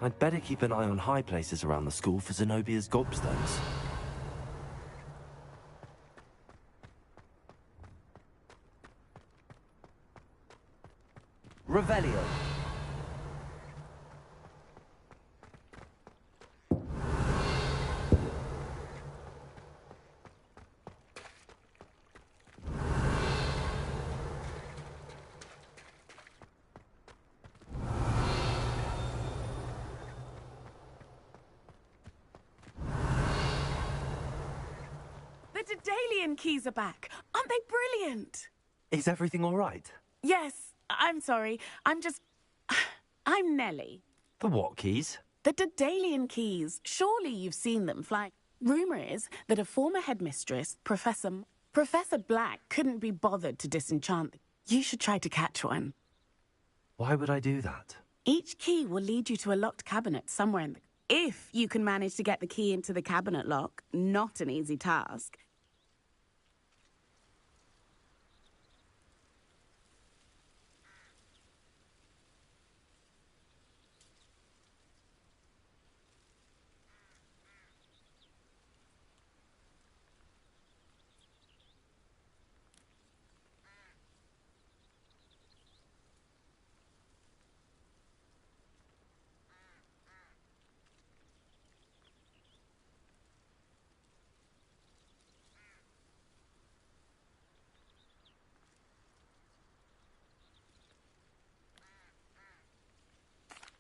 I'd better keep an eye on high places around the school for Zenobia's gobstones. Revelio. The Daedalian keys are back. Aren't they brilliant? Is everything all right? Yes, I'm sorry. I'm Nellie. The what keys? The Daedalian keys. Surely you've seen them flying. Rumour is that a former headmistress, Professor Black, couldn't be bothered to disenchant them. You should try to catch one. Why would I do that? Each key will lead you to a locked cabinet somewhere in the... If you can manage to get the key into the cabinet lock, not an easy task.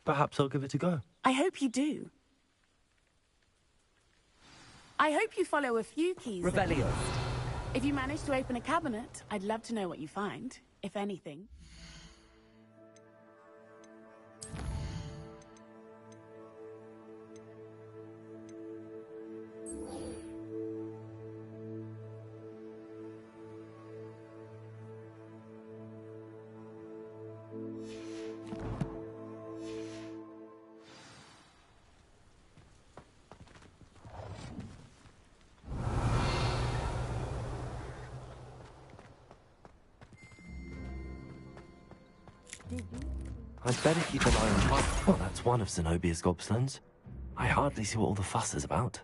Perhaps I'll give it a go. I hope you do. I hope you follow a few keys. Revelio. If you manage to open a cabinet, I'd love to know what you find, if anything. I'd better keep an eye on my... Well, that's one of Zenobia's gobstones. I hardly see what all the fuss is about.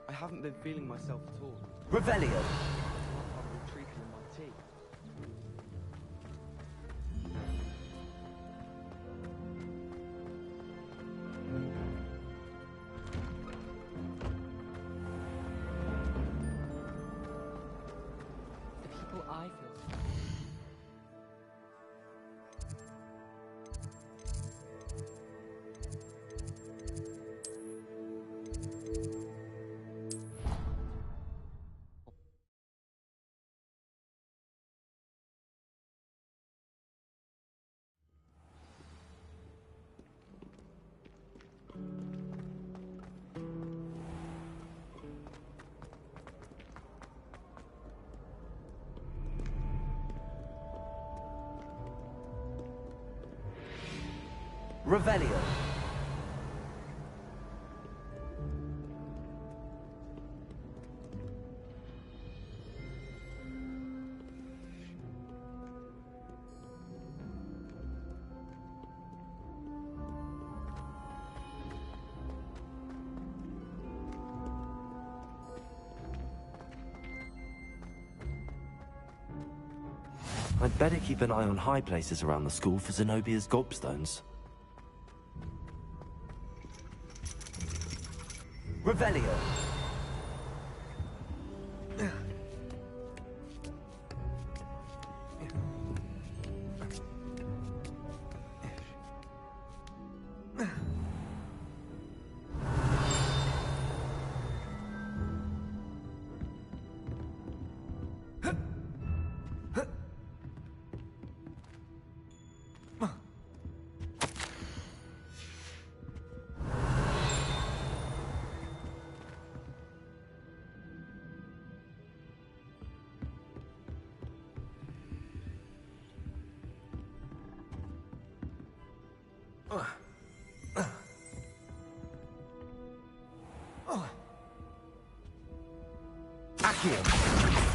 I haven't been feeling myself at all. Revelio! I'm retreating in my tea. The people I feel. Revelio. I'd better keep an eye on high places around the school for Zenobia's gobstones. Revelio.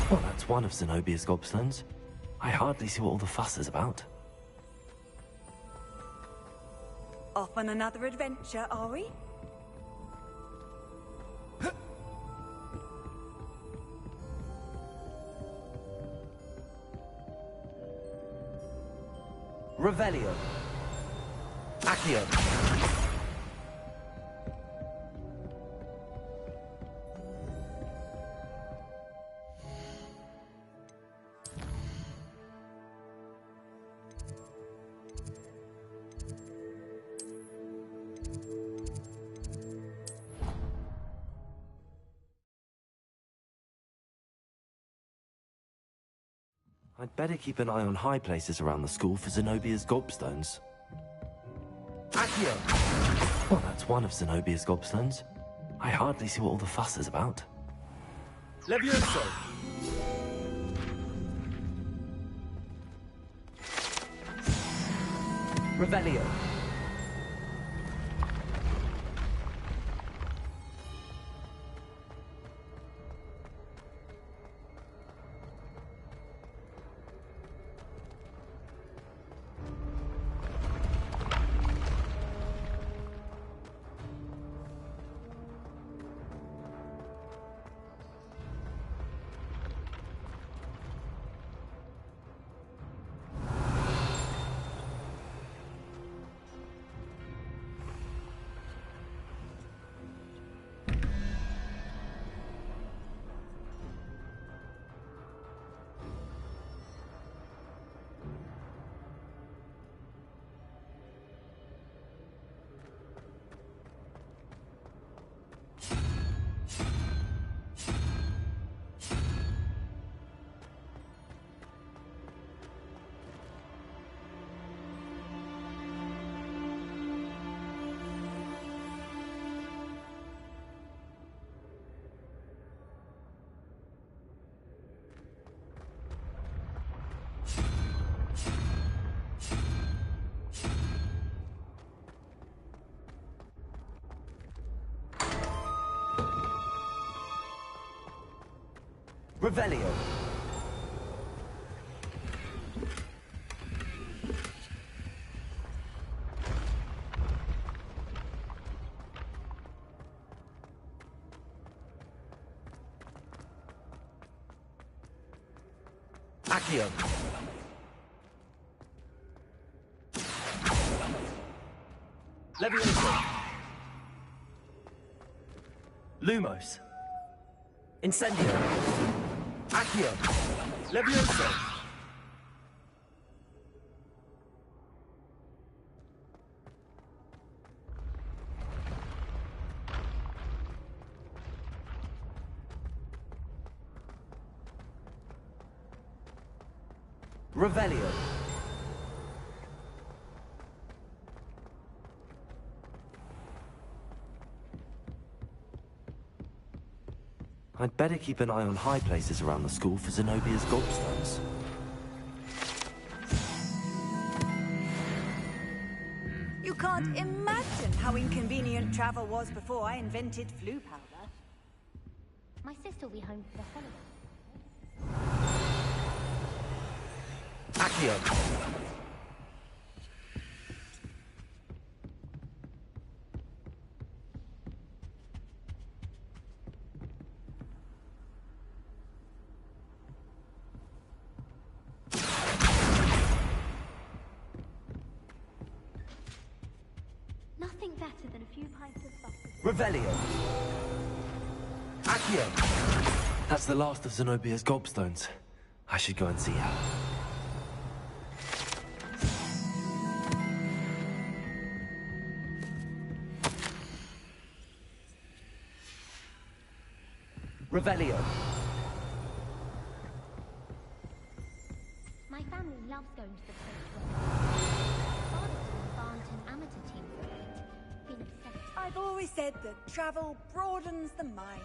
Well, that's one of Zenobia's gobstones. I hardly see what all the fuss is about. Off on another adventure, are we? Revelio. Accio. I'd better keep an eye on high places around the school for Zenobia's gobstones. Accio. Well, that's one of Zenobia's gobstones. I hardly see what all the fuss is about. Levioso. Revelio. Revelio. Accio. Levioso. Lumos. Incendio. Accio. Levioso. Revelio. I'd better keep an eye on high places around the school for Zenobia's gobstones. You can't imagine how inconvenient travel was before I invented flu powder. My sister will be home for the holidays. Accio. Nothing better than a few pints of butter. Revelio. Accio. That's the last of Zenobia's gobstones. I should go and see her. Revelio. My family loves going to the coast where Barnton amateur team for a bit. Been obsessed. I've always said that travel broadens the mind.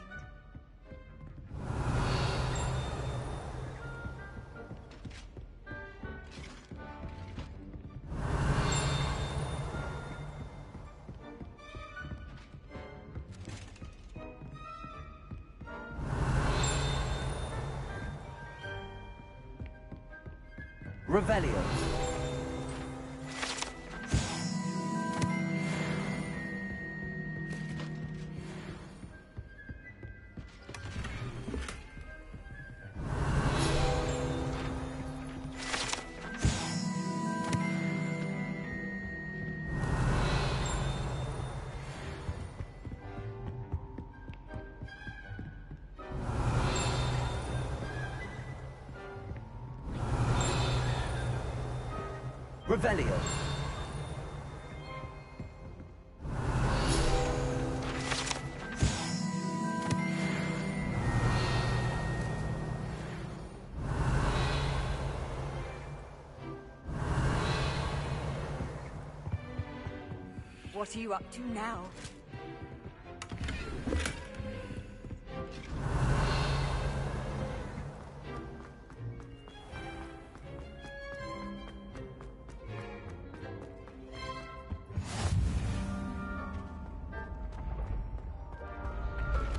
Revelio. Revelio. What are you up to now?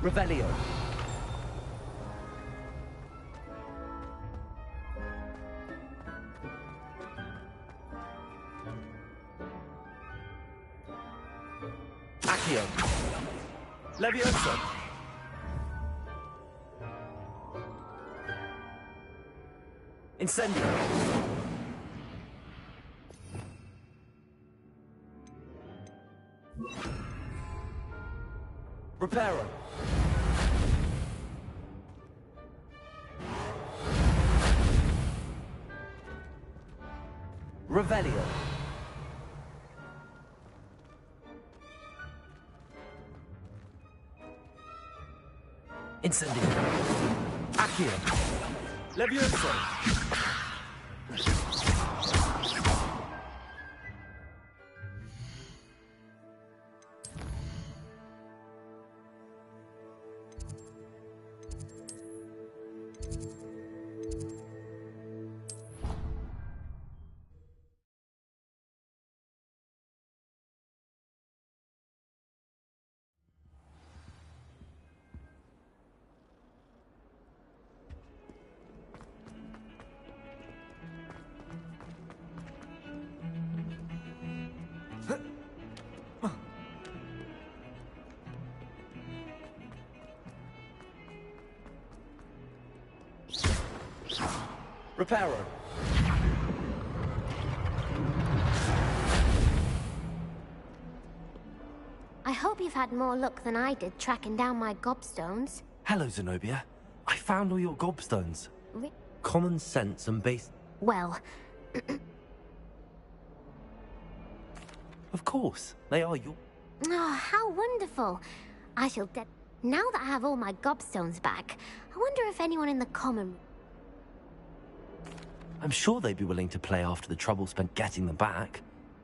Revelio. Accio. Levioso. Incendio. Reparo. Revelio. Incendio. Accio. Levioso. Reparo. I hope you've had more luck than I did tracking down my gobstones. Hello, Zenobia. I found all your gobstones. Re- Common sense and base... Well, Of course, they are your... oh, how wonderful. I shall Now that I have all my gobstones back, I wonder if anyone in the common... I'm sure they'd be willing to play after the trouble spent getting them back.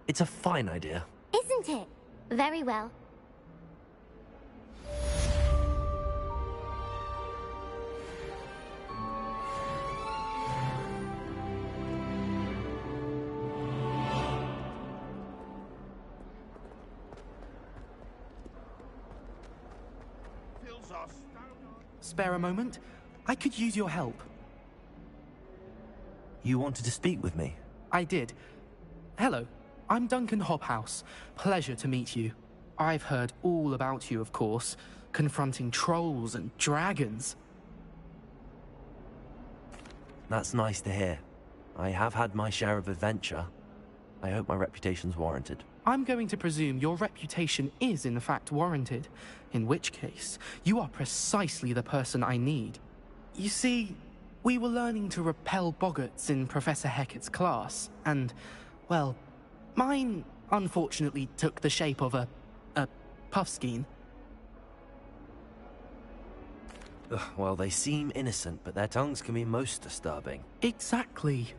It's a fine idea. Isn't it? Very well. Spare a moment? I could use your help. You wanted to speak with me? I did. Hello, I'm Duncan Hobhouse. Pleasure to meet you. I've heard all about you, of course, confronting trolls and dragons. That's nice to hear. I have had my share of adventure. I hope my reputation's warranted. I'm going to presume your reputation is in fact warranted, in which case, you are precisely the person I need. You see, we were learning to repel boggarts in Professor Hecat's class, and, well, mine unfortunately took the shape of a puffskein. Ugh, well, they seem innocent, but their tongues can be most disturbing. Exactly.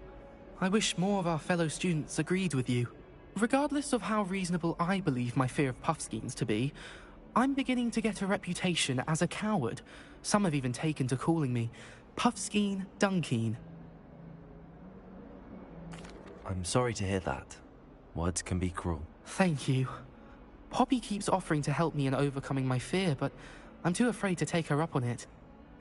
I wish more of our fellow students agreed with you. Regardless of how reasonable I believe my fear of puffskeins to be, I'm beginning to get a reputation as a coward. Some have even taken to calling me Puffskeen Dunkeen. I'm sorry to hear that. Words can be cruel. Thank you. Poppy keeps offering to help me in overcoming my fear, but I'm too afraid to take her up on it.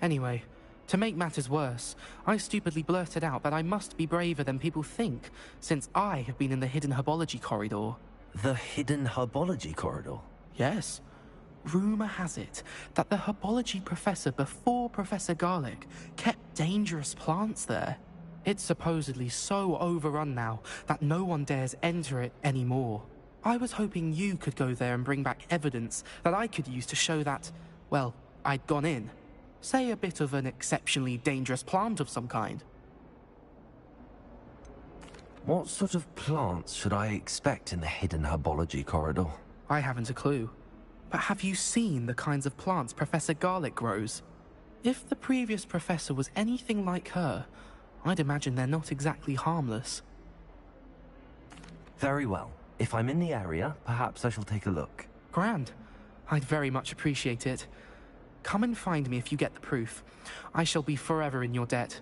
Anyway, to make matters worse, I stupidly blurted out that I must be braver than people think, since I have been in the hidden herbology corridor. The hidden herbology corridor? Yes. Rumour has it that the herbology professor before Professor Garlic kept dangerous plants there. It's supposedly so overrun now that no one dares enter it anymore. I was hoping you could go there and bring back evidence that I could use to show that, well, I'd gone in. Say a bit of an exceptionally dangerous plant of some kind. What sort of plants should I expect in the hidden herbology corridor? I haven't a clue. But have you seen the kinds of plants Professor Garlic grows? If the previous professor was anything like her, I'd imagine they're not exactly harmless. Very well. If I'm in the area, perhaps I shall take a look. Grand. I'd very much appreciate it. Come and find me if you get the proof. I shall be forever in your debt.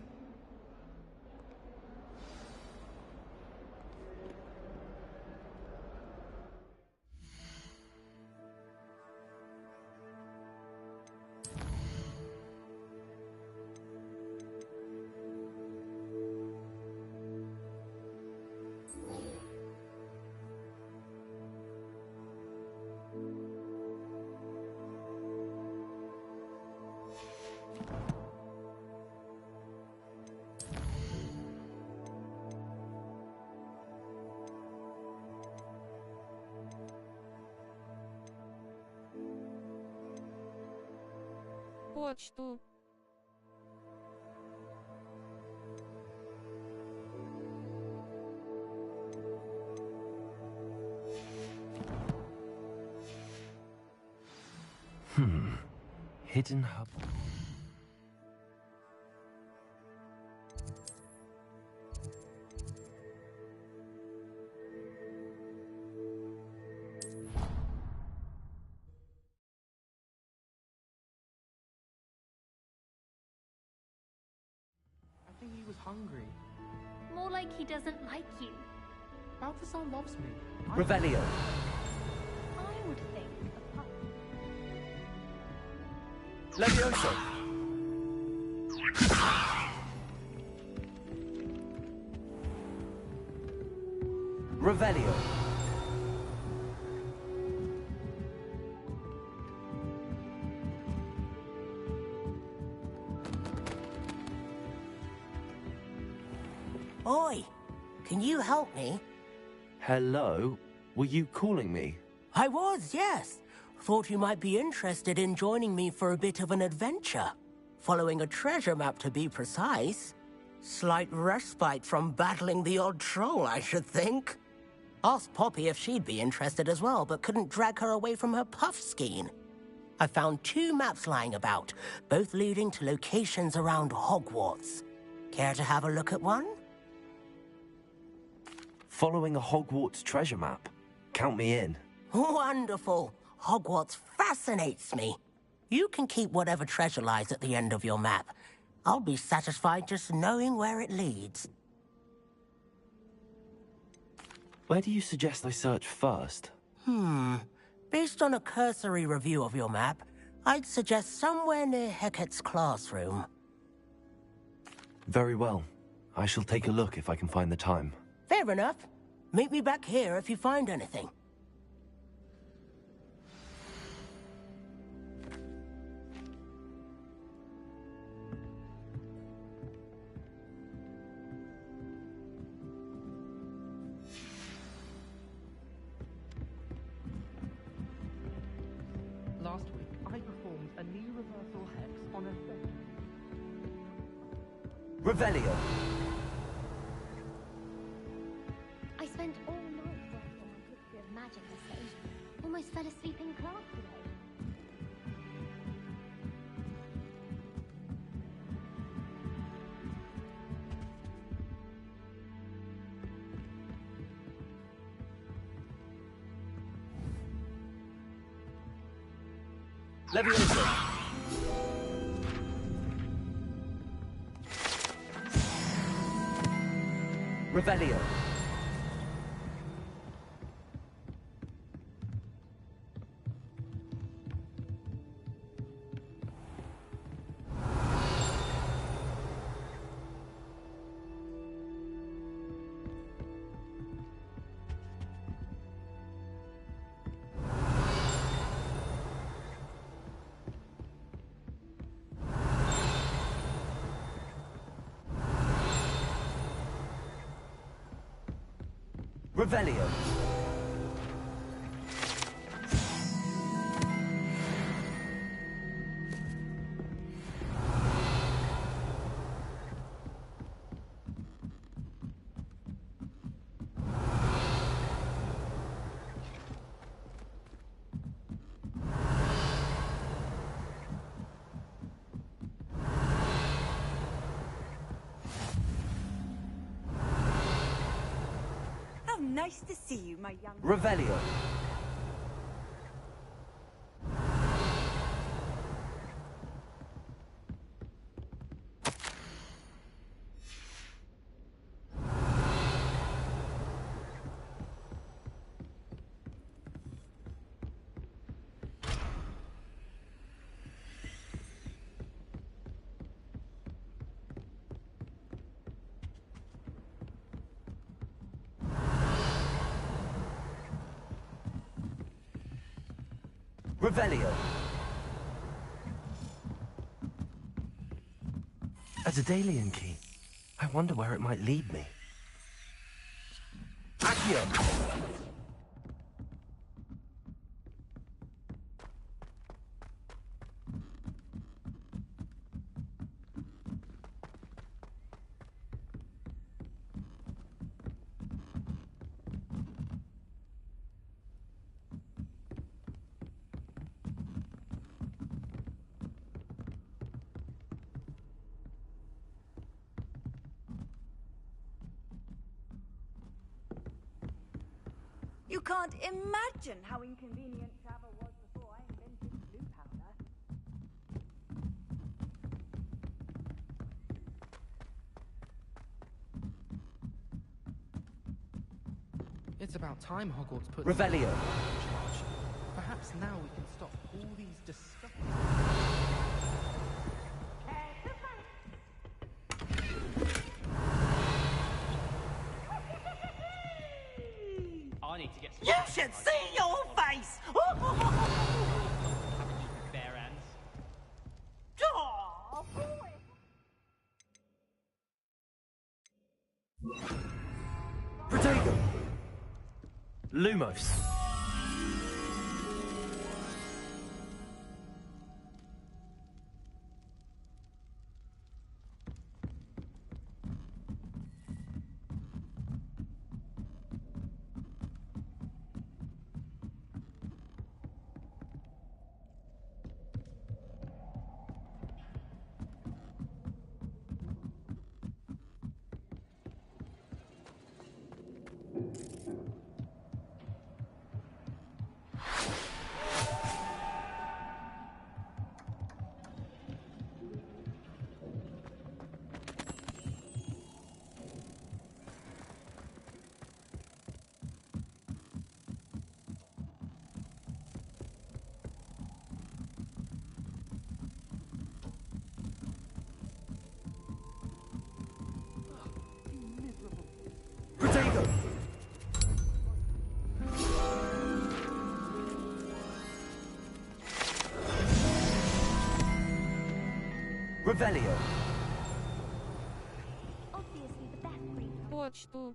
Почту. Hidden hub. I think he was hungry. More like he doesn't like you. Balthazar loves me. Revelio. I would think a pup. Levioso. Revelio. Oi, can you help me? Hello? Were you calling me? I was, yes. Thought you might be interested in joining me for a bit of an adventure. Following a treasure map, to be precise. Slight respite from battling the odd troll, I should think. Asked Poppy if she'd be interested as well, but couldn't drag her away from her puff skein. I found 2 maps lying about, both leading to locations around Hogwarts. Care to have a look at one? Following a Hogwarts treasure map? Count me in. Wonderful. Hogwarts fascinates me. You can keep whatever treasure lies at the end of your map. I'll be satisfied just knowing where it leads. Where do you suggest I search first? Based on a cursory review of your map, I'd suggest somewhere near Hecat's classroom. Very well. I shall take a look if I can find the time. Fair enough. Meet me back here if you find anything. Last week, I performed a knee reversal hex on a thing. Revelio. I spent all night working on history of magic essays. Almost fell asleep in class today. Levioso. Revelio. Revelio. Nice to see you, my young... Revelio. Revelio. A Daedalian key. I wonder where it might lead me. Accio. You can't imagine how inconvenient travel was before I invented blue powder. It's about time Hogwarts put... Revelio. Perhaps now we can stop all these disgusting... I need to get some... You should see your face! Haven't used bare hands. Oh, Protego. Lumos. Protego. Revelio. Obviously the best breed. Почту.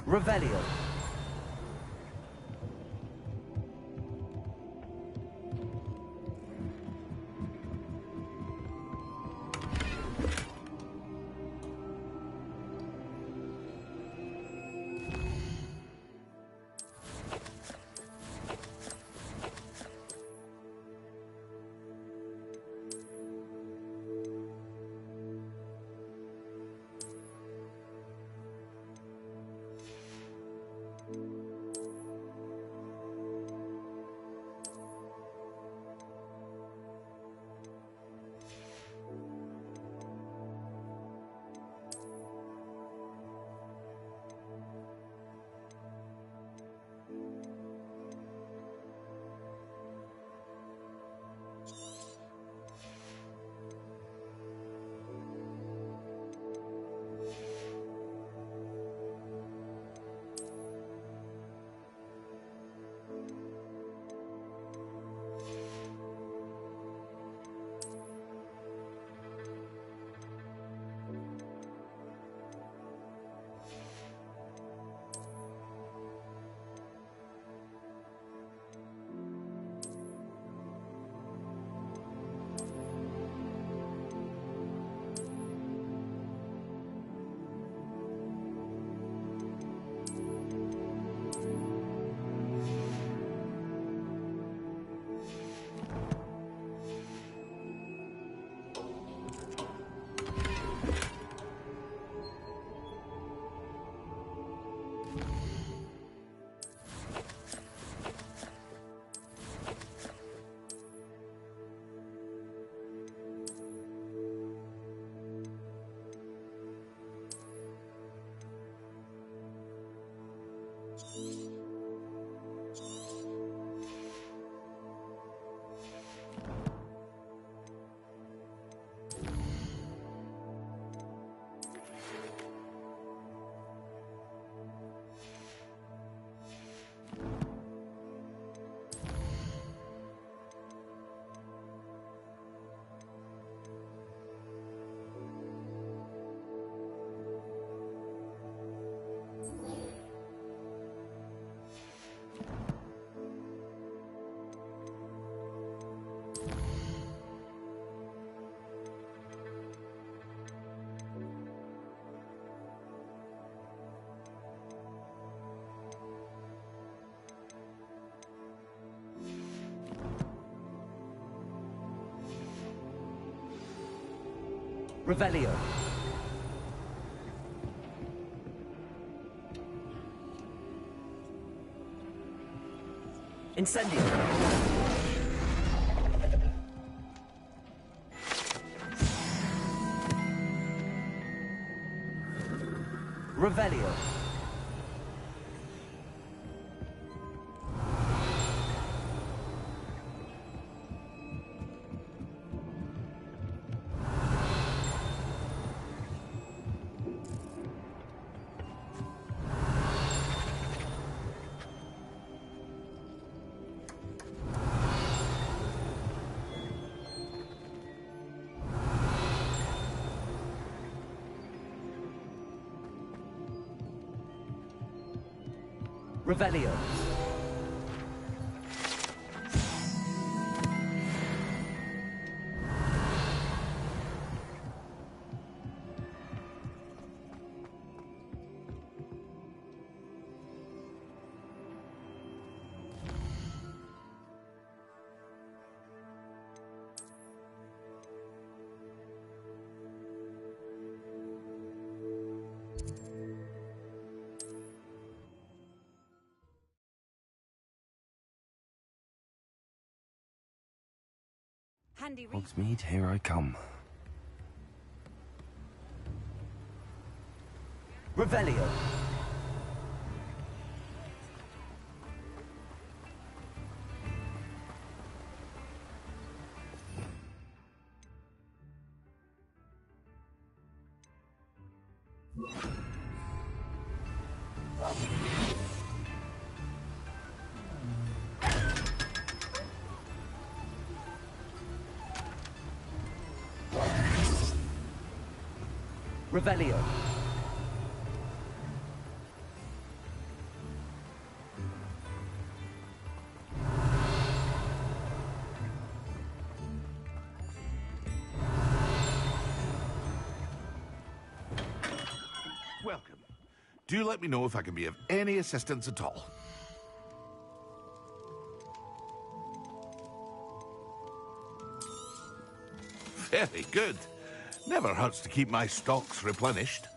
Revelio. Revelio. Incendio. Revelio. Revelio. Handy read. Hogsmeade, here I come. Revelio. Revelio. Welcome. Do let me know if I can be of any assistance at all. Very good. Never hurts to keep my stocks replenished.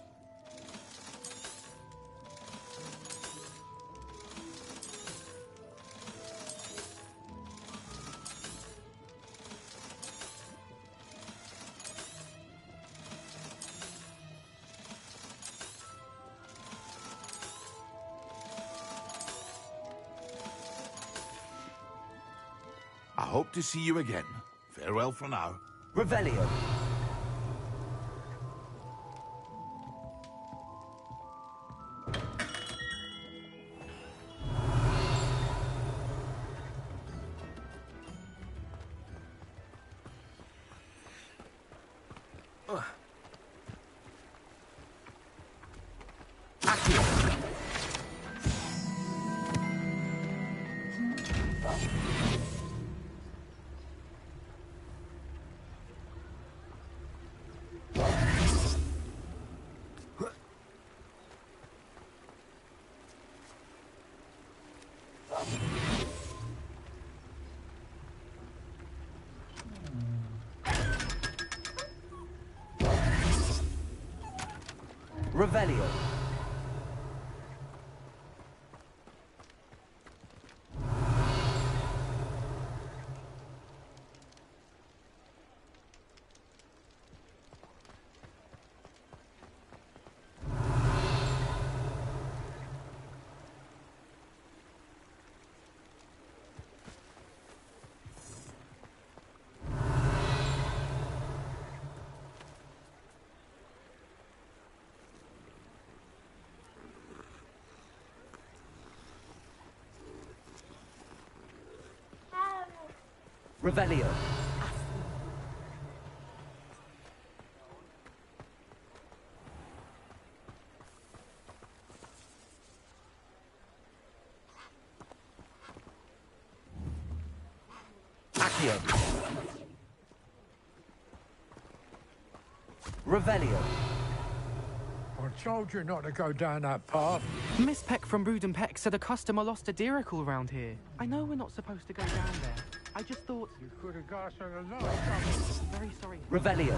I hope to see you again. Farewell for now. Revelio. Revelio. Revelio. Accio. Revelio. I told you not to go down that path. Miss Peck from Brood and Peck said a customer lost a deeracle around here. I know we're not supposed to go down there. I just thought... You could have got us in a lot of trouble. Very sorry. Revelio.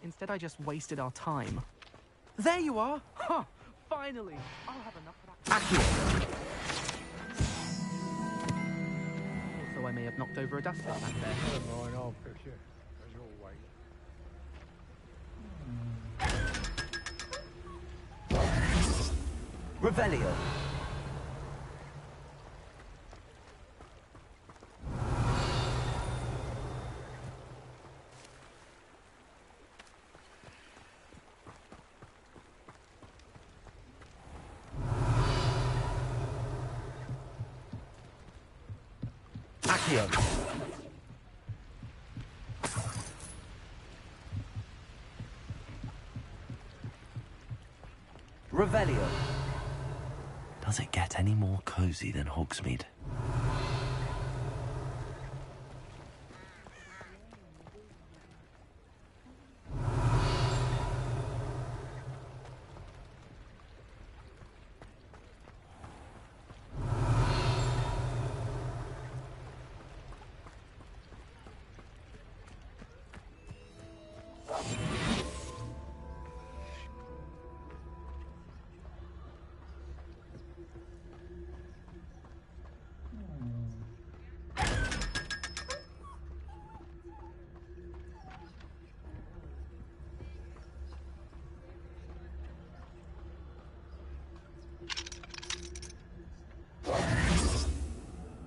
Instead, I just wasted our time. There you are! Huh! Finally! I'll have enough of that. Accio. Also, I may have knocked over a dustbin back there. Never mind, I'll fix it. As always. Revelio. Accio. Revelio. Does it get any more cozy than Hogsmeade?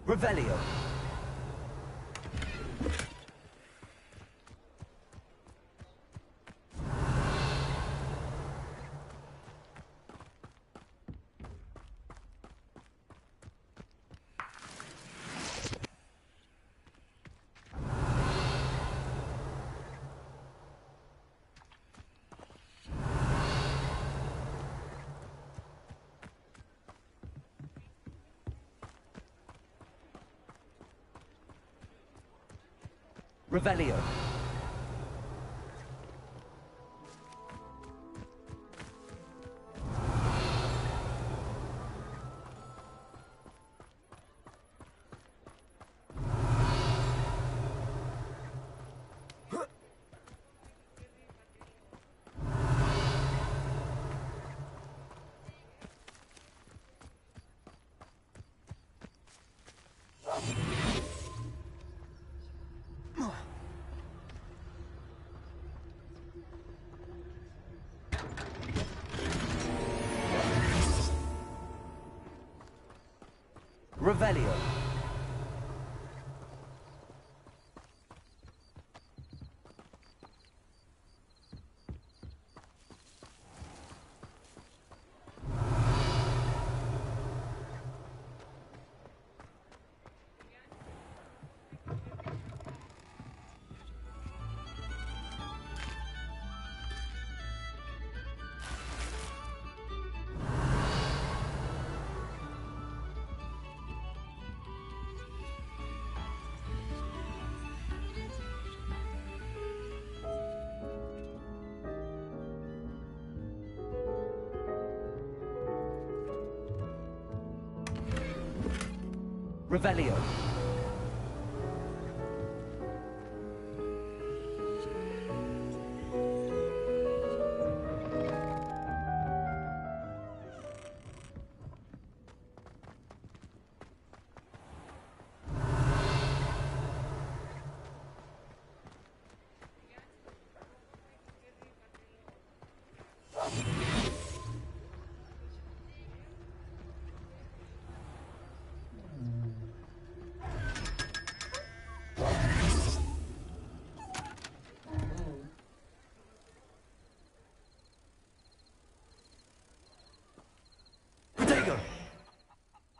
Revelio. Revelio. Revelio. Revelio.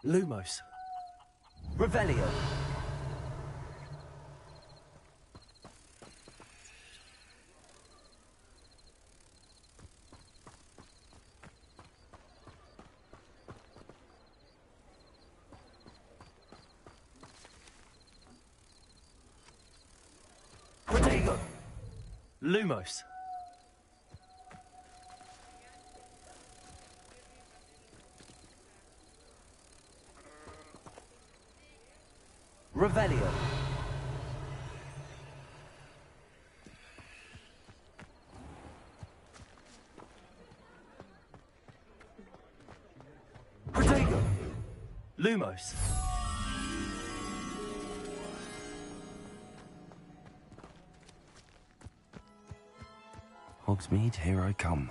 Lumos. Revelio. Lumos. Revelio. Protego. Lumos. Hogsmeade, here I come.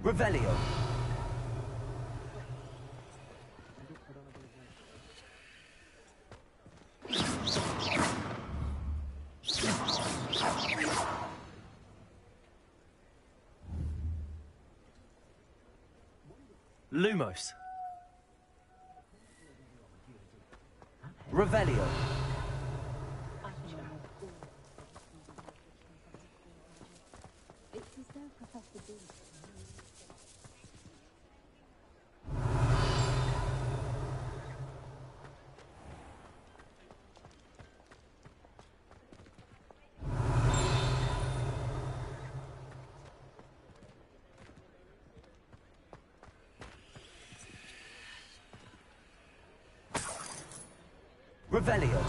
Revelio. Lumos. Revelio. Revelio.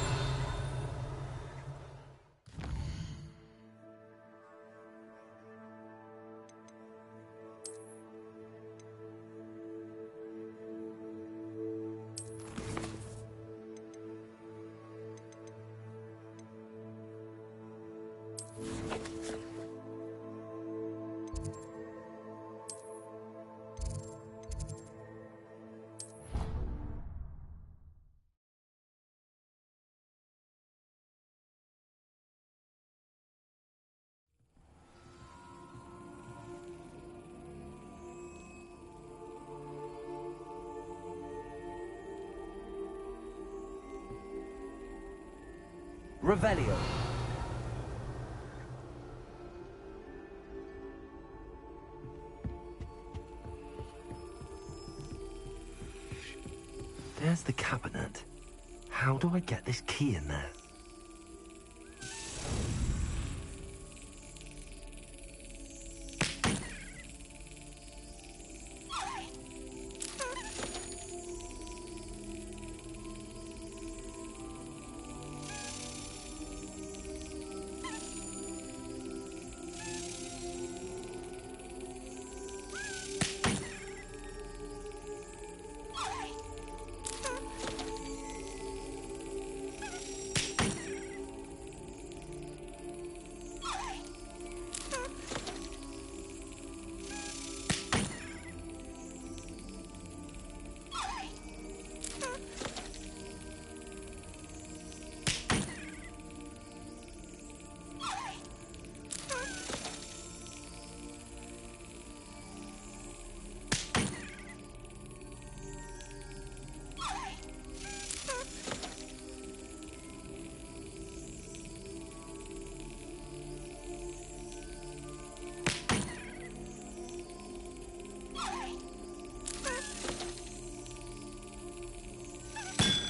Revelio. There's the cabinet. How do I get this key in there?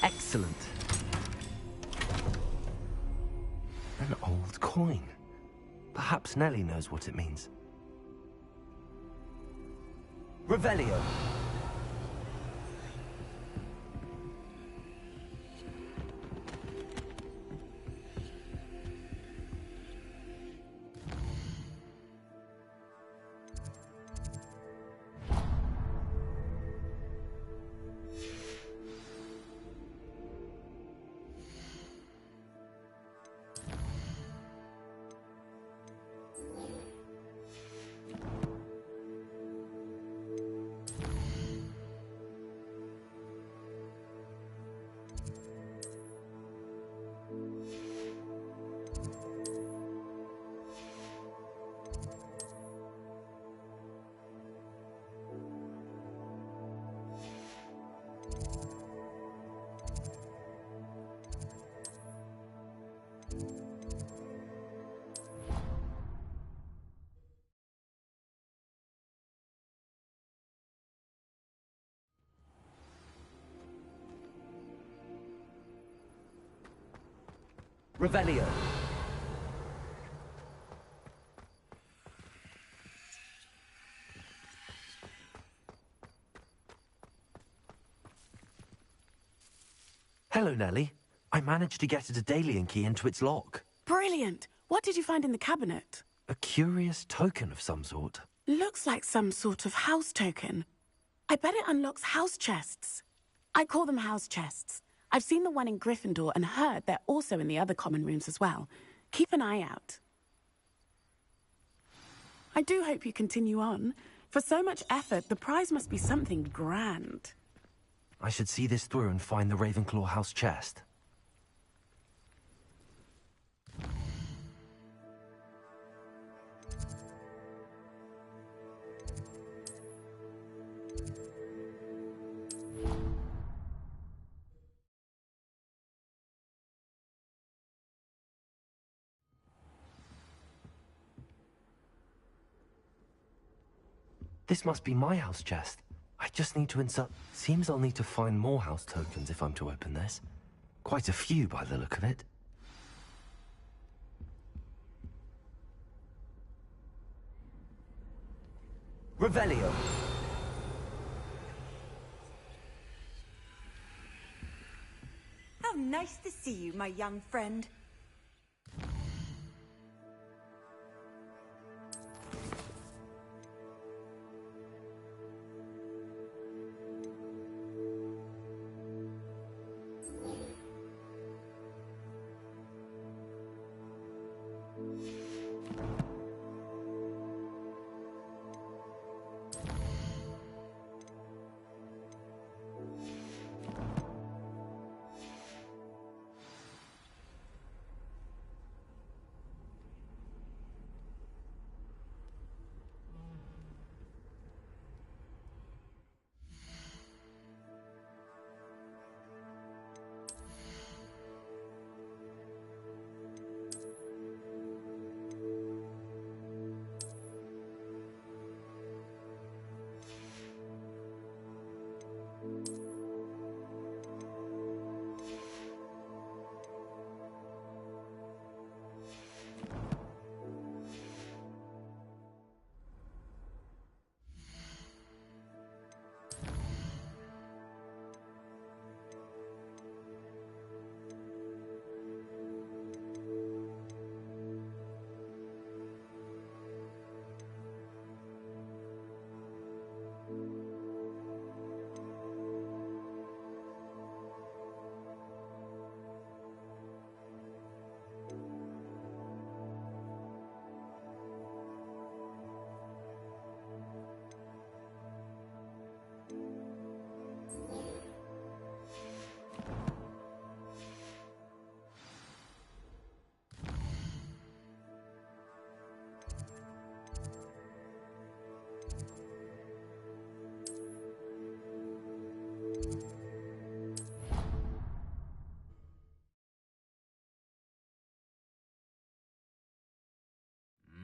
Excellent. An old coin. Perhaps Nellie knows what it means. Revelio. Revelio. Hello, Nellie. I managed to get a Daedalian key into its lock. Brilliant. What did you find in the cabinet? A curious token of some sort. Looks like some sort of house token. I bet it unlocks house chests. I call them house chests. I've seen the one in Gryffindor and heard they're also in the other common rooms as well. Keep an eye out. I do hope you continue on. For so much effort, the prize must be something grand. I should see this through and find the Ravenclaw house chest. This must be my house chest. I just need to insert... Seems I'll need to find more house tokens if I'm to open this. Quite a few by the look of it. Revelio. How nice to see you, my young friend.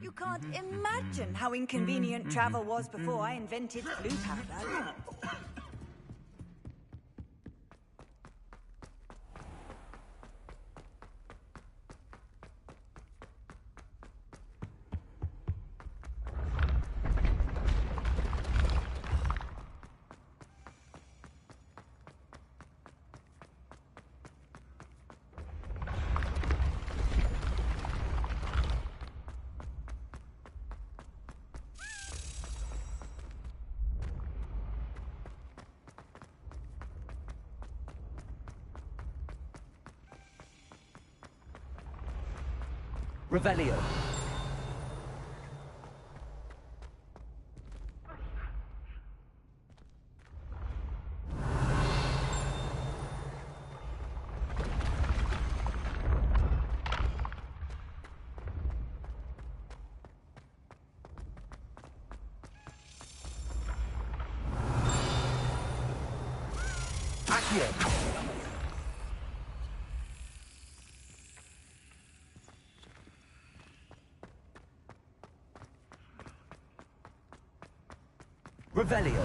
You can't imagine how inconvenient travel was before I invented blue powder. Revelio. Accio. Revelio.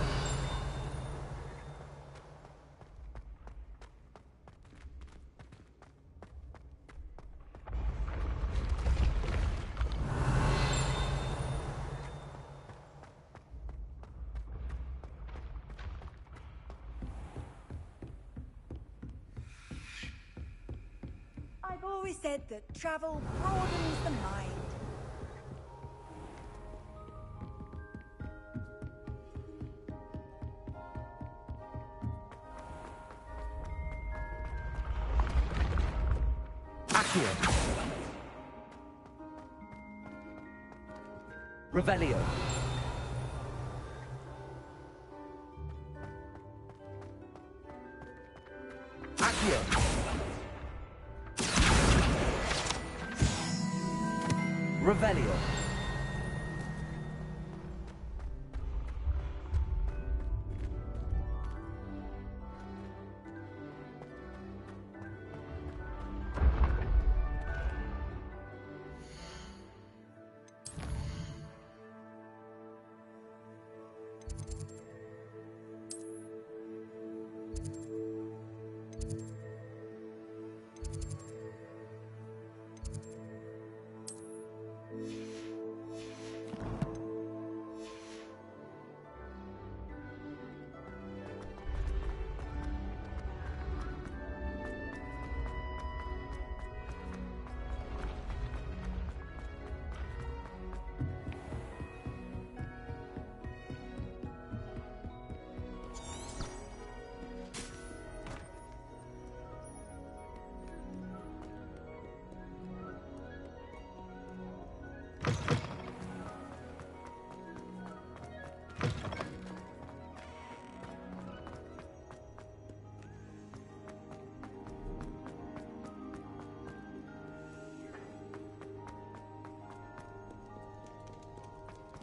I've always said that travel broadens the mind. Accio. Revelio. Accio. Revelio.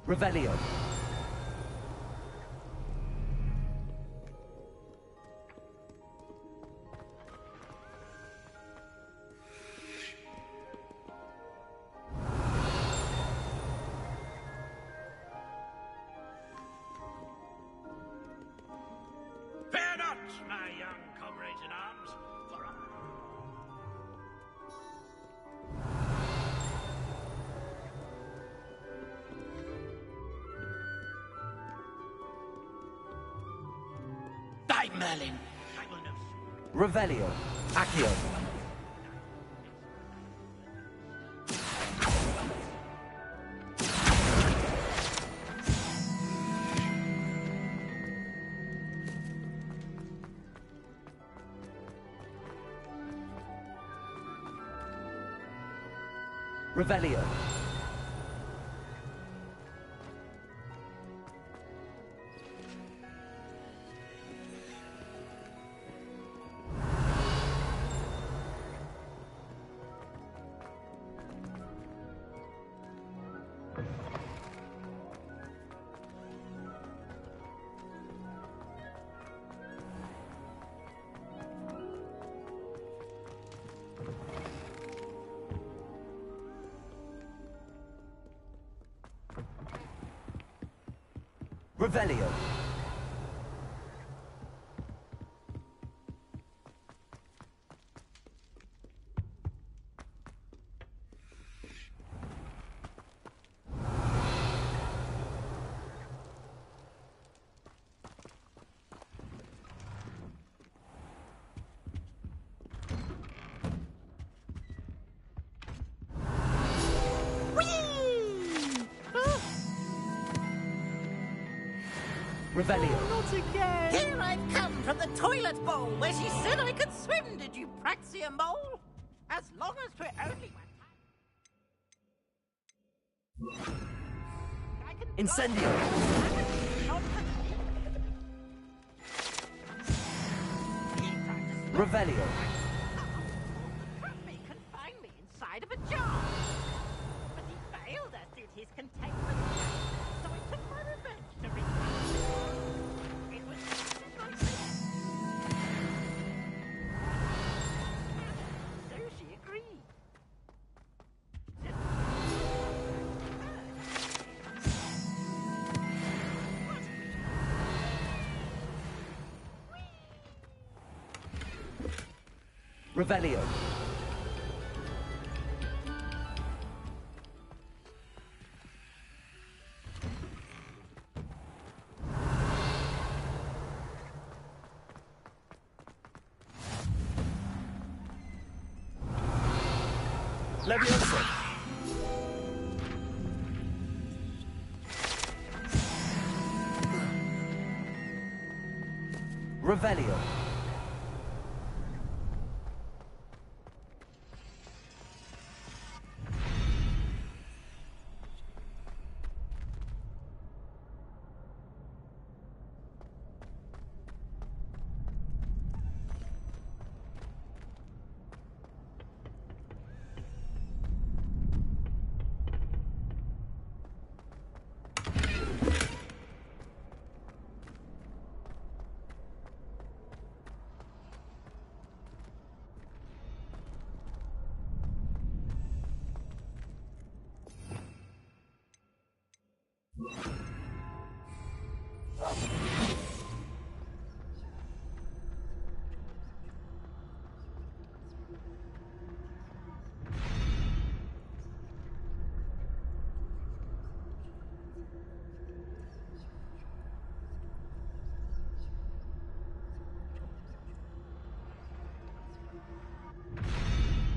Revelio. Fear not, my young comrades in arms, for Merlin. I will know. Revelio. Accio. Revelio. Revelio. Revelio. Not again! Here I've come from the toilet bowl where she said I could swim, did you praxia mole? As long as we're only... Incendio. Revelio. He confined me inside of a jar. But he failed us due to his containment. So I took my revenge to reach it was like this. So she agreed. Revelio. Levioso. Revelio.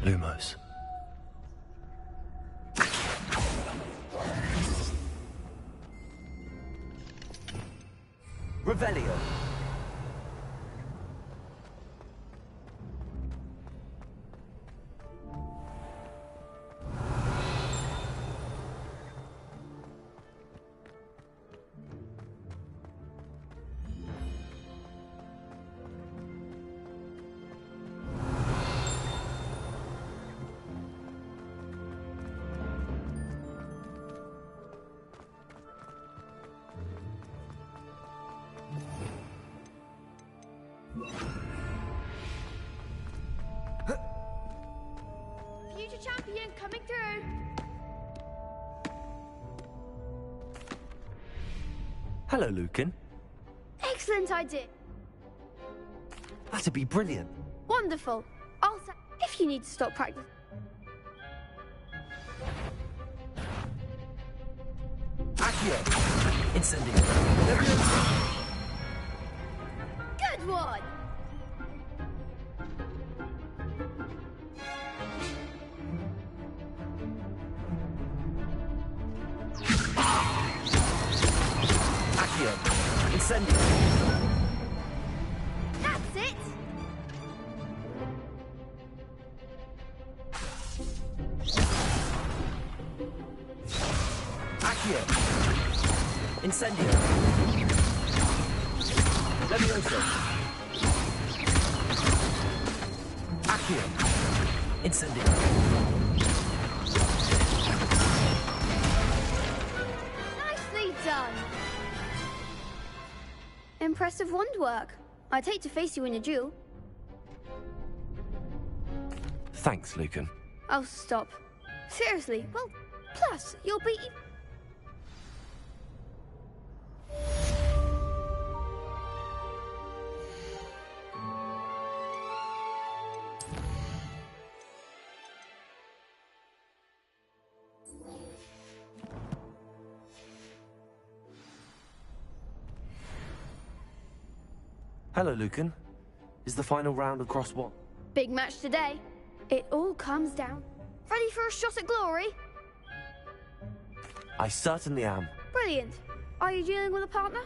Lumos. Revelio. Future champion coming through. Hello, Lucan. Excellent idea. That'd be brilliant. Wonderful. I'll say if you need to stop practice. Accio. Incendio. Levioso. Good one. Accio. Incendio. That's it. Accio. Incendio. Levioso. Accio. Incendio. Nicely done. Impressive wand work. I'd hate to face you in a duel. Thanks, Lucan. Oh, stop. Seriously, well, plus, you'll be... Hello, Lucan. Is the final round across what? Big match today. It all comes down. Ready for a shot at glory? I certainly am. Brilliant. Are you dealing with a partner?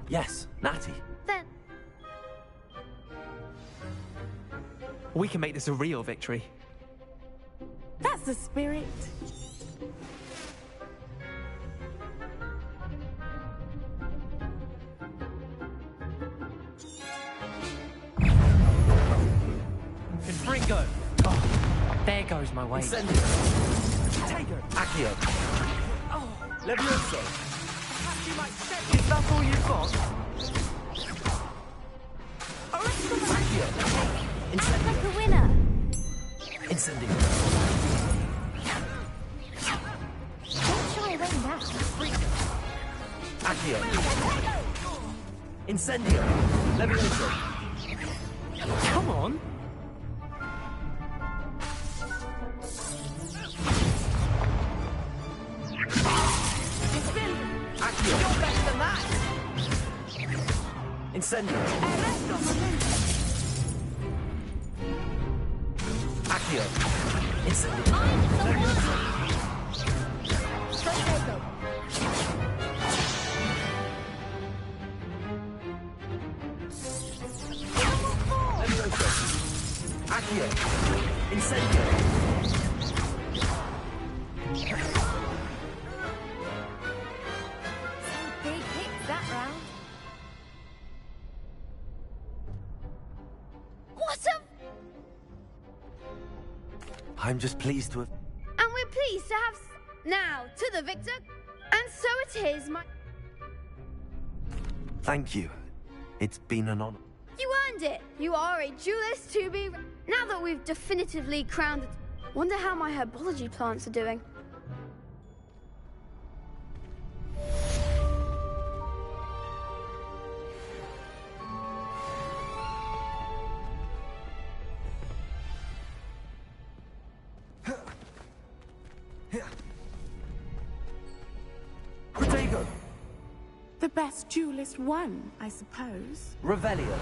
Yes, Natty. Then... We can make this a real victory. That's the spirit. Confringo. Oh, there goes my weight. Incendio. Tago. Accio. Oh, Levioso. is that all you've got? Accio. Incendio. Like a winner. Incendio. Don't shy away now. Accio. Incendio. Levioso. Come on. Accio. You're better than that. Incendio. Accio. Incendio. Potato. Levioso. Accio. Incendio. Some big hits that round. What a... I'm just pleased to have... And we're pleased to have... Now, to the victor. And so it is, my... Thank you. It's been an honor. You earned it. You are a duelist to be... Now that we've definitively crowned it... Wonder how my herbology plants are doing. Protego. The best duelist won, I suppose. Revelio.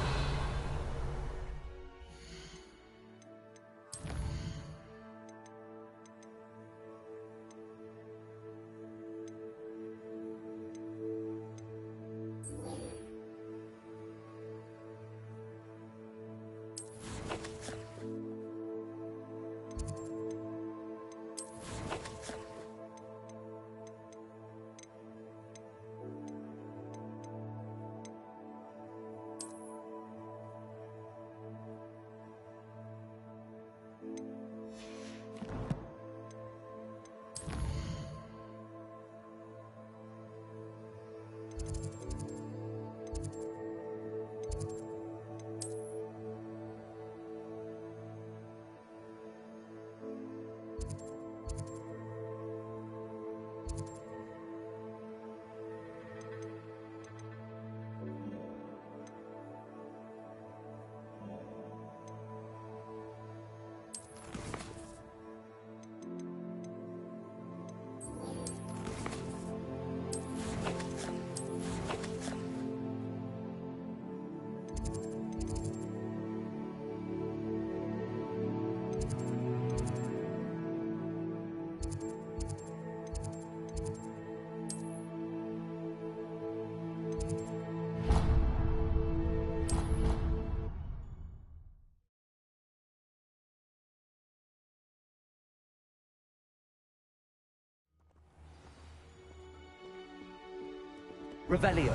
Revelio.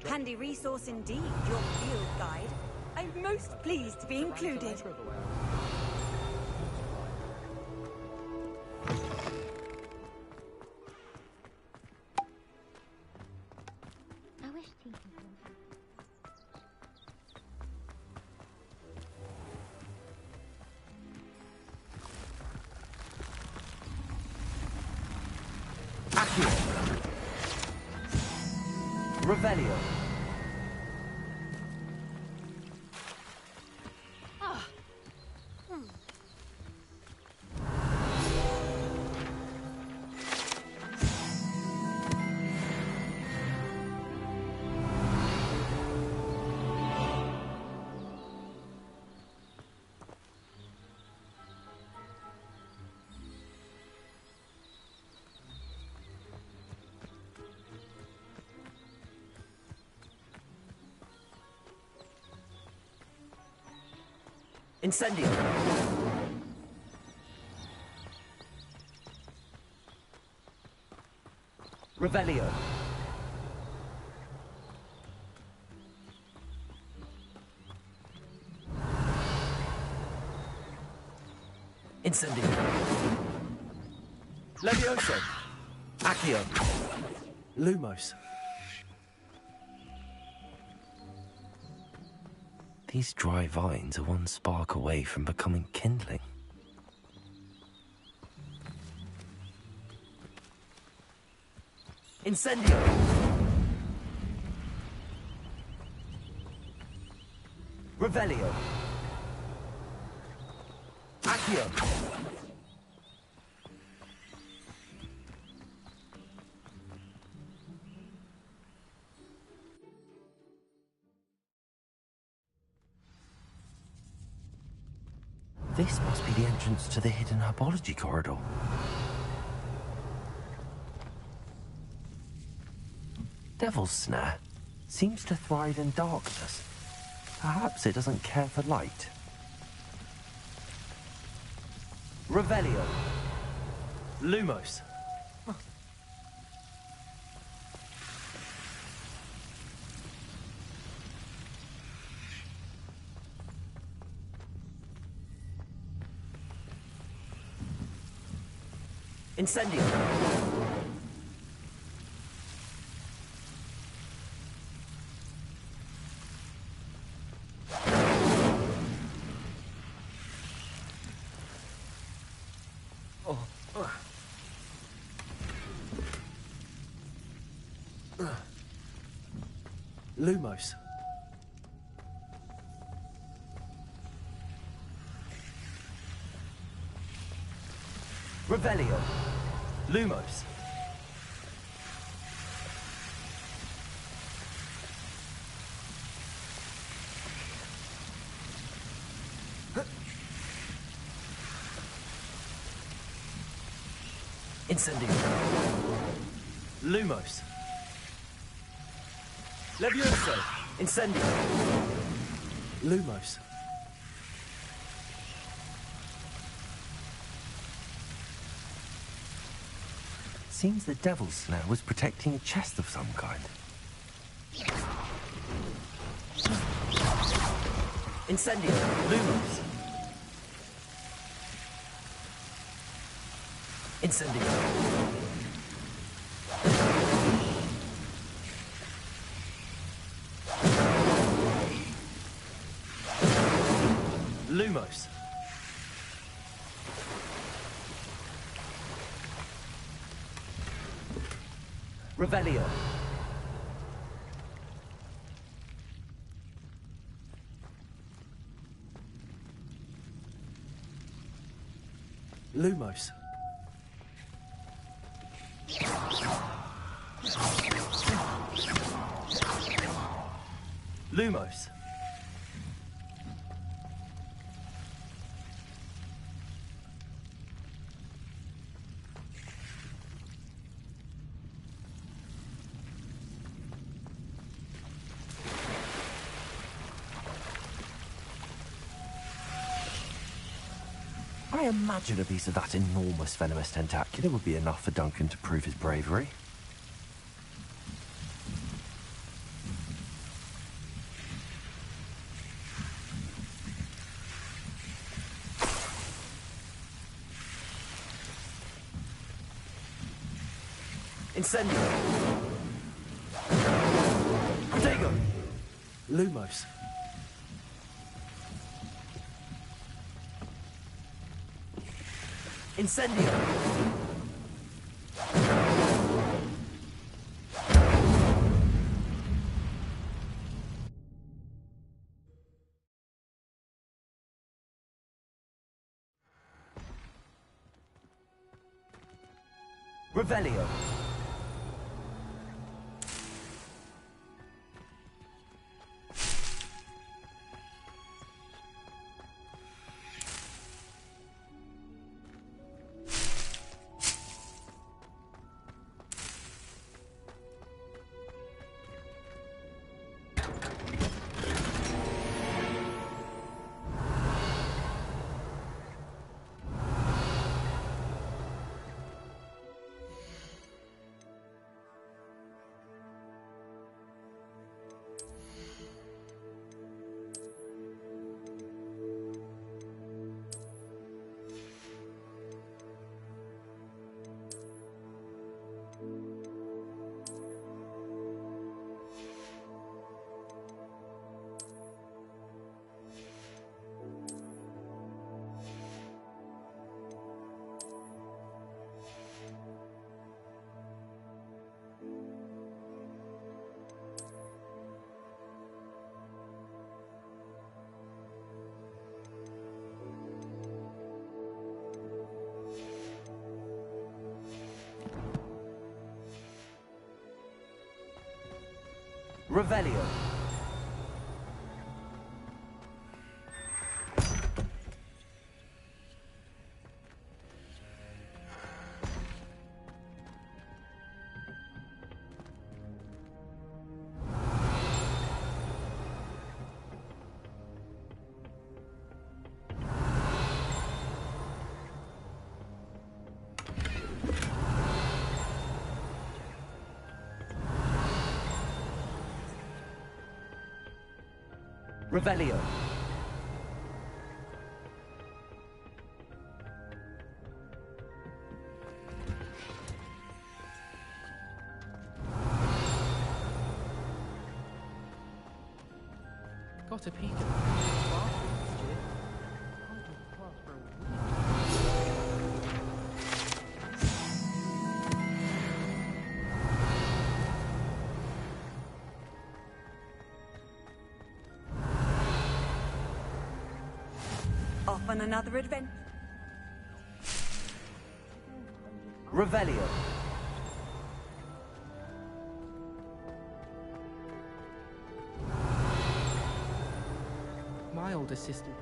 Handy resource indeed, your field guide. I'm most pleased to be included. I wish teaching Accio. Revelio. Incendio. Revelio. Incendio. Levioso. Accio. Lumos. These dry vines are one spark away from becoming kindling. Incendio. Revelio. Accio. This must be the entrance to the hidden herbology corridor. Devil's Snare seems to thrive in darkness. Perhaps it doesn't care for light. Revelio. Lumos. Incendio. Lumos. Revelio. Lumos. Incendio. Lumos. Levioso. Incendio. Lumos. Seems the Devil's Snare was protecting a chest of some kind. Incendio. Lumos. Incendio. Lumos. Revelio. Lumos. Lumos. I imagine a piece of that enormous venomous tentacular would be enough for Duncan to prove his bravery. Incendio. Protego. Lumos. Incendio. Revelio. Revelio. Revelio. Got a peek at the bathroom last year. Hogwarts class for a week. Off on another adventure. Revelio. My older sister.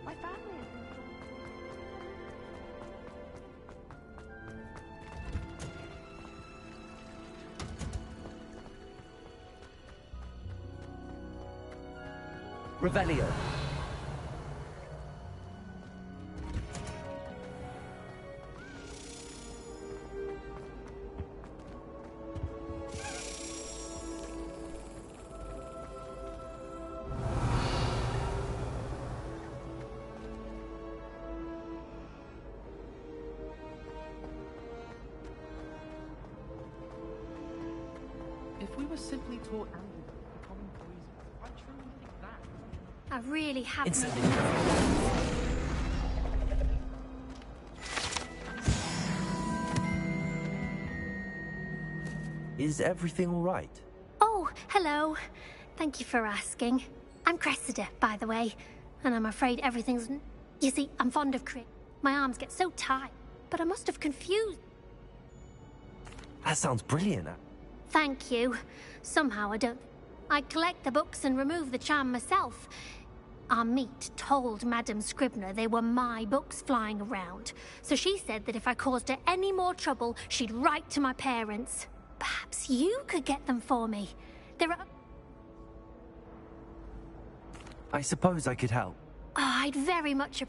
My family has been Revelio. If we were simply taught Andrew the common poison, I truly think that. I really have. Incendio. Is everything all right? Oh, hello. Thank you for asking. I'm Cressida, by the way, and I'm afraid everything's. You see, I'm fond of crit. My arms get so tight, but I must have confused. That sounds brilliant. Thank you. Somehow I don't. I collect the books and remove the charm myself. Our meet told Madame Scribner they were my books flying around, so she said that if I caused her any more trouble, she'd write to my parents. Perhaps you could get them for me. There are. I suppose I could help. Oh, I'd very much.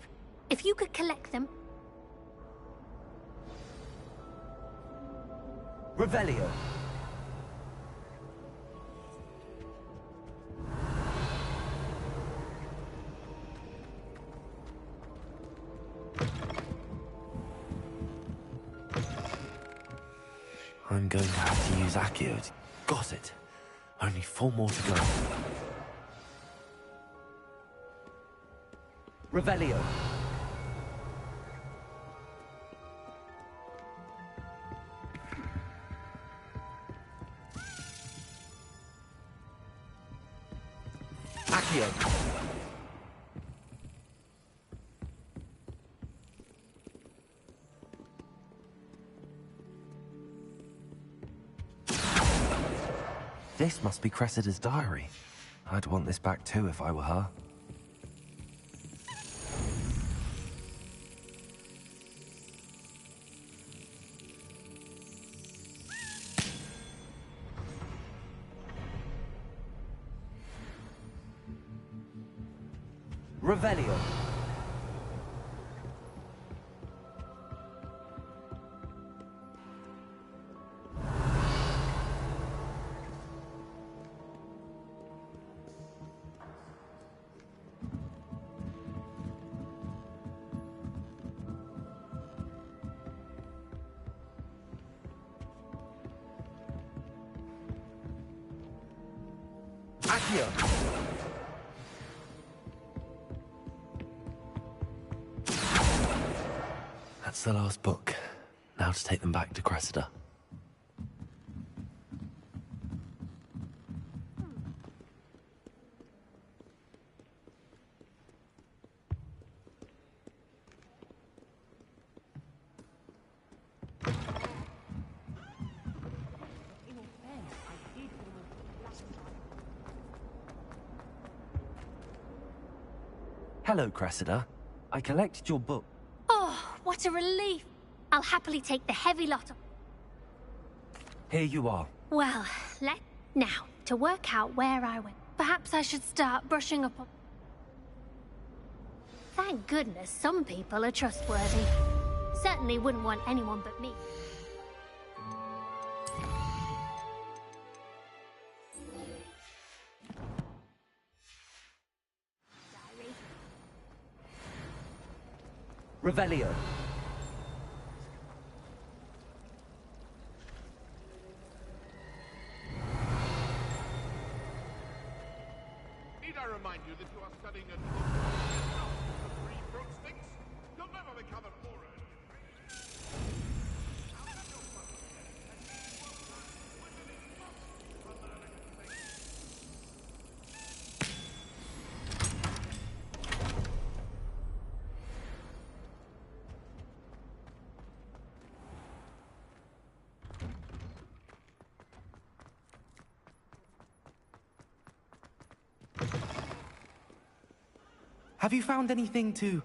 If you could collect them. Revelio. I'm going to have to use Accio. Got it. Only 4 more to go. Revelio. Accio. This must be Cressida's diary. I'd want this back too if I were her. Revelio. Accio. That's the last book. Now to take them back to Cressida. Hello, Cressida. I collected your book. Oh, what a relief. I'll happily take the heavy lot of... Here you are. Well, now, to work out where I went. Perhaps I should start brushing up on... Thank goodness some people are trustworthy. Certainly wouldn't want anyone but me. Revelio. Need I remind you that you are studying a three fruit sticks? You'll never become an aura. Have you found anything to,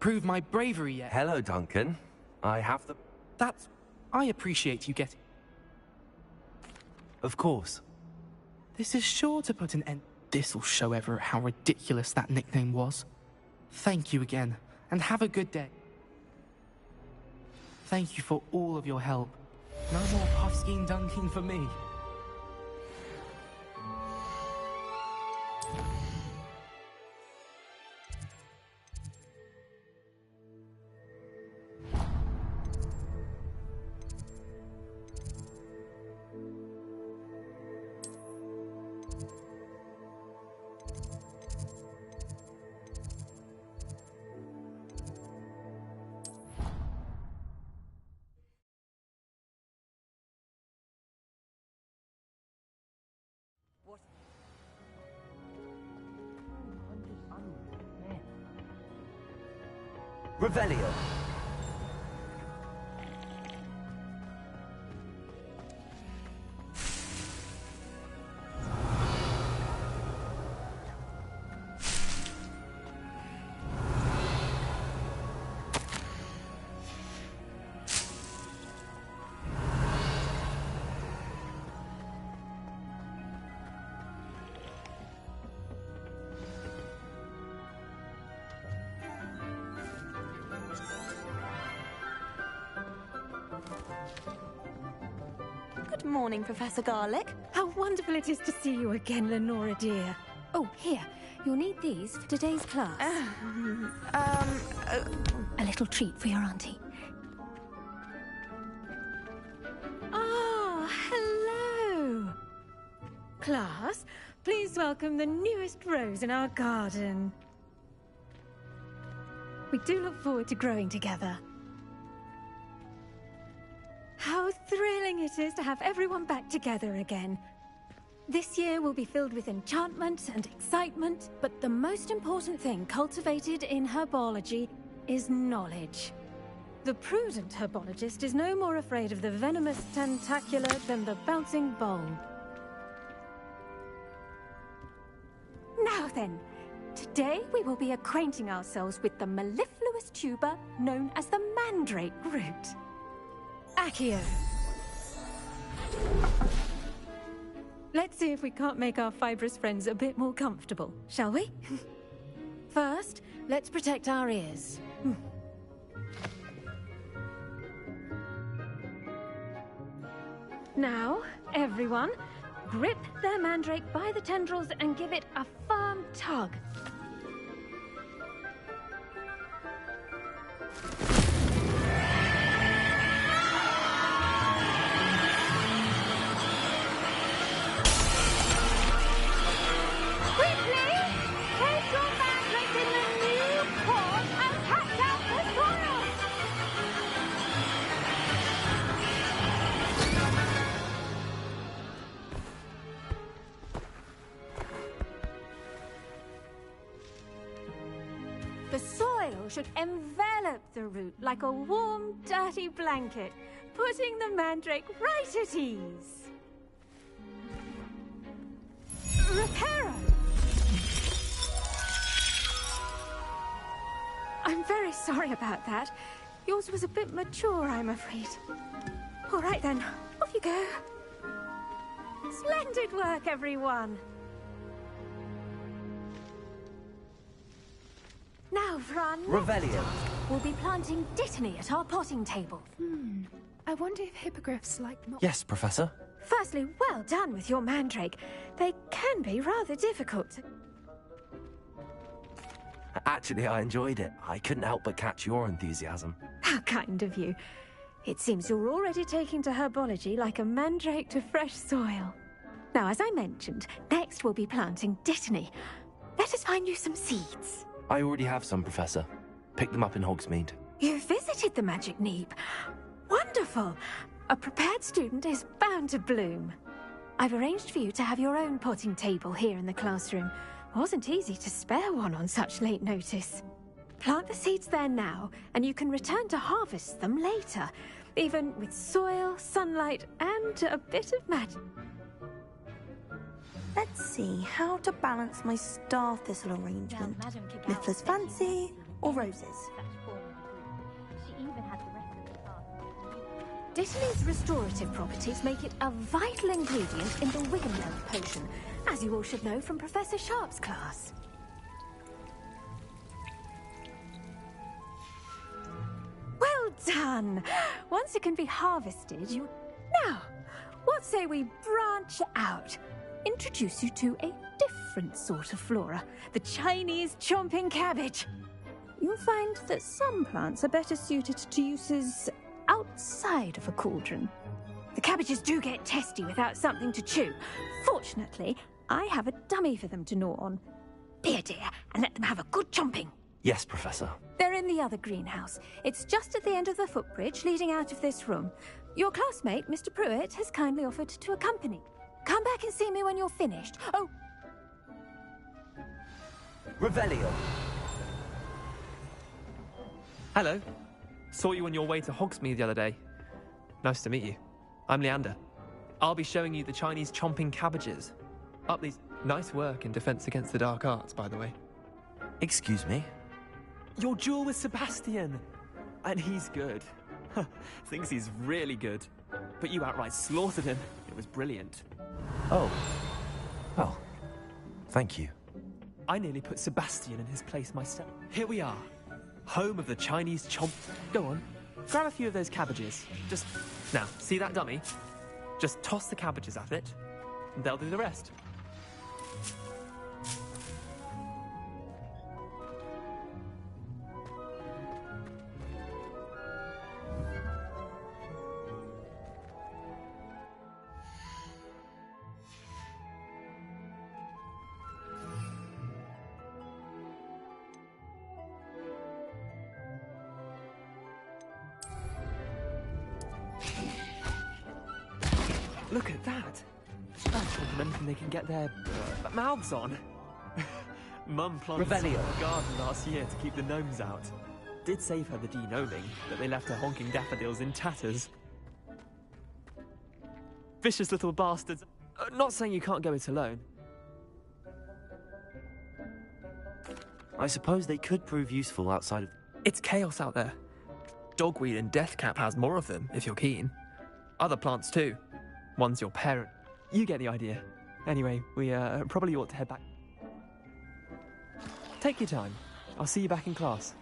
prove my bravery yet? Hello, Duncan. I have the... I appreciate you getting... Of course. This is sure to put an end... This'll show Everett how ridiculous that nickname was. Thank you again, and have a good day. Thank you for all of your help. No more puffskein dunking for me. Revelio. Good morning, Professor Garlic. How wonderful it is to see you again, Lenora dear. Oh, here. You'll need these for today's class. A little treat for your auntie. Ah, hello. Class, please welcome the newest rose in our garden. We do look forward to growing together. How thrilling it is to have everyone back together again. This year will be filled with enchantment and excitement, but the most important thing cultivated in herbology is knowledge. The prudent herbologist is no more afraid of the venomous tentacular than the bouncing bulb. Now then, today we will be acquainting ourselves with the mellifluous tuber known as the mandrake root. Accio. Let's see if we can't make our fibrous friends a bit more comfortable, shall we? First, let's protect our ears. Now, everyone, grip their mandrake by the tendrils and give it a firm tug. The soil should envelop the root like a warm, dirty blanket, putting the mandrake right at ease. Reparo! I'm very sorry about that. Yours was a bit mature, I'm afraid. All right then, off you go. Splendid work, everyone. Now, Fran. Revelio. We'll be planting dittany at our potting table. I wonder if hippogriffs like not. Yes, Professor. Firstly, well done with your mandrake. They can be rather difficult. Actually, I enjoyed it. I couldn't help but catch your enthusiasm. How kind of you. It seems you're already taking to herbology like a mandrake to fresh soil. Now, as I mentioned, next we'll be planting dittany. Let us find you some seeds. I already have some, Professor. Picked them up in Hogsmeade. You visited the Magic Neep. Wonderful. A prepared student is bound to bloom. I've arranged for you to have your own potting table here in the classroom. Wasn't easy to spare one on such late notice. Plant the seeds there now, and you can return to harvest them later, even with soil, sunlight, and a bit of magic. Let's see how to balance my star thistle arrangement. Niffler's fancy or roses? Dittany's restorative properties make it a vital ingredient in the Wiggenweld potion, as you all should know from Professor Sharp's class. Well done! Once it can be harvested, you... Now, what say we branch out? Introduce you to a different sort of flora, the Chinese chomping cabbage. You'll find that some plants are better suited to uses outside of a cauldron. The cabbages do get testy without something to chew. Fortunately, I have a dummy for them to gnaw on. Be a dear and let them have a good chomping. Yes, Professor. They're in the other greenhouse. It's just at the end of the footbridge leading out of this room. Your classmate, Mr. Pruitt, has kindly offered to accompany. Come back and see me when you're finished. Oh! Revelio. Hello. Saw you on your way to Hogsmeade the other day. Nice to meet you. I'm Leander. I'll be showing you the Chinese chomping cabbages. Up these... Nice work in Defense Against the Dark Arts, by the way. Excuse me? Your duel with Sebastian. And he's good. Thinks he's really good. But you outright slaughtered him. It was brilliant. Oh. Well, thank you. I nearly put Sebastian in his place myself. Here we are. Home of the Chinese chomp... Go on. Grab a few of those cabbages. Just... Now, see that dummy? Just toss the cabbages at it, and they'll do the rest. Look at that! That's anything they can get their mouths on. Mum planted some in the garden last year to keep the gnomes out. Did save her the de-gnoming, but they left her honking daffodils in tatters. Vicious little bastards. Not saying you can't go it alone. I suppose they could prove useful outside of... It's chaos out there. Dogweed and deathcap has more of them, if you're keen. Other plants too. One's your parent. You get the idea. Anyway, we probably ought to head back. Take your time. I'll see you back in class.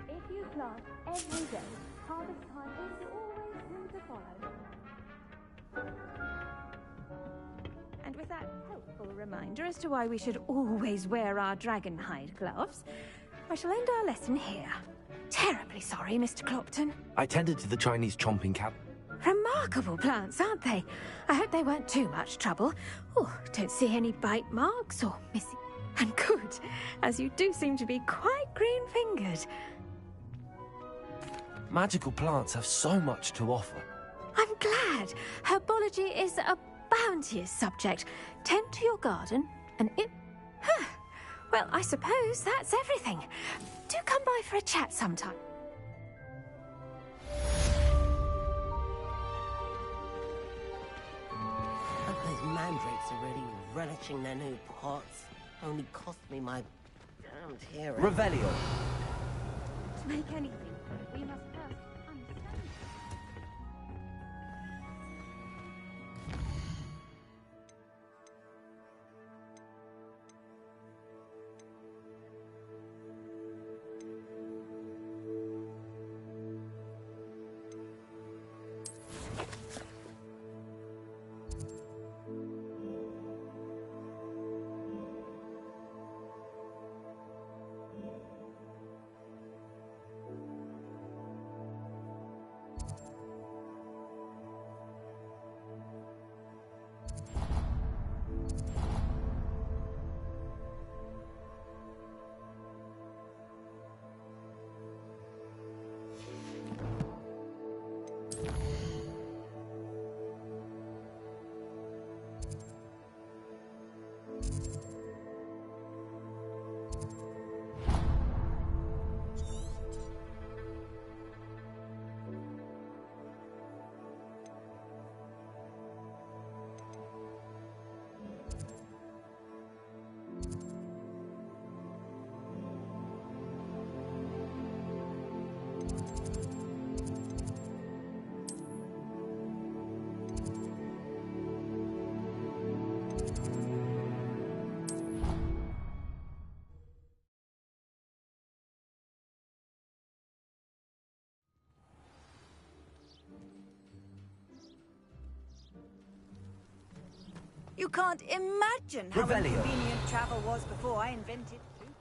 If you plant every day, harvest time is always soon to follow. And with that helpful reminder as to why we should always wear our dragon hide gloves, I shall end our lesson here. Terribly sorry, Mr. Clopton. I tended to the Chinese chomping cab. Remarkable plants, aren't they? I hope they weren't too much trouble. Oh, don't see any bite marks or missing. And good, as you do seem to be quite green-fingered. Magical plants have so much to offer. I'm glad. Herbology is a bounteous subject. Tend to your garden, and it... Well, I suppose that's everything. Do come by for a chat sometime. Those mandrakes are really relishing their new pots. Only cost me my damned hearing. Revelio. To make anything, we must first understand. You can't imagine how inconvenient travel was before I invented food.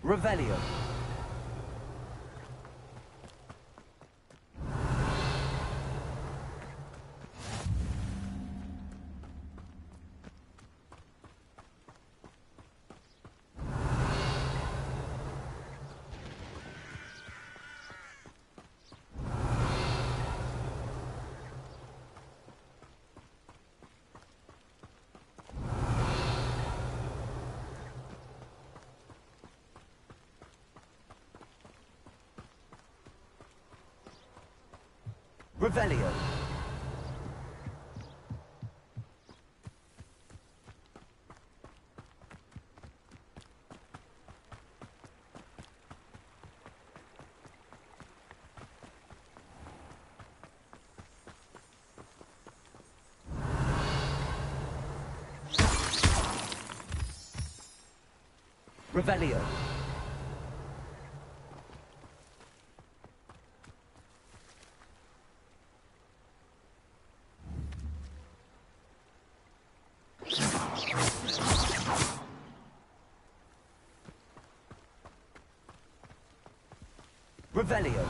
Revelio. Revelio. Revelio. Revelio.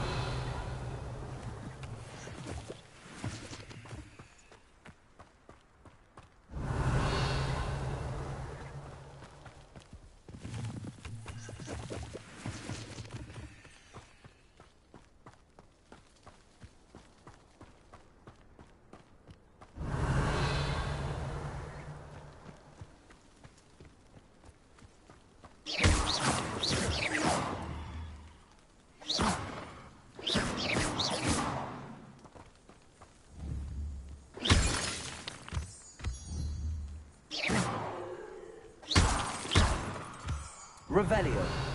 Revelio.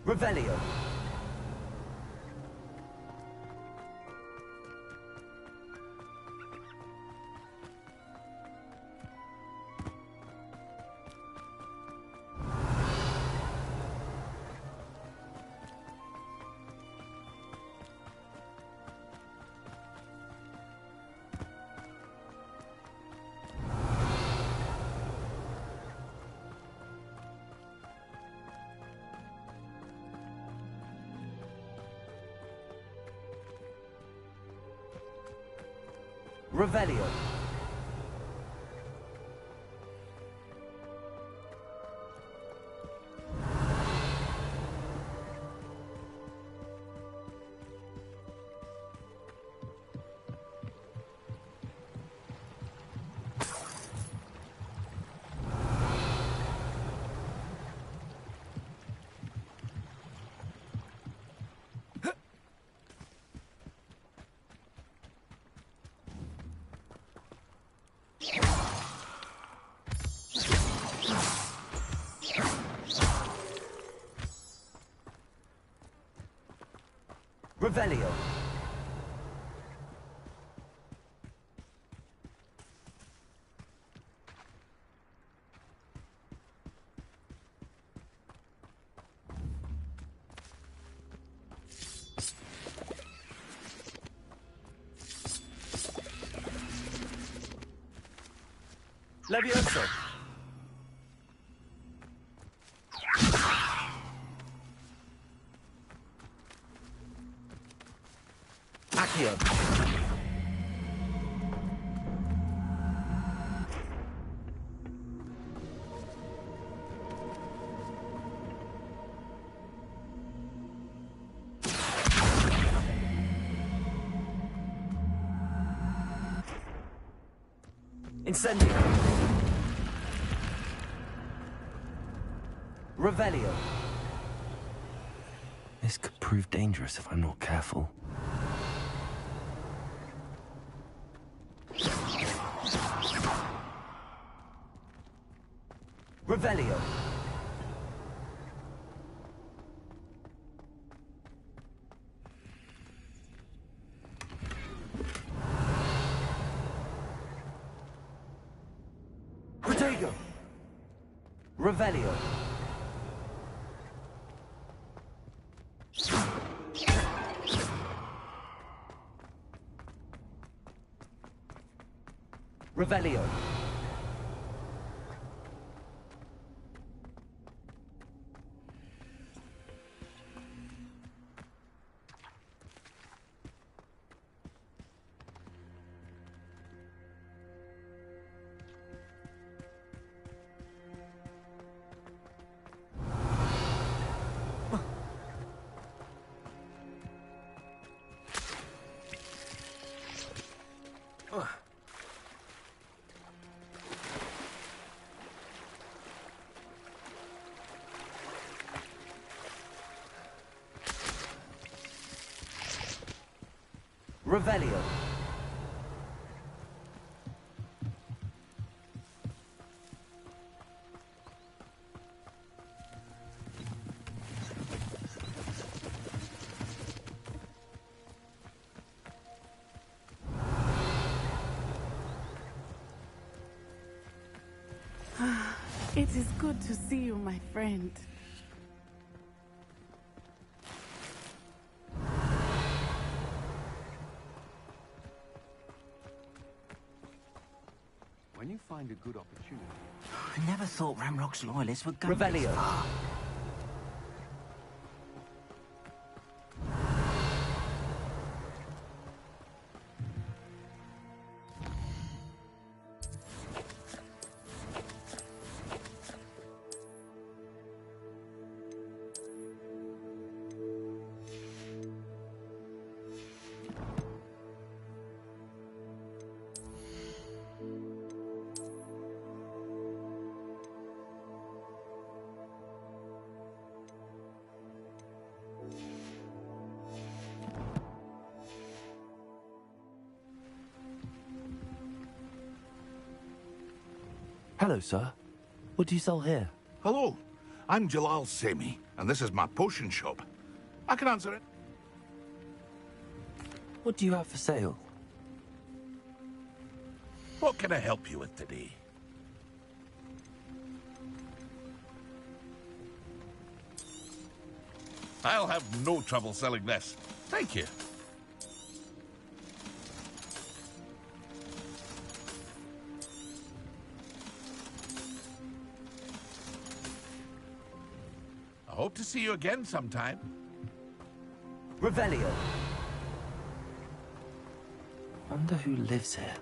Revelio. Revelio. Revelio. Levioso. Accio. Incendio. Revelio. This could prove dangerous if I'm not careful. Revelio. Protego. Revelio. Revelio. Revelio. It is good to see you, my friend. When you find a good opportunity... I never thought Ramrock's loyalists would go this far. Hello, sir. What do you sell here? Hello. I'm Jalal Semi, and this is my potion shop. I can answer it. What do you have for sale? What can I help you with today? I'll have no trouble selling this. Thank you. I hope to see you again sometime. Revelio. Wonder who lives here.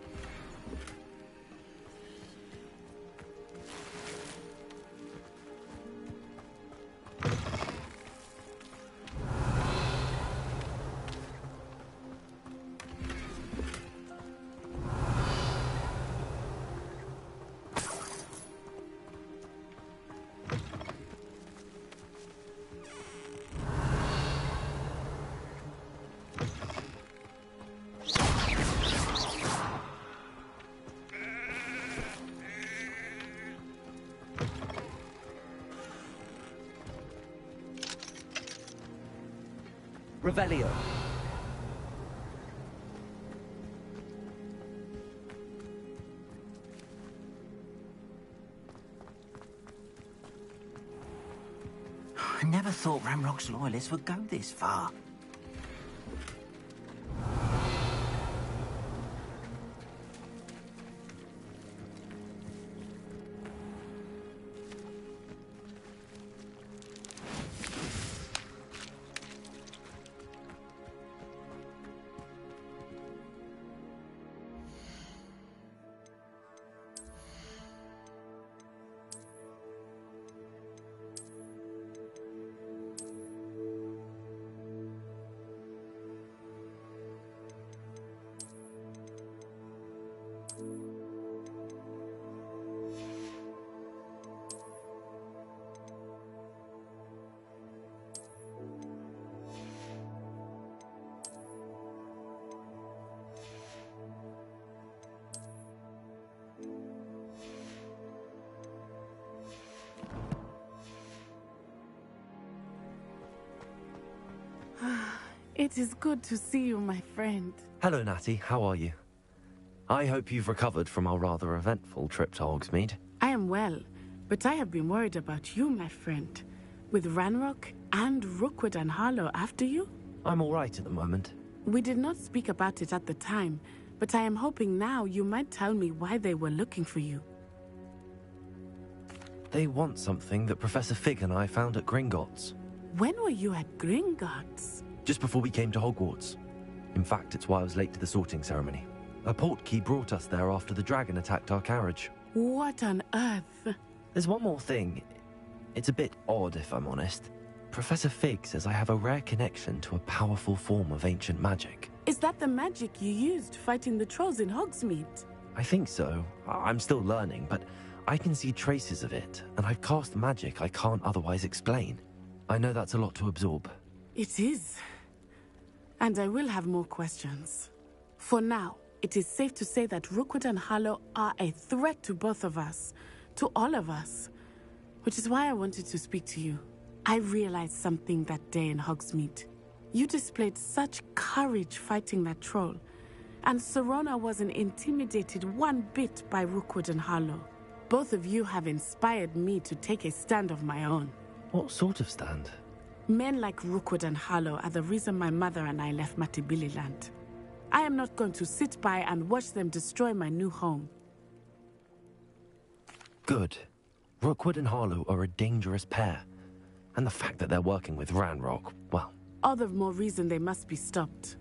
Revelio. I never thought Ramrock's loyalists would go this far. It is good to see you, my friend. Hello, Natty. How are you? I hope you've recovered from our rather eventful trip to Hogsmeade. I am well, but I have been worried about you, my friend. With Ranrock and Rookwood and Harlow after you? I'm all right at the moment. We did not speak about it at the time, but I am hoping now you might tell me why they were looking for you. They want something that Professor Fig and I found at Gringotts. When were you at Gringotts? Just before we came to Hogwarts. In fact, it's why I was late to the sorting ceremony. A portkey brought us there after the dragon attacked our carriage. What on earth? There's one more thing. It's a bit odd, if I'm honest. Professor Fig says I have a rare connection to a powerful form of ancient magic. Is that the magic you used fighting the trolls in Hogsmeade? I think so. I'm still learning, but I can see traces of it, and I've cast magic I can't otherwise explain. I know that's a lot to absorb. It is. And I will have more questions. For now, it is safe to say that Rookwood and Harlow are a threat to both of us, to all of us. Which is why I wanted to speak to you. I realized something that day in Hogsmeade. You displayed such courage fighting that troll, and Serona wasn't intimidated one bit by Rookwood and Harlow. Both of you have inspired me to take a stand of my own. What sort of stand? Men like Rookwood and Harlow are the reason my mother and I left Matabeleland. I am not going to sit by and watch them destroy my new home. Good. Rookwood and Harlow are a dangerous pair. And the fact that they're working with Ranrock, well... All the more reason they must be stopped.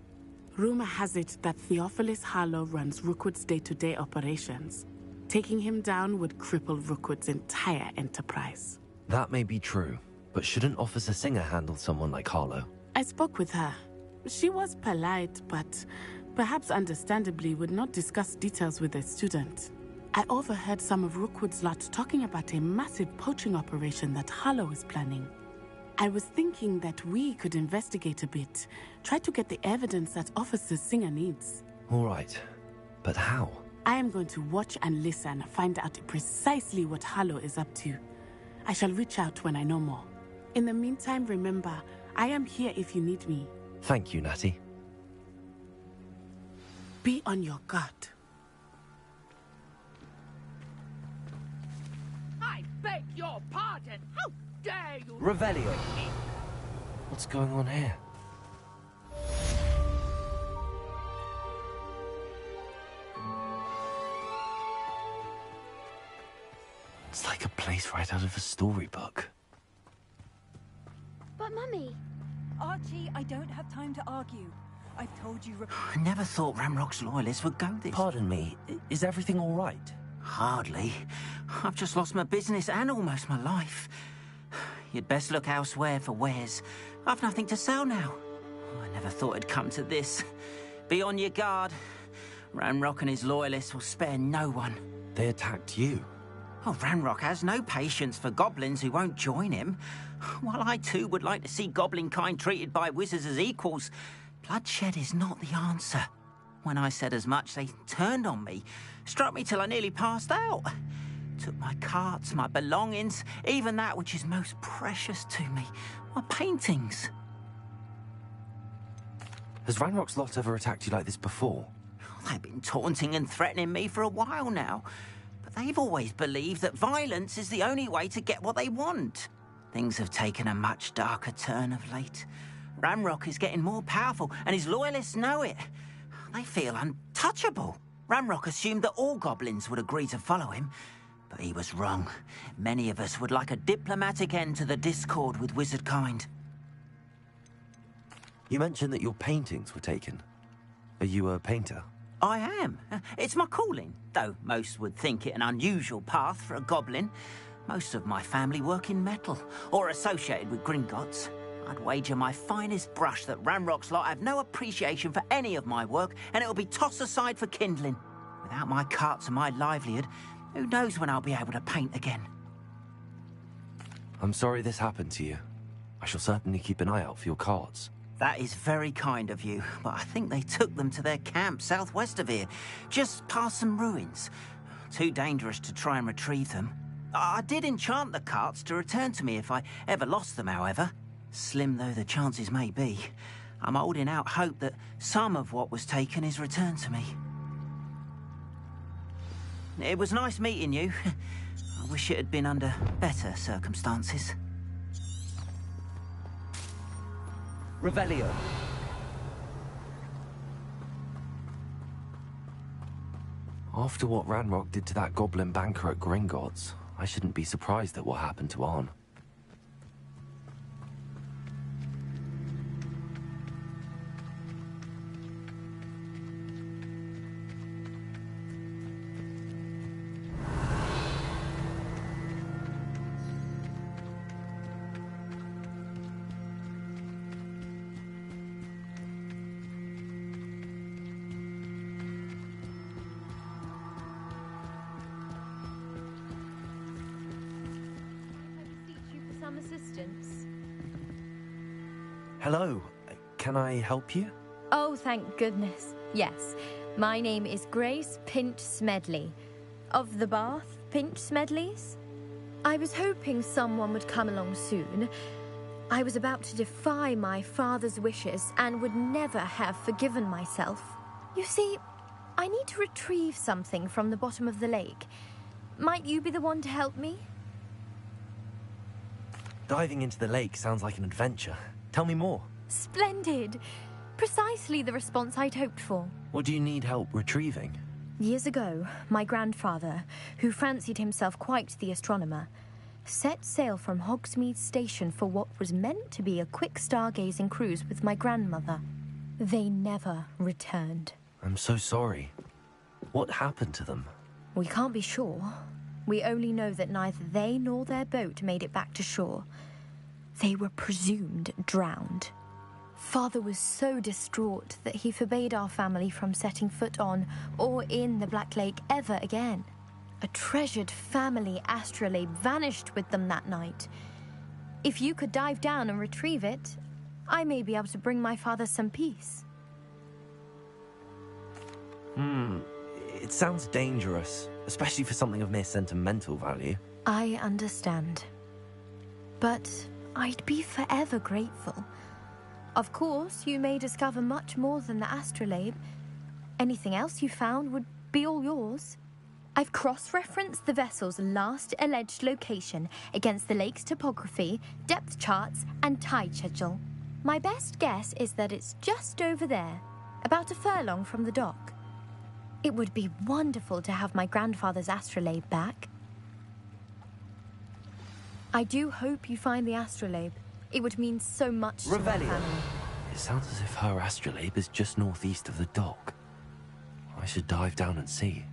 Rumor has it that Theophilus Harlow runs Rookwood's day-to-day operations. Taking him down would cripple Rookwood's entire enterprise. That may be true, but shouldn't Officer Singer handle someone like Harlow? I spoke with her. She was polite, but perhaps understandably would not discuss details with a student. I overheard some of Rookwood's lot talking about a massive poaching operation that Harlow is planning. I was thinking that we could investigate a bit, try to get the evidence that Officer Singer needs. All right, but how? I am going to watch and listen, find out precisely what Harlow is up to. I shall reach out when I know more. In the meantime, remember, I am here if you need me. Thank you, Natty. Be on your guard. I beg your pardon. How dare you? Revelio. What's going on here? It's like a place right out of a storybook. But, Mummy... Archie, I don't have time to argue. I've told you... I never thought Ramrock's loyalists would go this... Pardon me, is everything all right? Hardly. I've just lost my business and almost my life. You'd best look elsewhere for wares. I've nothing to sell now. I never thought it'd come to this. Be on your guard. Ramrock and his loyalists will spare no one. They attacked you? Oh, Ranrock has no patience for goblins who won't join him. While I too would like to see goblin kind treated by wizards as equals, bloodshed is not the answer. When I said as much, they turned on me, struck me till I nearly passed out. Took my carts, my belongings, even that which is most precious to me, my paintings. Has Ranrock's lot ever attacked you like this before? They've been taunting and threatening me for a while now. But they've always believed that violence is the only way to get what they want. Things have taken a much darker turn of late. Ranrock is getting more powerful, and his loyalists know it. They feel untouchable. Ranrock assumed that all goblins would agree to follow him, but he was wrong. Many of us would like a diplomatic end to the discord with wizard kind. You mentioned that your paintings were taken. Are you a painter? I am. It's my calling, though most would think it an unusual path for a goblin. Most of my family work in metal, or associated with Gringotts. I'd wager my finest brush that Ranrock's lot have no appreciation for any of my work, and it'll be tossed aside for kindling. Without my carts and my livelihood, who knows when I'll be able to paint again? I'm sorry this happened to you. I shall certainly keep an eye out for your carts. That is very kind of you, but I think they took them to their camp southwest of here, just past some ruins. Too dangerous to try and retrieve them. I did enchant the carts to return to me if I ever lost them, however. Slim though the chances may be, I'm holding out hope that some of what was taken is returned to me. It was nice meeting you. I wish it had been under better circumstances. Revelio. After what Ranrock did to that goblin banker at Gringotts, I shouldn't be surprised at what happened to Arn. Hello, can I help you? Oh, thank goodness. Yes, my name is Grace Pinch Smedley, of the Bath Pinch Smedleys. I was hoping someone would come along soon. I was about to defy my father's wishes and would never have forgiven myself. You see, I need to retrieve something from the bottom of the lake. Might you be the one to help me? Diving into the lake sounds like an adventure. Tell me more. Splendid! Precisely the response I'd hoped for. What do you need help retrieving? Years ago, my grandfather, who fancied himself quite the astronomer, set sail from Hogsmeade Station for what was meant to be a quick stargazing cruise with my grandmother. They never returned. I'm so sorry. What happened to them? We can't be sure. We only know that neither they nor their boat made it back to shore. They were presumed drowned. Father was so distraught that he forbade our family from setting foot on or in the Black Lake ever again. A treasured family astrolabe vanished with them that night. If you could dive down and retrieve it, I may be able to bring my father some peace. It sounds dangerous, especially for something of mere sentimental value. I understand. but I'd be forever grateful. Of course, you may discover much more than the astrolabe. Anything else you found would be all yours. I've cross-referenced the vessel's last alleged location against the lake's topography, depth charts, and tide schedule. My best guess is that it's just over there, about a furlong from the dock. It would be wonderful to have my grandfather's astrolabe back. I do hope you find the astrolabe. It would mean so much to my family. It sounds as if her astrolabe is just northeast of the dock. I should dive down and see.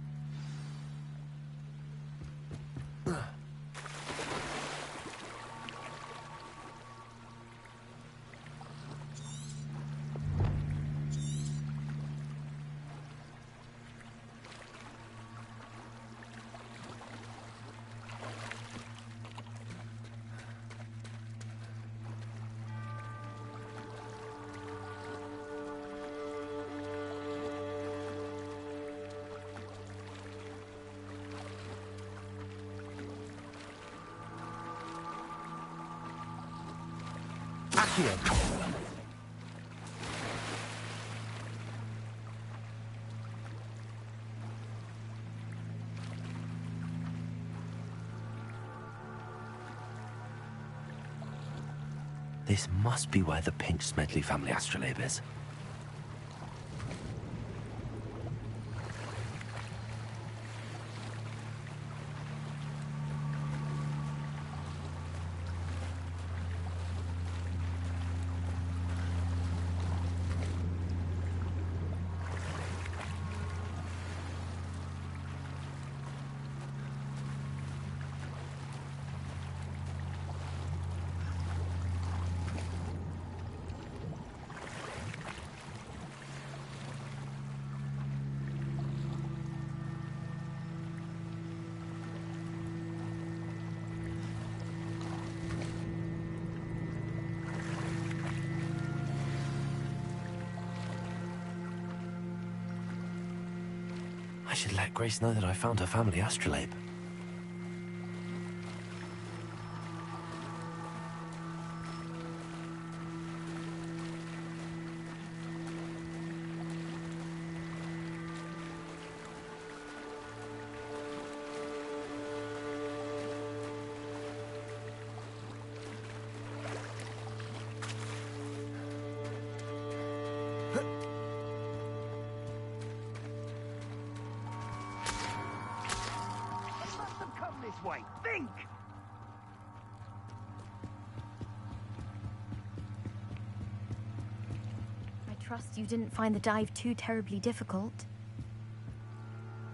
This must be where the Pinch Smedley family astrolabe is. I should let Grace know that I found her family astrolabe. Think! I trust you didn't find the dive too terribly difficult.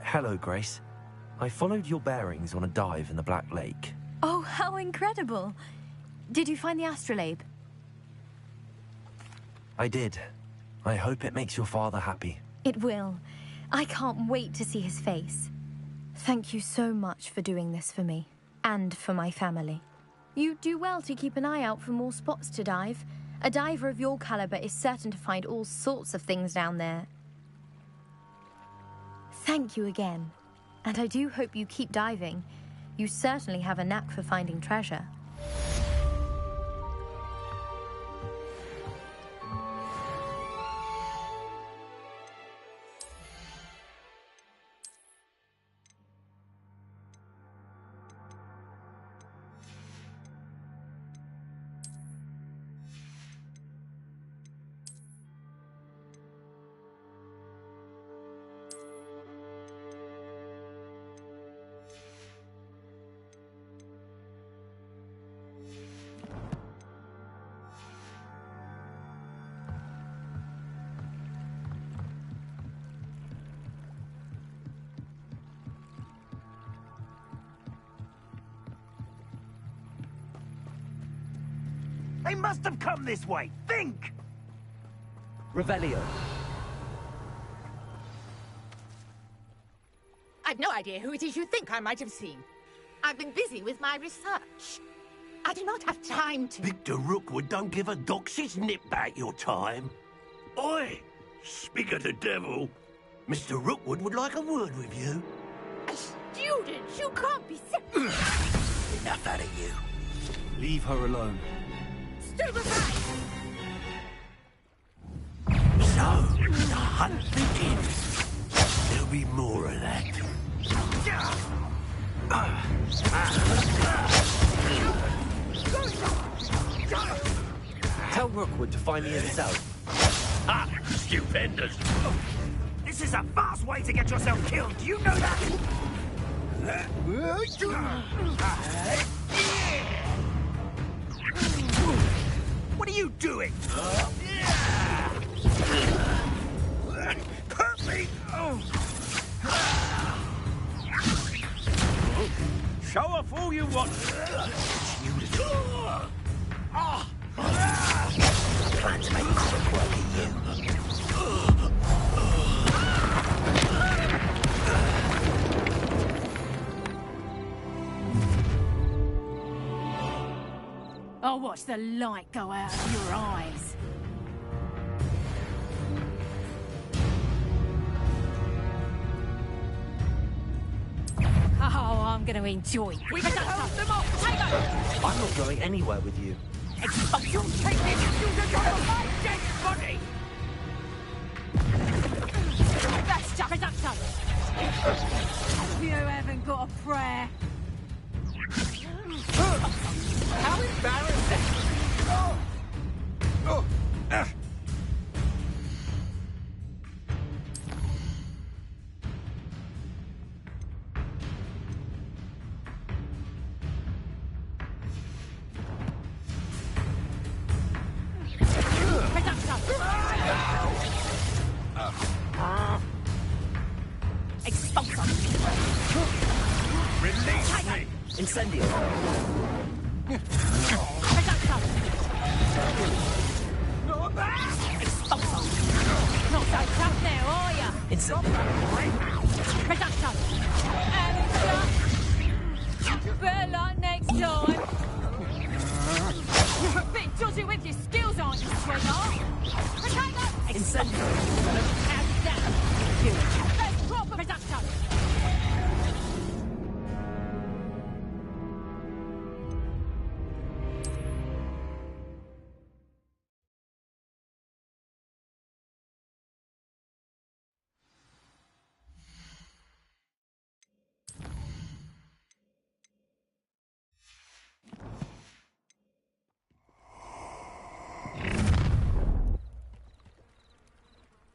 Hello, Grace. I followed your bearings on a dive in the Black Lake. Oh, how incredible! Did you find the astrolabe? I did. I hope it makes your father happy. It will. I can't wait to see his face. Thank you so much for doing this for me. And for my family. You do well to keep an eye out for more spots to dive. A diver of your caliber is certain to find all sorts of things down there. Thank you again. And I do hope you keep diving. You certainly have a knack for finding treasure. They must have come this way. Think! Revelio. I've no idea who it is you think I might have seen. I've been busy with my research. I do not have time to... Victor Rookwood don't give a doxy's nip back your time. Oi! Speak of the devil. Mr. Rookwood would like a word with you. A student? You can't be... Enough out of you. Leave her alone. Stupefy! So, the hunt begins. There'll be more of that. Tell Rookwood to find me himself. Ah, stupendous. This is a fast way to get yourself killed. Do you know that? What are you doing? Perfect! Show off all you want. I plan to make quick work of you. I'll watch the light go out of your eyes. Oh, I'm going to enjoy it. We better hold them off! Tiger! I'm not going anywhere with you. You'll take this! You are my dead body! That's just production! You haven't got a prayer. How embarrassing! Release me! Incendio. Not so tough now, are ya? Production. Better luck next time. You're a bit dodgy with your skills, aren't you, sweetheart? Potato! Incendio. How's that? That's proper production.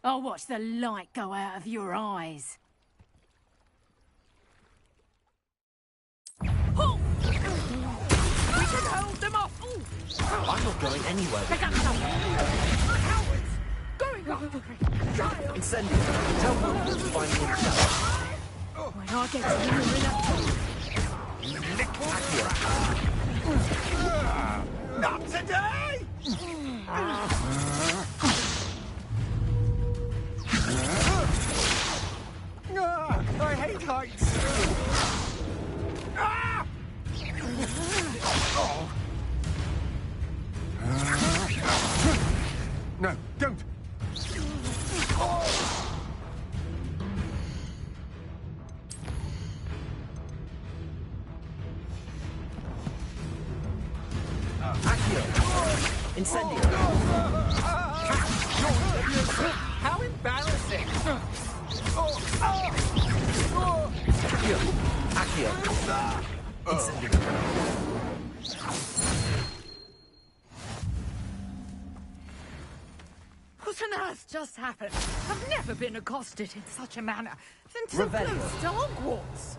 I'll watch the light go out of your eyes. Oh! We can hold them off! I'm not going anywhere with Cowards! Going up! Incendio. Tell Rookwood to find me himself. When I get to you in a... Not today! I hate heights! No, don't! Incendio. How embarrassing! Accio. Incendio. What on earth just happened? I've never been accosted in such a manner since so close to Hogwarts.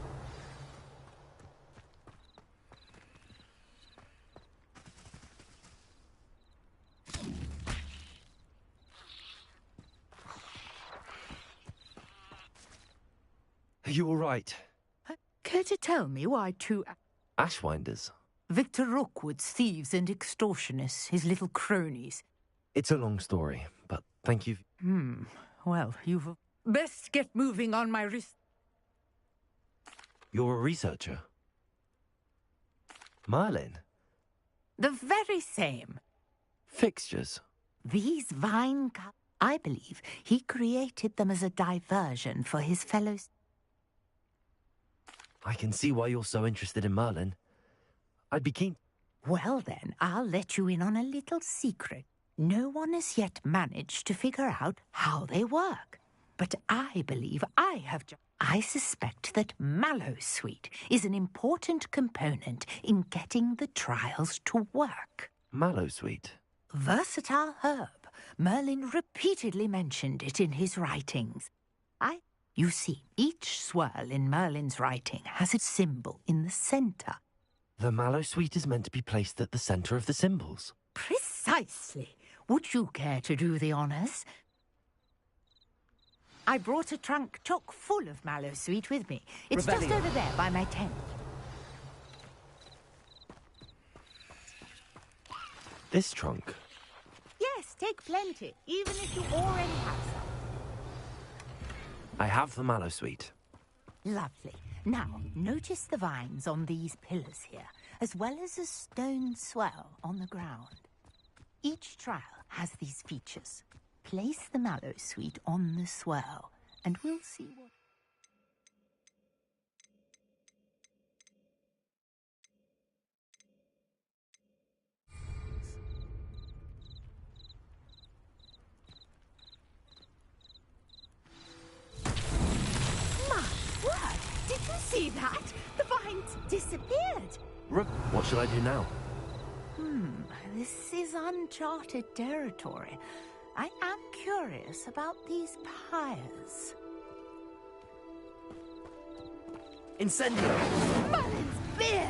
Are you all right? Care to tell me why two Ashwinders. Victor Rookwood's thieves and extortionists, his little cronies? It's a long story, but thank you. Well, you've best get moving on my wrist. You're a researcher. Merlin? The very same. Fixtures. These vine cups, I believe he created them as a diversion for his fellows. I can see why you're so interested in Merlin. I'd be keen. Well then, I'll let you in on a little secret. No one has yet managed to figure out how they work. But I believe I suspect that mallowsweet is an important component in getting the trials to work. Mallowsweet? Versatile herb. Merlin repeatedly mentioned it in his writings. You see, each swirl in Merlin's writing has its symbol in the center. The mallowsweet is meant to be placed at the center of the symbols. Precisely. Would you care to do the honors? I brought a trunk chock full of mallowsweet with me. It's just over there by my tent. This trunk? Yes, take plenty, even if you already have some. I have the mallowsweet. Lovely. Now, notice the vines on these pillars here, as well as a stone swell on the ground. Each trial has these features. Place the mallowsweet on the swirl, and we'll see what... Did you see that? The vines disappeared. What should I do now? This is uncharted territory. I am curious about these pyres. Incendio! Merlin's beard!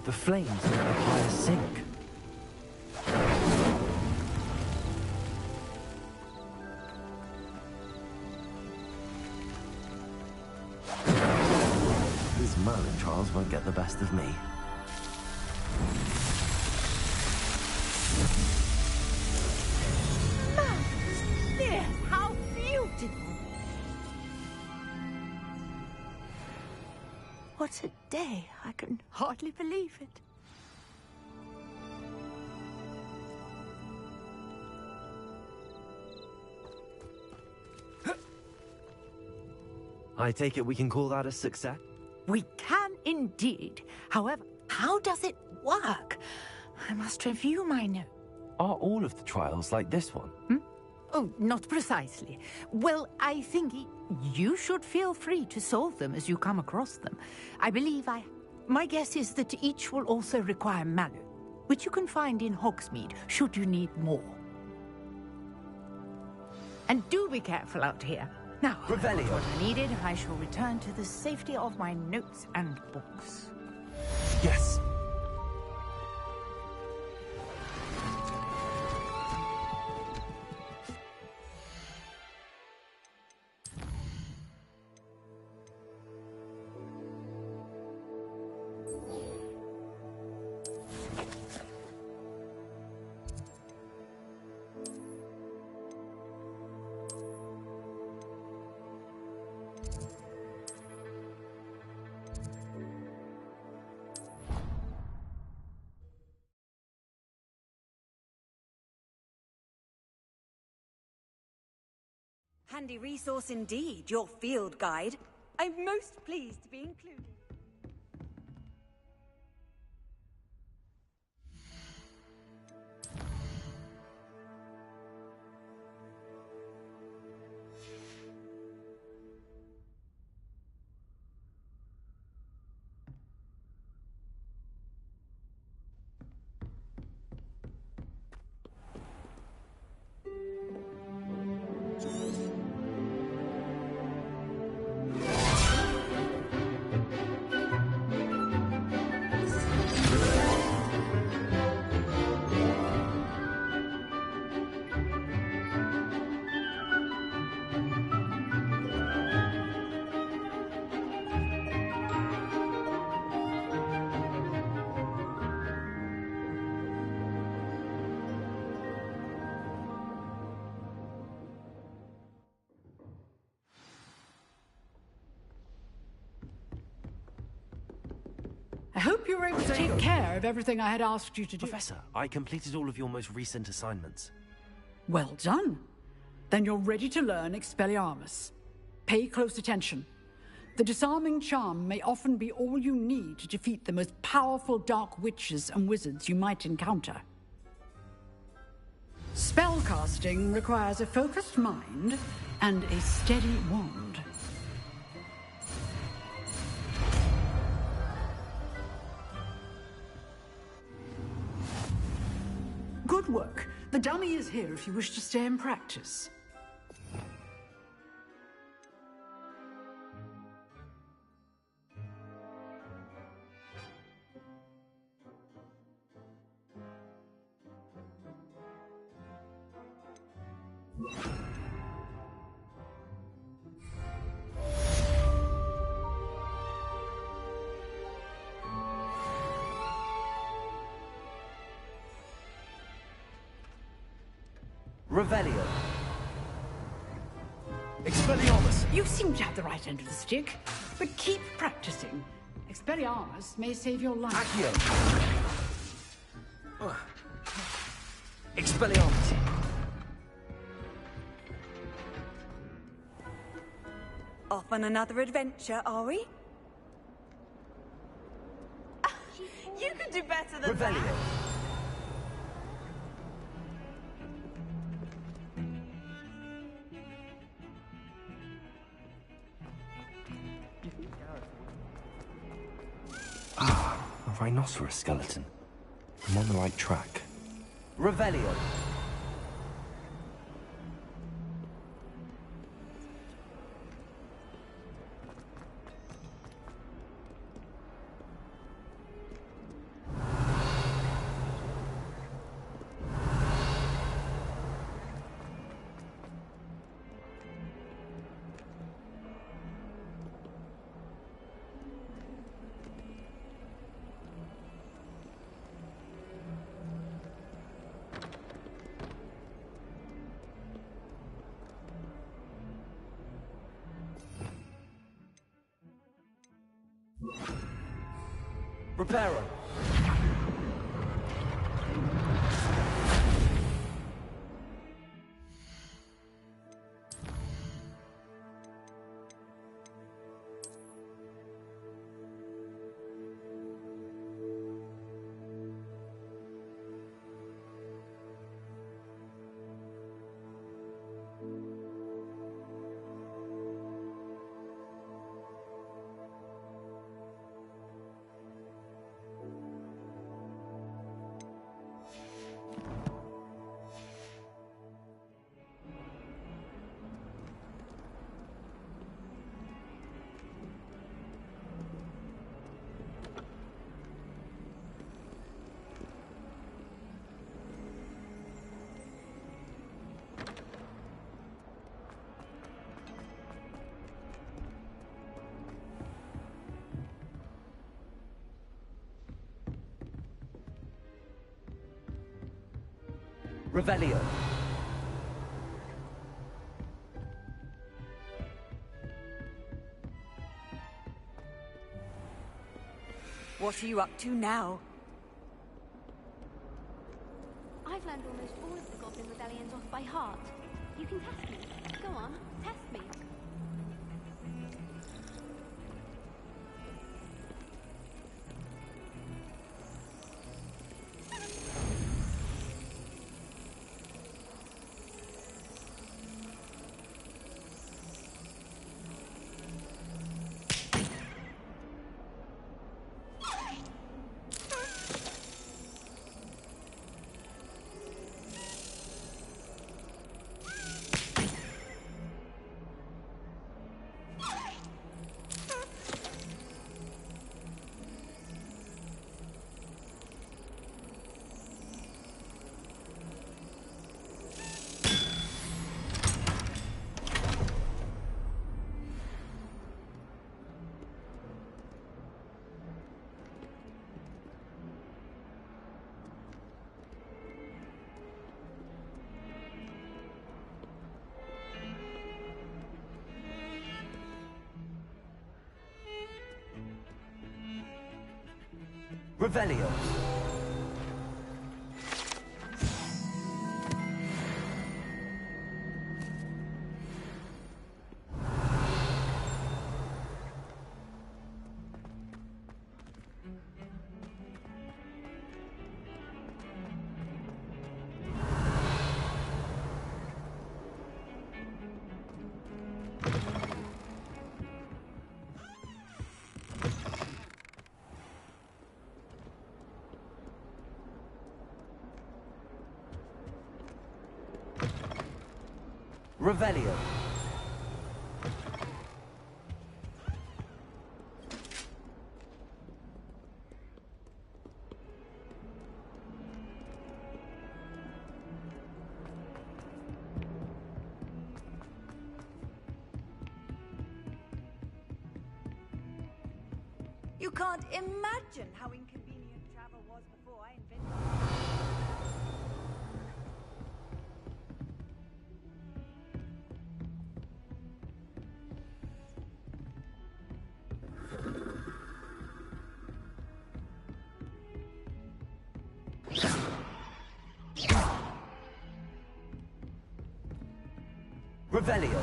The flames make the pyres sink. These Merlin trials won't get the best of me. Merlin's beard! How beautiful! What a day! I can hardly believe it. I take it we can call that a success? We can indeed. However, how does it work? I must review my notes. Are all of the trials like this one? Oh, not precisely. Well, I think you should feel free to solve them as you come across them. I believe my guess is that each will also require mallow, which you can find in Hogsmeade, should you need more. And do be careful out here. Now, what I needed, I shall return to the safety of my notes and books. Yes. Handy resource indeed, your field guide. I'm most pleased to be included. I hope you were able to take care of everything I had asked you to do. Professor, I completed all of your most recent assignments. Well done. Then you're ready to learn Expelliarmus. Pay close attention. The disarming charm may often be all you need to defeat the most powerful dark witches and wizards you might encounter. Spellcasting requires a focused mind and a steady wand. Good work. The dummy is here if you wish to stay and practice. Revelio. Expelliarmus! You seem to have the right end of the stick, but keep practicing. Expelliarmus may save your life. Accio. Expelliarmus. Off on another adventure, are we? You can do better than Revelio. that. Ah, a rhinoceros skeleton. I'm on the right track. Revelio. Reparo. Revelio. What are you up to now? I've learned almost all of the Goblin Rebellions off by heart. You can test me. Go on, test me. Revelio. Revelio. You can't imagine how inconvenient travel was before I invented Revelio.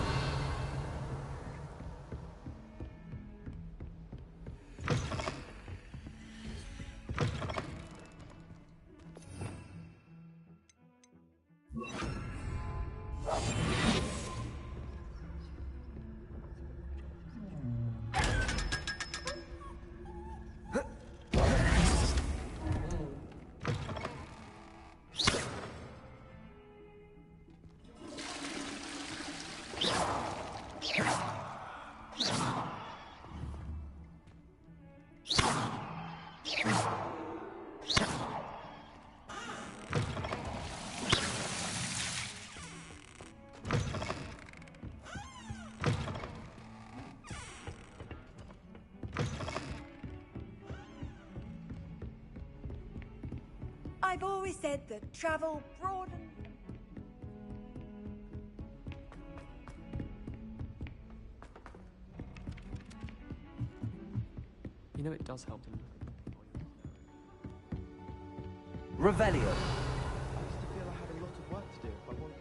I've always said that travel broadens. You know it does help them. Revelio. I used to feel I had a lot of work to do if I wanted.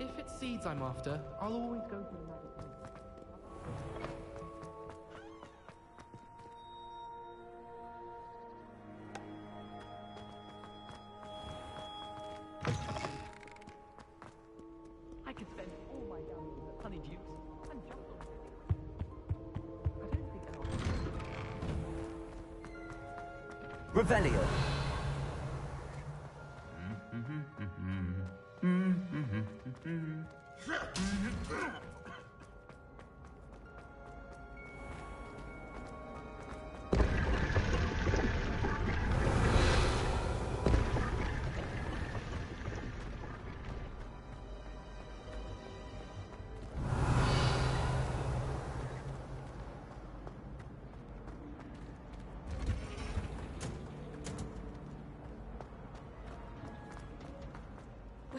If it's seeds I'm after, I'll always go for the magazine. I could spend all my gallons of honeydews and jump on it. I don't think I'll... Revelio.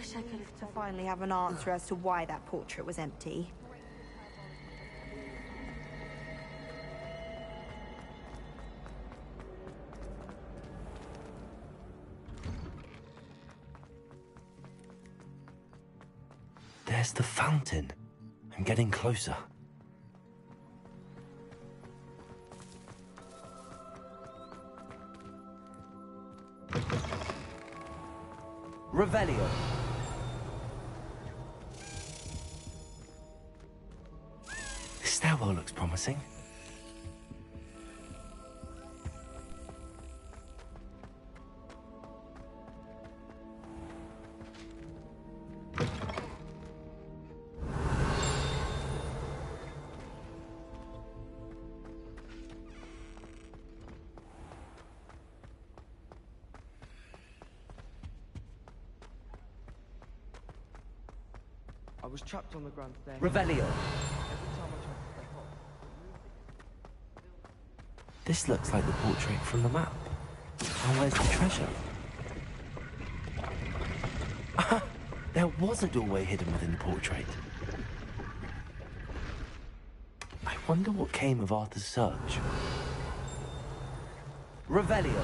wish I could to finally have an answer as to why that portrait was empty. There's the fountain. I'm getting closer. Revelio. This stairwell looks promising. I was trapped on the ground there. Revelio. This looks like the portrait from the map. And where's the treasure? There was a doorway hidden within the portrait. I wonder what came of Arthur's search. Revelio.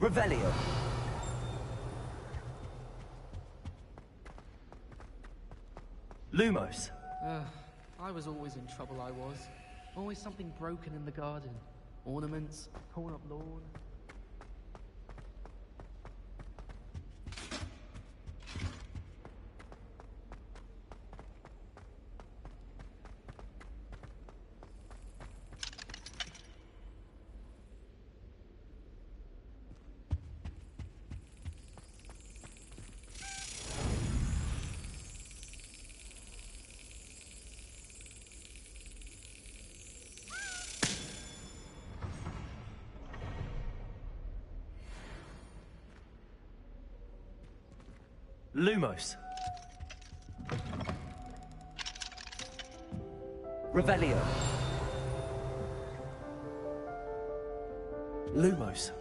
Revelio. Lumos. I was always in trouble, I was. Always something broken in the garden. Ornaments, torn up lawn. Lumos. Revelio. Lumos.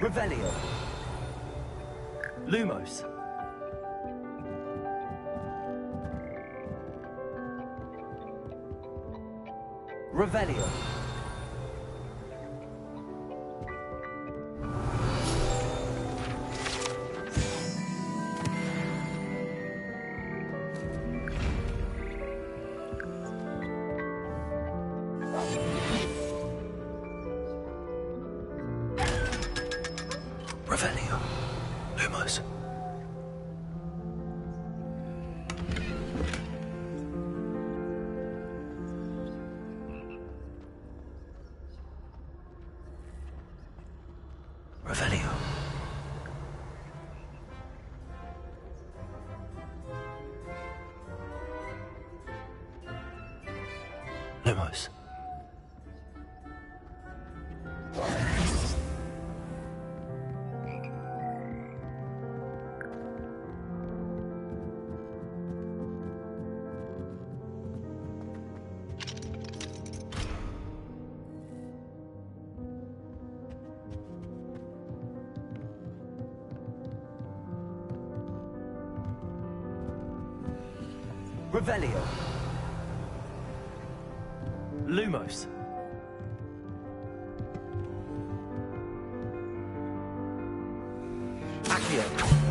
Revelio. Lumos. Revelio. Revelio. Lumos. Revelio. Lumos. Revelio. Lumos. Accio.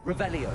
Revelio.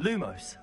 Lumos.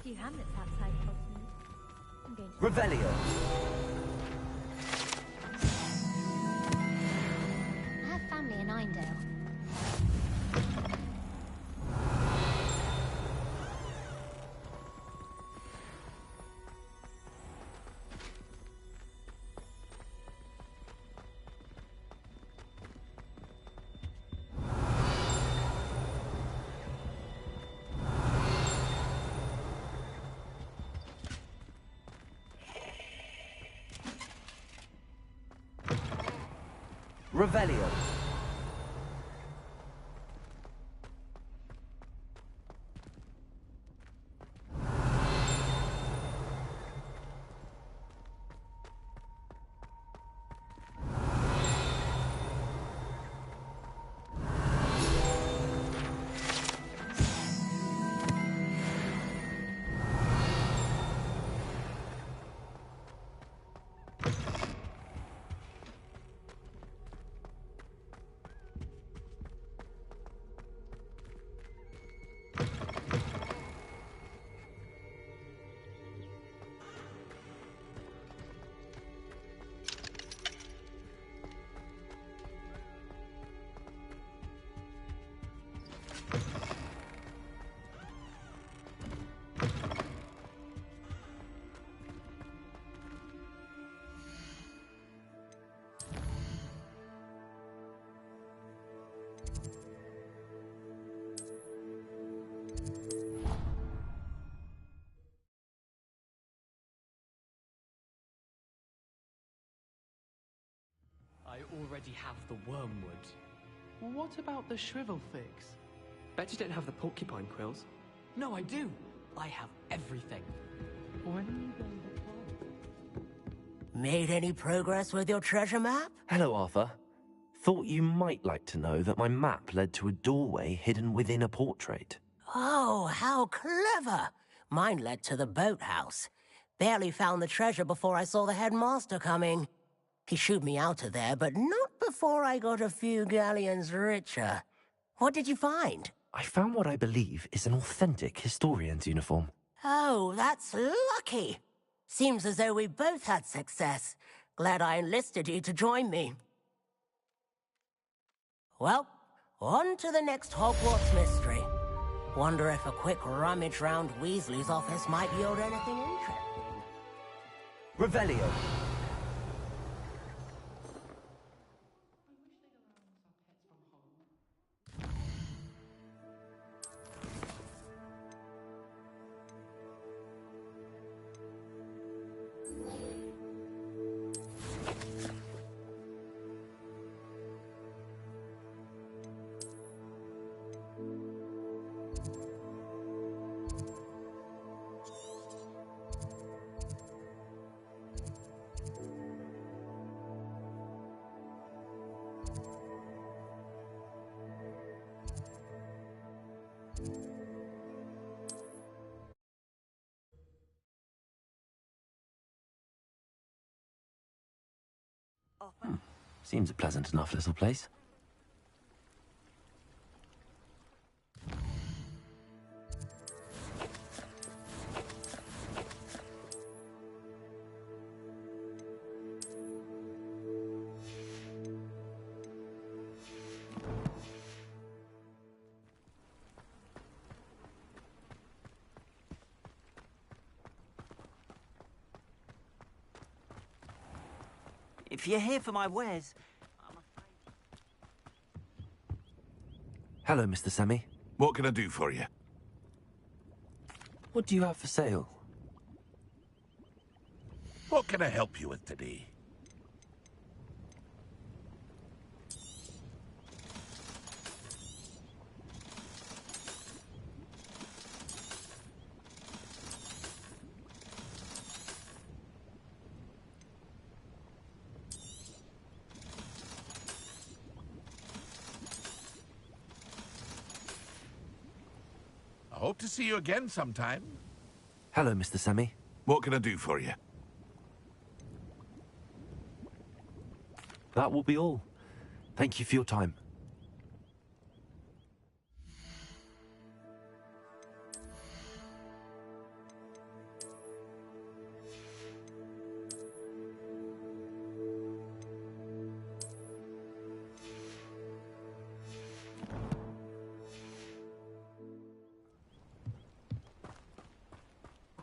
Few hamlets outside Hogsmeade. I'm going to Revelio. I have family in Einedale. Revelio. already have the wormwood. Well, what about the shrivel figs? Bet you don't have the porcupine quills. No, I do. I have everything. When are you going to try? Made any progress with your treasure map? Hello, Arthur. Thought you might like to know that my map led to a doorway hidden within a portrait. Oh, how clever! Mine led to the boathouse. Barely found the treasure before I saw the headmaster coming. He shooed me out of there, but not before I got a few galleons richer. What did you find? I found what I believe is an authentic historian's uniform. Oh, that's lucky. Seems as though we both had success. Glad I enlisted you to join me. Well, on to the next Hogwarts mystery. Wonder if a quick rummage round Weasley's office might yield anything interesting. Revelio. Seems a pleasant enough little place. If you're here for my wares, I'm afraid... Hello, Mr. Semi. What can I do for you? What do you have for sale? What can I help you with today? I hope to see you again sometime. Hello, Mr. Semi. What can I do for you? That will be all. Thank you for your time.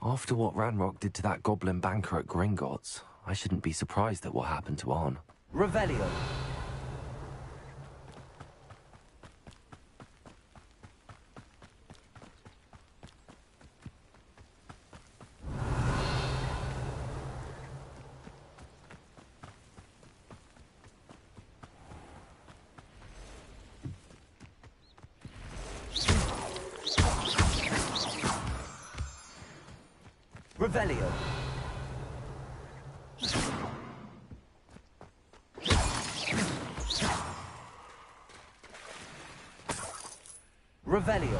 After what Ranrock did to that goblin banker at Gringotts, I shouldn't be surprised at what happened to Arn. Revelio. Revelio. Revelio.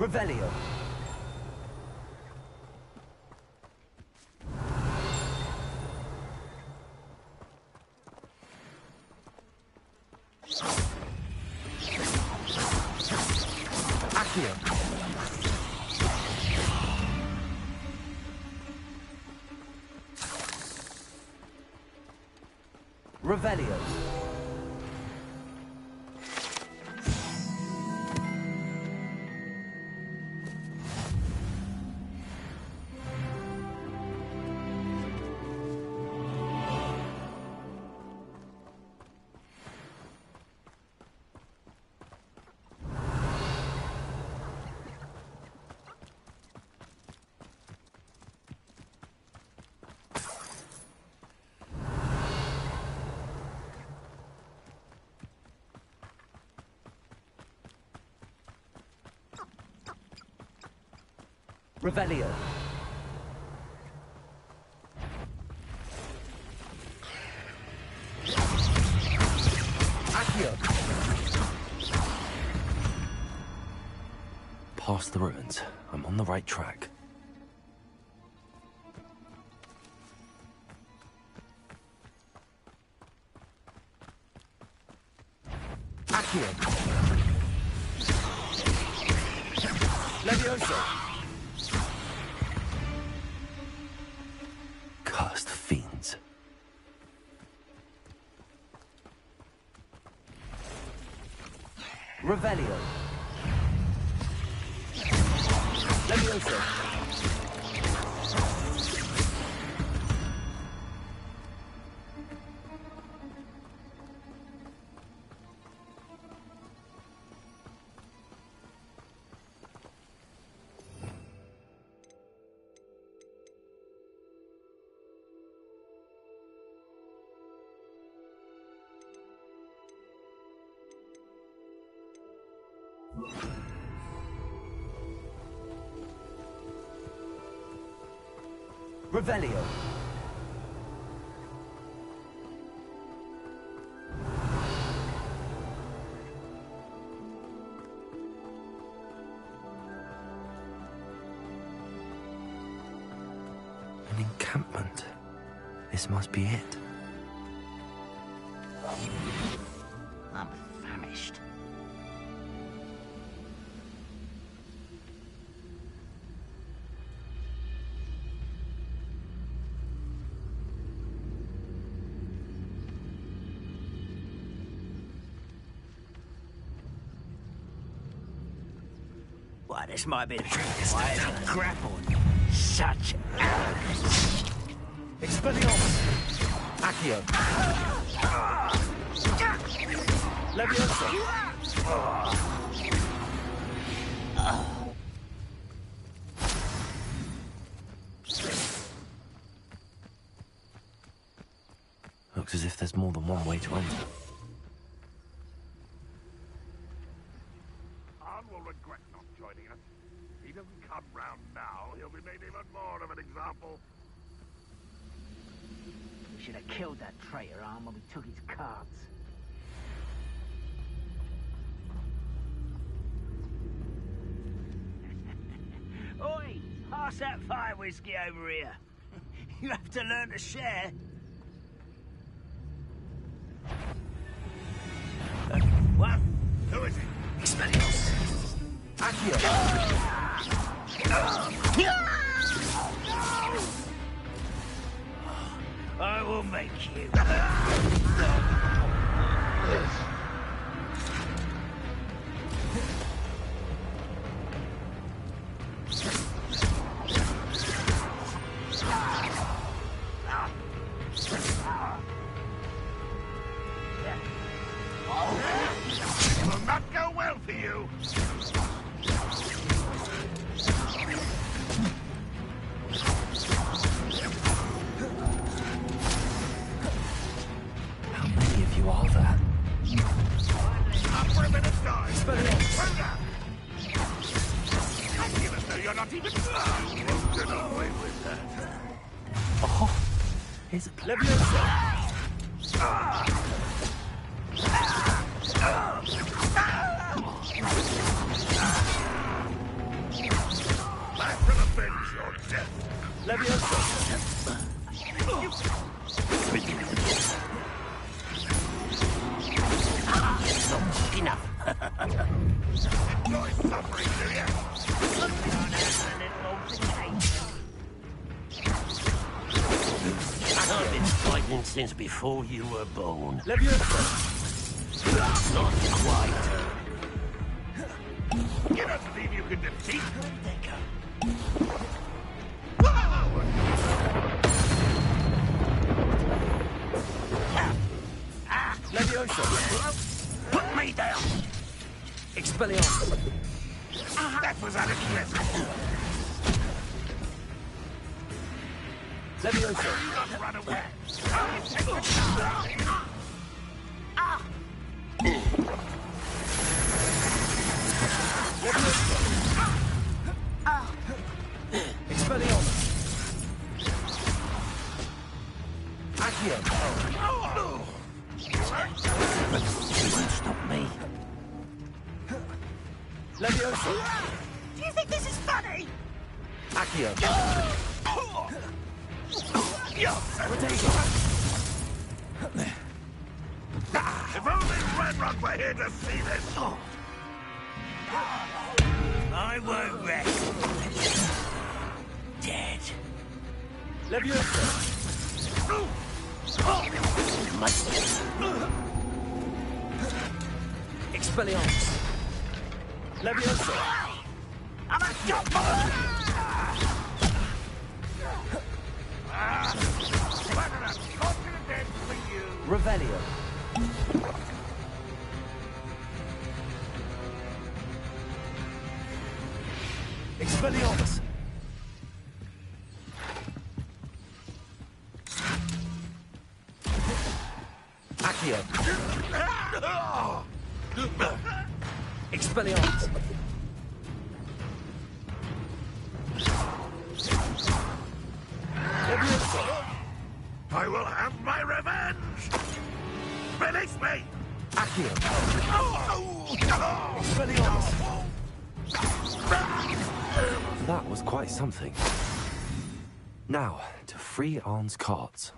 Revelio. Accio. Revelio. Revelio. Past the ruins. I'm on the right track. Accio. Levioso. Cursed fiends. Revelio. Levioso. Revelio. An encampment. This must be it. I'm famished. Why, this might be the trickiest to grapple. Such arrogance. Expelliarmus. Accio. Levioso. Looks as if there's more than one way to enter. Arn will regret not joining us. If he doesn't come round now, he'll be made even more of an example. We should have killed that traitor, Arn, when we took his cards. Oi! Pass that fire whiskey over here. You have to learn to share. What? Who is it? Expelliarmus. Accio. I will make you. It will not go well for you. How many of you are there? Up for a bit of time. I feel as though you're not even... You won't get away with that. Oh, here's a I will avenge your death. Levioso. Enough. Enjoy suffering, do you? I've been fighting since before you were born. Levioso. Not quite. You don't believe you can defeat me? Levioso. Put me down. Expelliarmus. That was unexpected. Levioso. Do not run away. I'll take the chance. Accio. You won't stop me. Leviosa. Do you think this is funny? Accio. If only Redrock were here to see this. I won't rest. Dead. Leviosa. Expelliarmus. Leviosa. I'm a jumper! Revelio. Expelliarmus. Accio. Expelliarmus. I will have my revenge! Release me! Accio. Expelliarmus. That was quite something. Now, to free Arn's cards.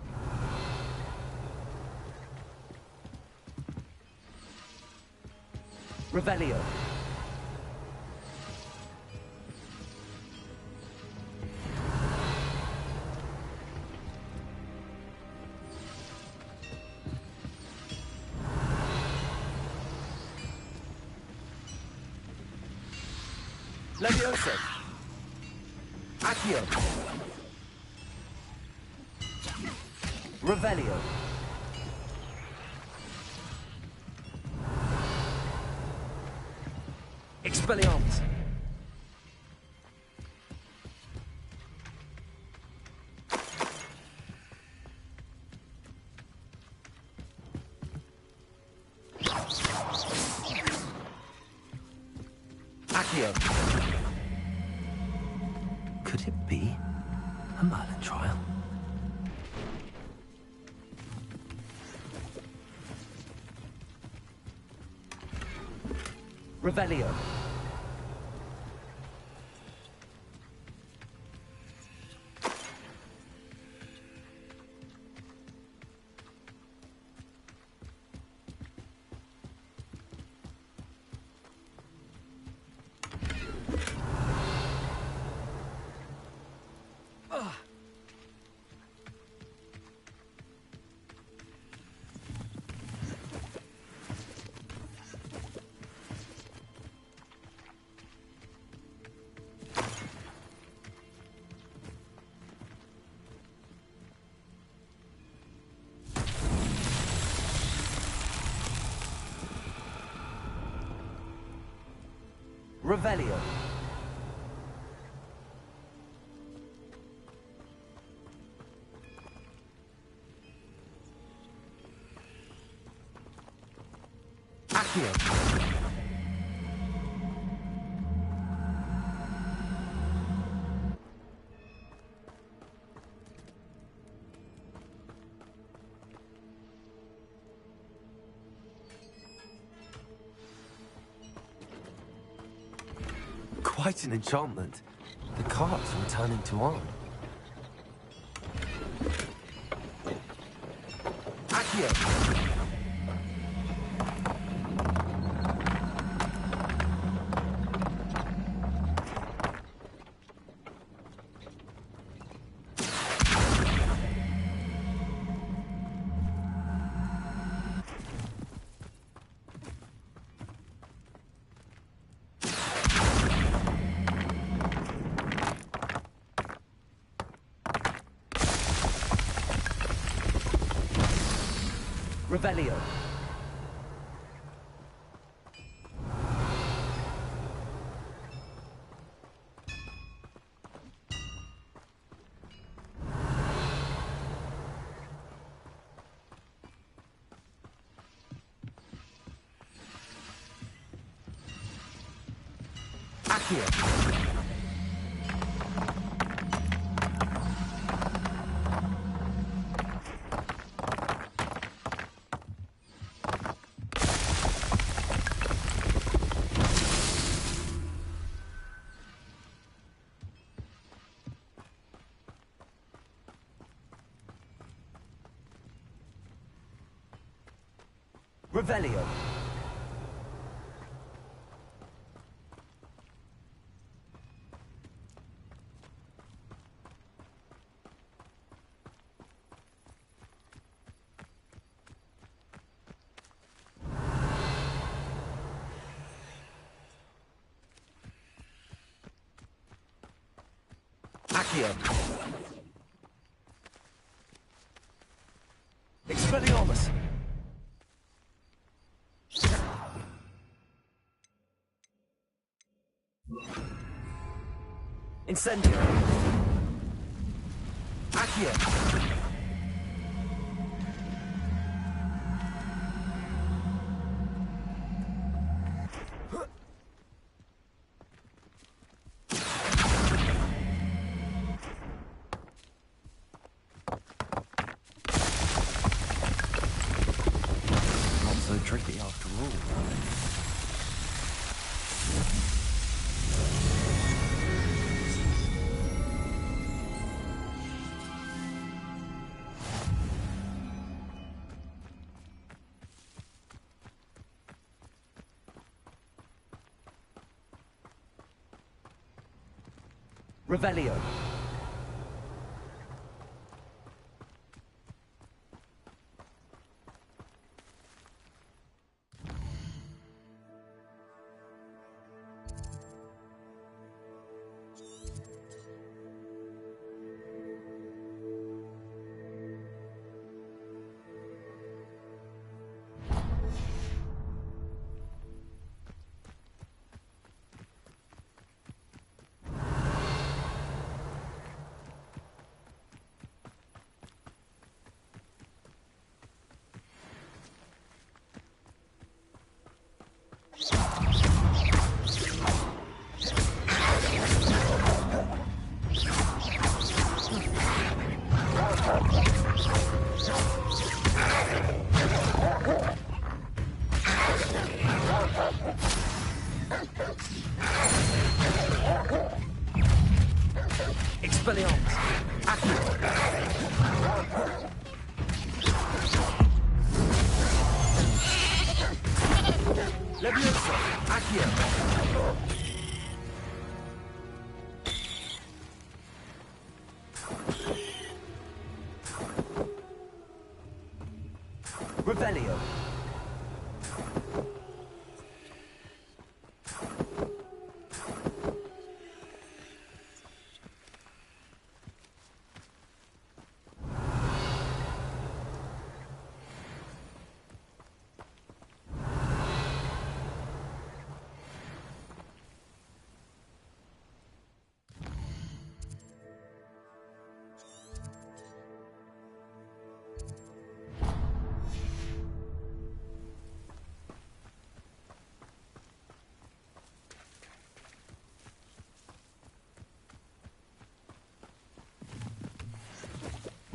Revelio. Leviosa. Accio. Revelio. Expelliarmus. Accio. Could it be a Merlin trial? Revelio. Revelio. Accio. Quite an enchantment. The cards are returning to Arn. Accio. Revelio. Accio. Revelio. Accio. Expelliarmus. Incendio. Accio. Not so tricky after all. Revelio. Expelliarmus. Accio. Leviosa. Accio. Revelio.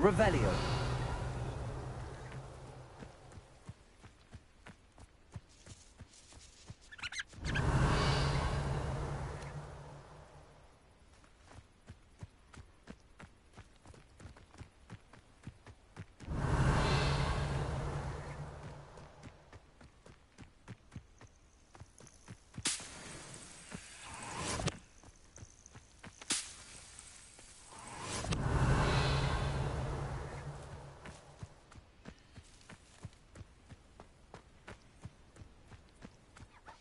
Revelio.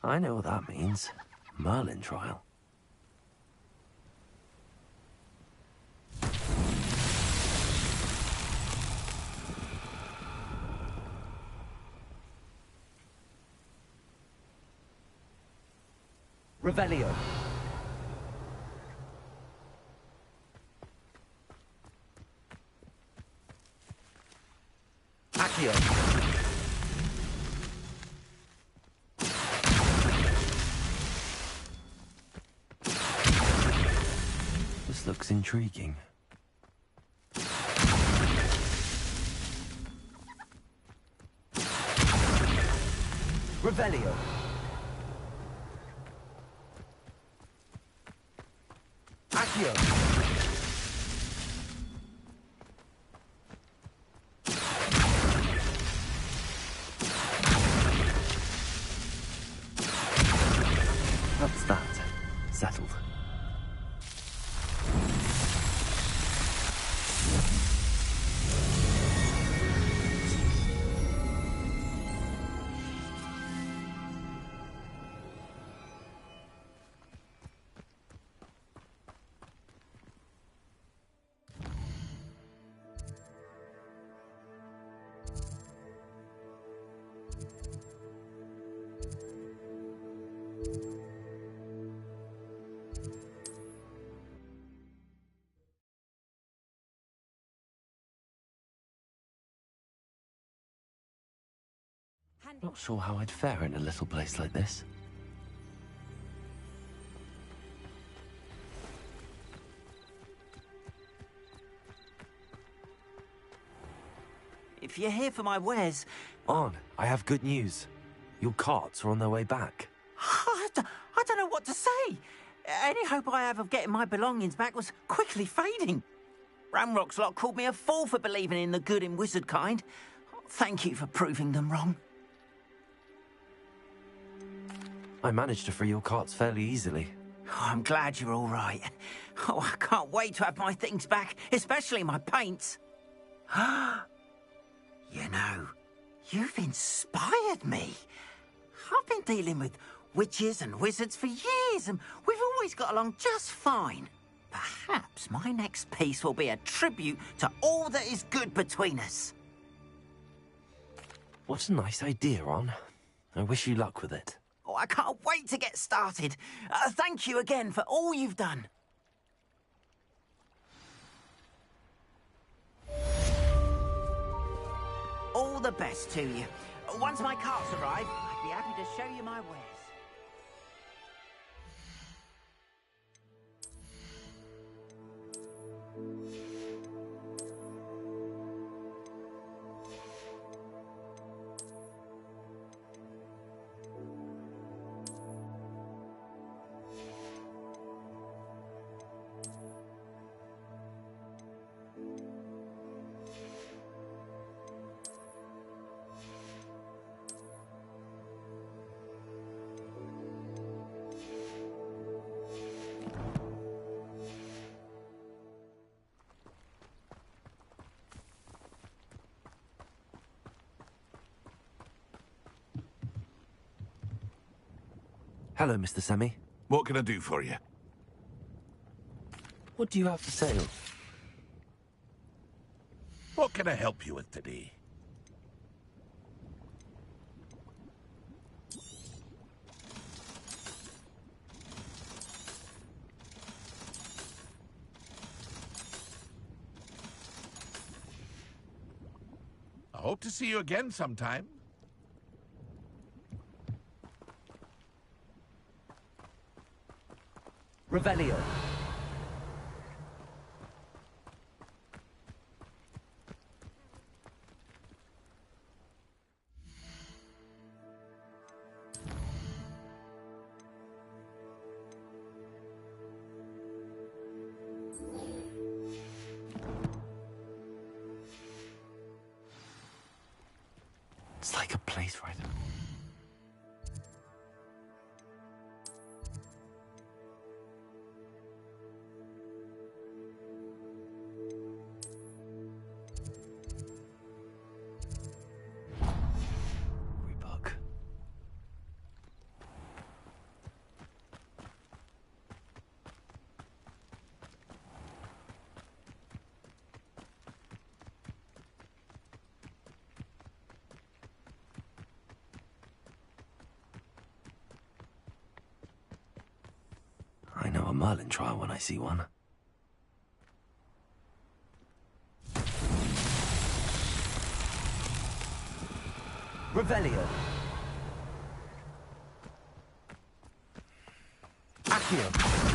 I know what that means. Merlin trial. Revelio. Accio. This looks intriguing. Revelio. Accio. Not sure how I'd fare in a little place like this. If you're here for my wares... On, I have good news. Your carts are on their way back. I don't know what to say. Any hope I have of getting my belongings back was quickly fading. Ramrock's lot called me a fool for believing in the good in wizard kind. Thank you for proving them wrong. I managed to free your carts fairly easily. Oh, I'm glad you're all right. Oh, I can't wait to have my things back, especially my paints. You know, you've inspired me. I've been dealing with witches and wizards for years, and we've always got along just fine. Perhaps my next piece will be a tribute to all that is good between us. What a nice idea, Ron. I wish you luck with it. Oh, I can't wait to get started. Thank you again for all you've done. All the best to you. Once my carts arrive, I'd be happy to show you my wares. Hello, Mr. Semi. What can I do for you? What do you have for sale? What can I help you with today? I hope to see you again sometime. Revelio. It's like a place right now. I know a Merlin trial when I see one. Revelio. Accio.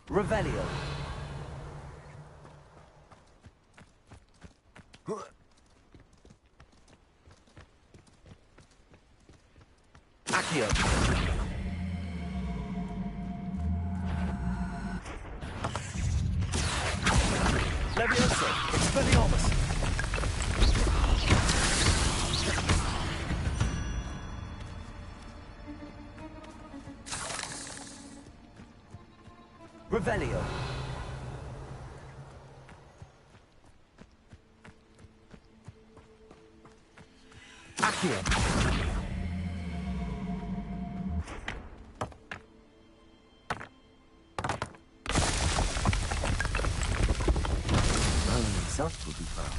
Revelio. Accio. Levioso. Expelliarmus. Revelio. Accio. Merlin himself will be found.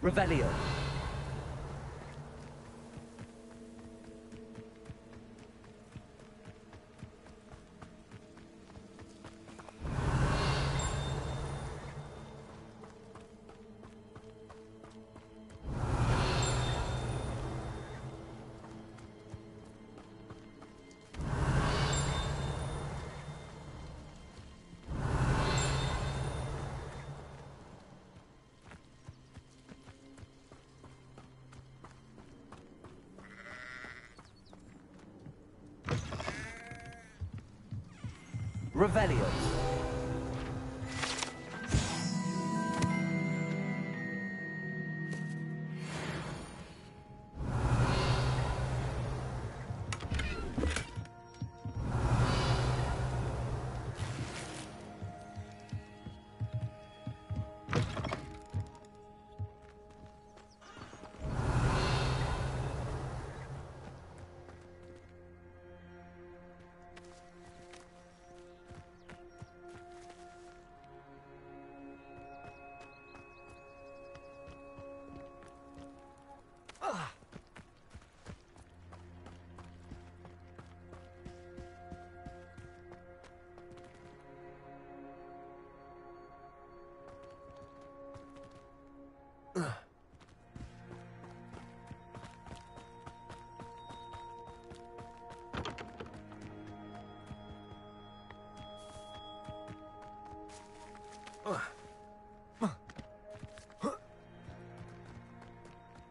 Revelio. Revelio.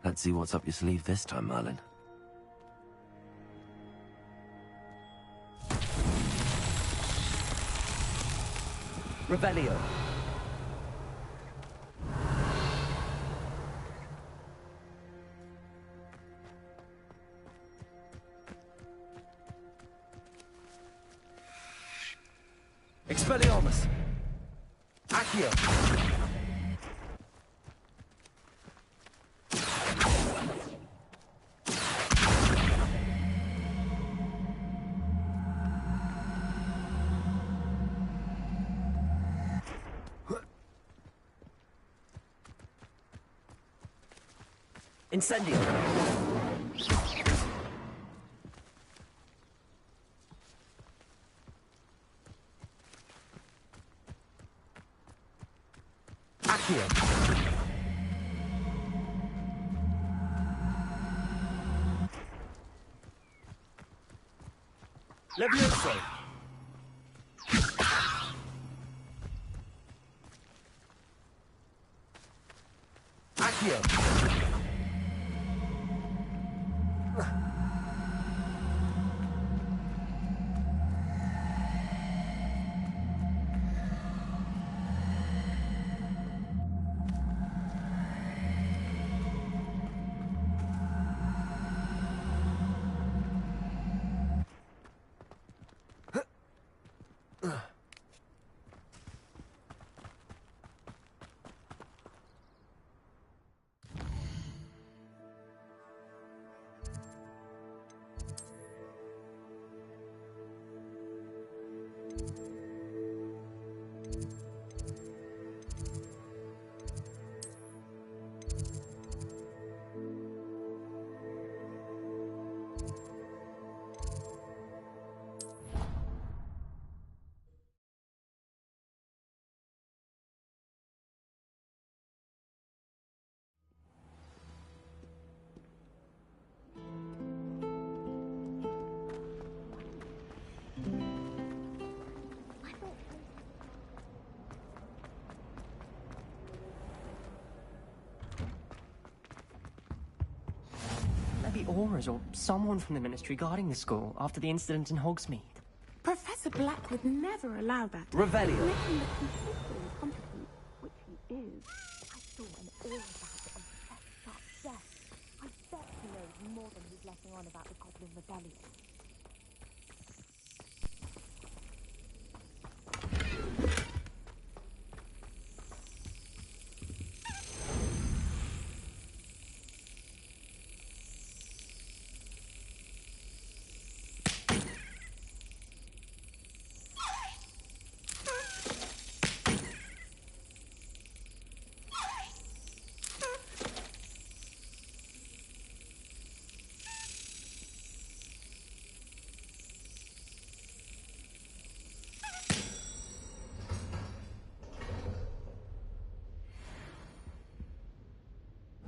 Let's see what's up your sleeve this time, Merlin. Revelio. Expelliarmus. Accio. Incendio. Accio. Levioso. Accio. Maybe Aurors or someone from the Ministry guarding the school after the incident in Hogsmeade. Professor Black would never allow that. Revelio. Make him look completely incompetent, which he is. I saw an aura about on Professor Death. I bet he knows more than he's letting on about the Goblin Rebellion.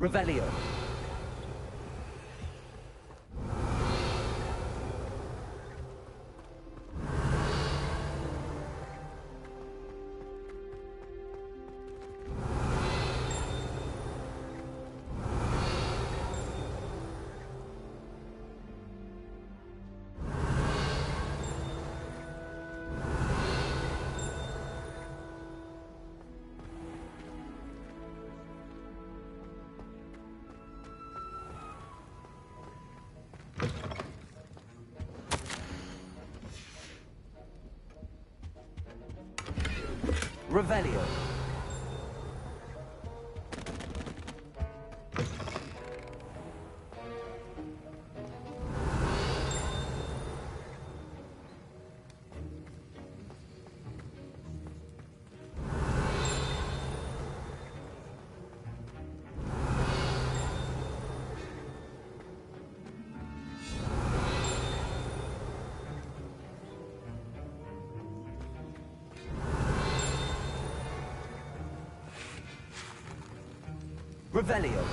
Revelio. Revelio. Revelio.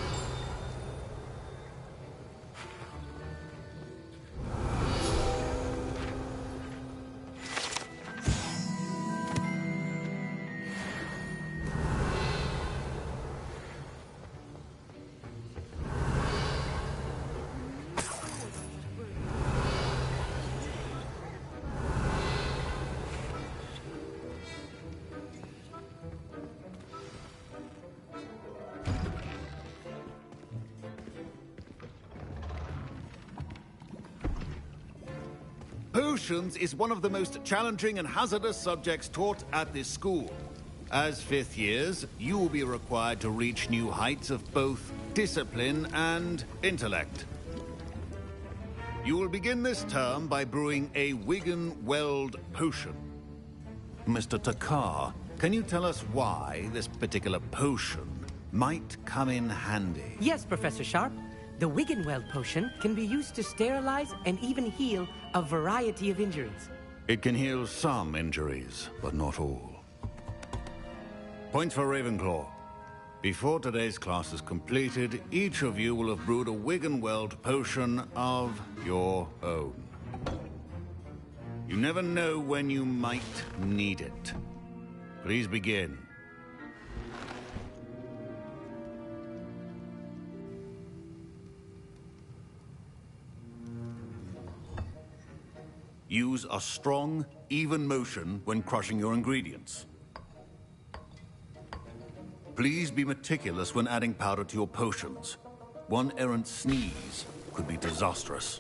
Potions is one of the most challenging and hazardous subjects taught at this school. As fifth years, you will be required to reach new heights of both discipline and intellect. You will begin this term by brewing a Wiggen-Weld potion. Mr. Takar, can you tell us why this particular potion might come in handy? Yes, Professor Sharp. The Wiggen-Weld potion can be used to sterilize and even heal a variety of injuries. It can heal some injuries, but not all. Points for Ravenclaw. Before today's class is completed, each of you will have brewed a Wiggen-Weld potion of your own. You never know when you might need it. Please begin. Use a strong, even motion when crushing your ingredients. Please be meticulous when adding powder to your potions. One errant sneeze could be disastrous.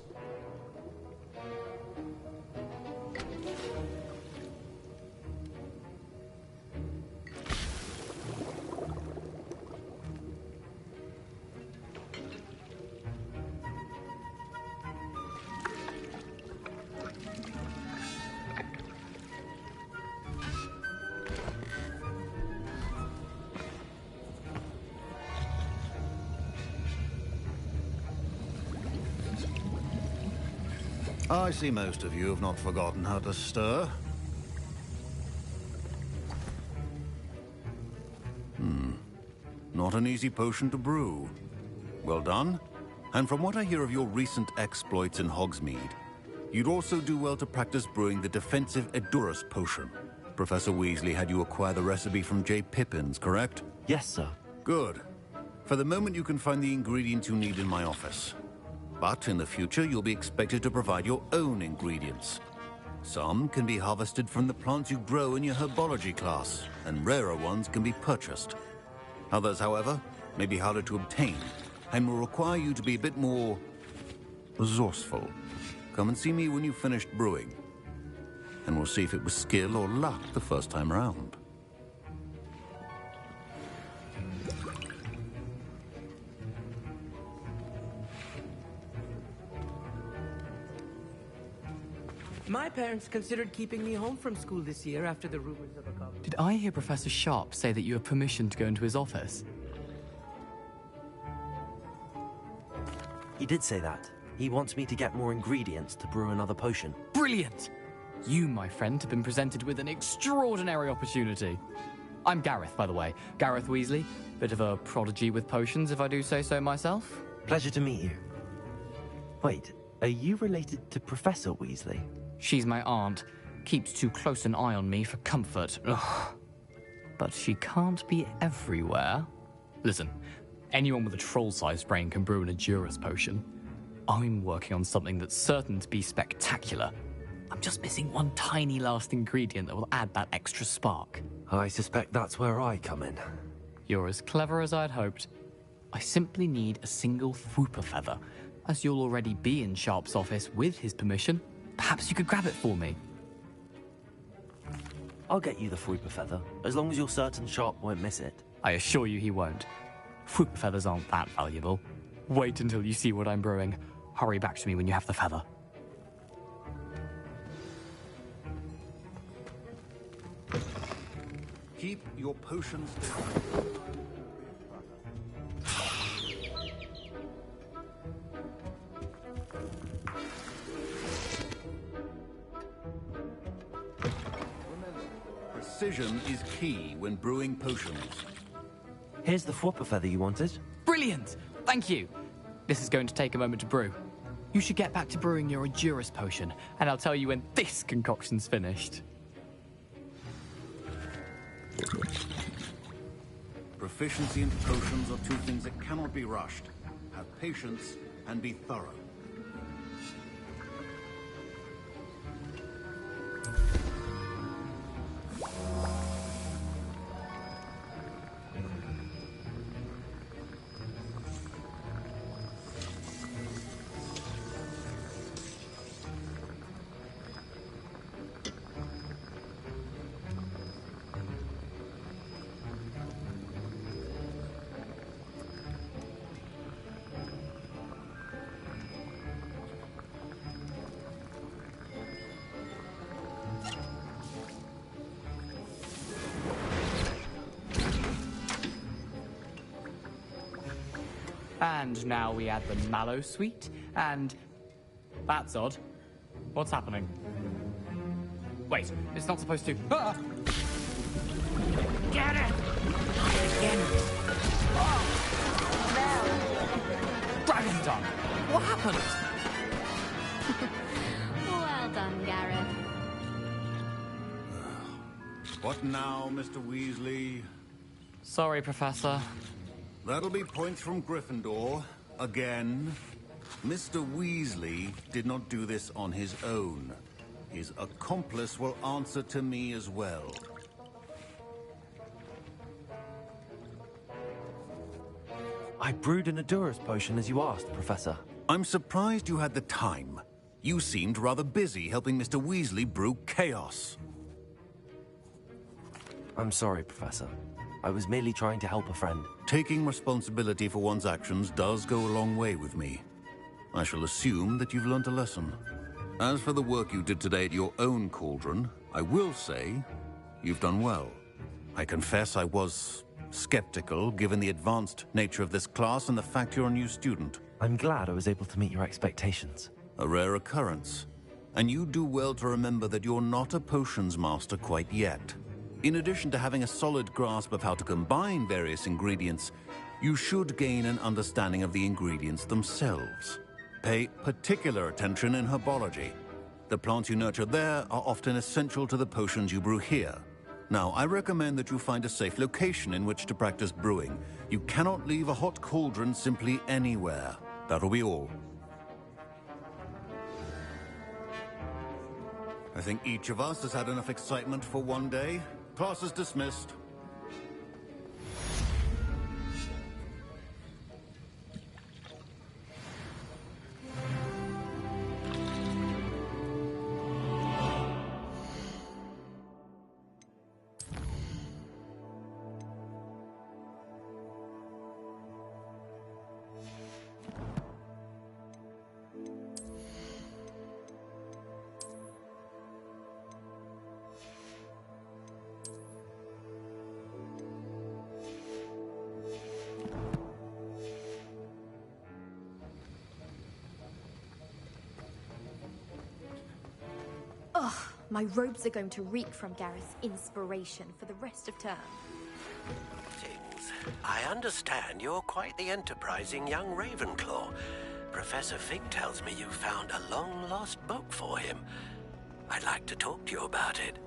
I see most of you have not forgotten how to stir. Not an easy potion to brew. Well done. And from what I hear of your recent exploits in Hogsmeade, you'd also do well to practice brewing the defensive Edurus potion. Professor Weasley had you acquire the recipe from J. Pippins, correct? Yes, sir. Good. For the moment, you can find the ingredients you need in my office. But in the future, you'll be expected to provide your own ingredients. Some can be harvested from the plants you grow in your herbology class, and rarer ones can be purchased. Others, however, may be harder to obtain, and will require you to be a bit more resourceful. Come and see me when you've finished brewing, and we'll see if it was skill or luck the first time around. My parents considered keeping me home from school this year after the rumors of a college. Did I hear Professor Sharp say that you have permission to go into his office? He did say that. He wants me to get more ingredients to brew another potion. Brilliant! You, my friend, have been presented with an extraordinary opportunity. I'm Gareth, by the way. Gareth Weasley. Bit of a prodigy with potions, if I do say so myself. Pleasure to meet you. Wait, are you related to Professor Weasley? She's my aunt. Keeps too close an eye on me for comfort. Ugh. But she can't be everywhere. Listen, anyone with a troll-sized brain can brew an Edurus potion. I'm working on something that's certain to be spectacular. I'm just missing one tiny last ingredient that will add that extra spark. I suspect that's where I come in. You're as clever as I'd hoped. I simply need a single Fwooper feather. As you'll already be in Sharp's office with his permission, perhaps you could grab it for me. I'll get you the Fwooper feather, as long as you're certain Sharp won't miss it. I assure you he won't. Fwooper feathers aren't that valuable. Wait until you see what I'm brewing. Hurry back to me when you have the feather. Keep your potions down. Precision is key when brewing potions. Here's the Fwooper feather you wanted. Brilliant! Thank you. This is going to take a moment to brew. You should get back to brewing your Edurus potion, and I'll tell you when this concoction's finished. Proficiency in potions are two things that cannot be rushed. Have patience and be thorough. And now we add the mallow sweet, and... That's odd. What's happening? Wait, it's not supposed to... Ah! Get it! Again. Dragon tongue! What happened? Well done, Gareth. What now, Mr. Weasley? Sorry, Professor. That'll be points from Gryffindor. Again. Mr. Weasley did not do this on his own. His accomplice will answer to me as well. I brewed an Edurus potion as you asked, Professor. I'm surprised you had the time. You seemed rather busy helping Mr. Weasley brew chaos. I'm sorry, Professor. I was merely trying to help a friend. Taking responsibility for one's actions does go a long way with me. I shall assume that you've learnt a lesson. As for the work you did today at your own cauldron, I will say you've done well. I confess I was skeptical, given the advanced nature of this class and the fact you're a new student. I'm glad I was able to meet your expectations. A rare occurrence. And you do well to remember that you're not a potions master quite yet. In addition to having a solid grasp of how to combine various ingredients, you should gain an understanding of the ingredients themselves. Pay particular attention in herbology. The plants you nurture there are often essential to the potions you brew here. Now, I recommend that you find a safe location in which to practice brewing. You cannot leave a hot cauldron simply anywhere. That'll be all. I think each of us has had enough excitement for one day. Class is dismissed. Ugh, my robes are going to reek from Gareth's inspiration for the rest of term. I understand you're quite the enterprising young Ravenclaw. Professor Fig tells me you found a long-lost book for him. I'd like to talk to you about it.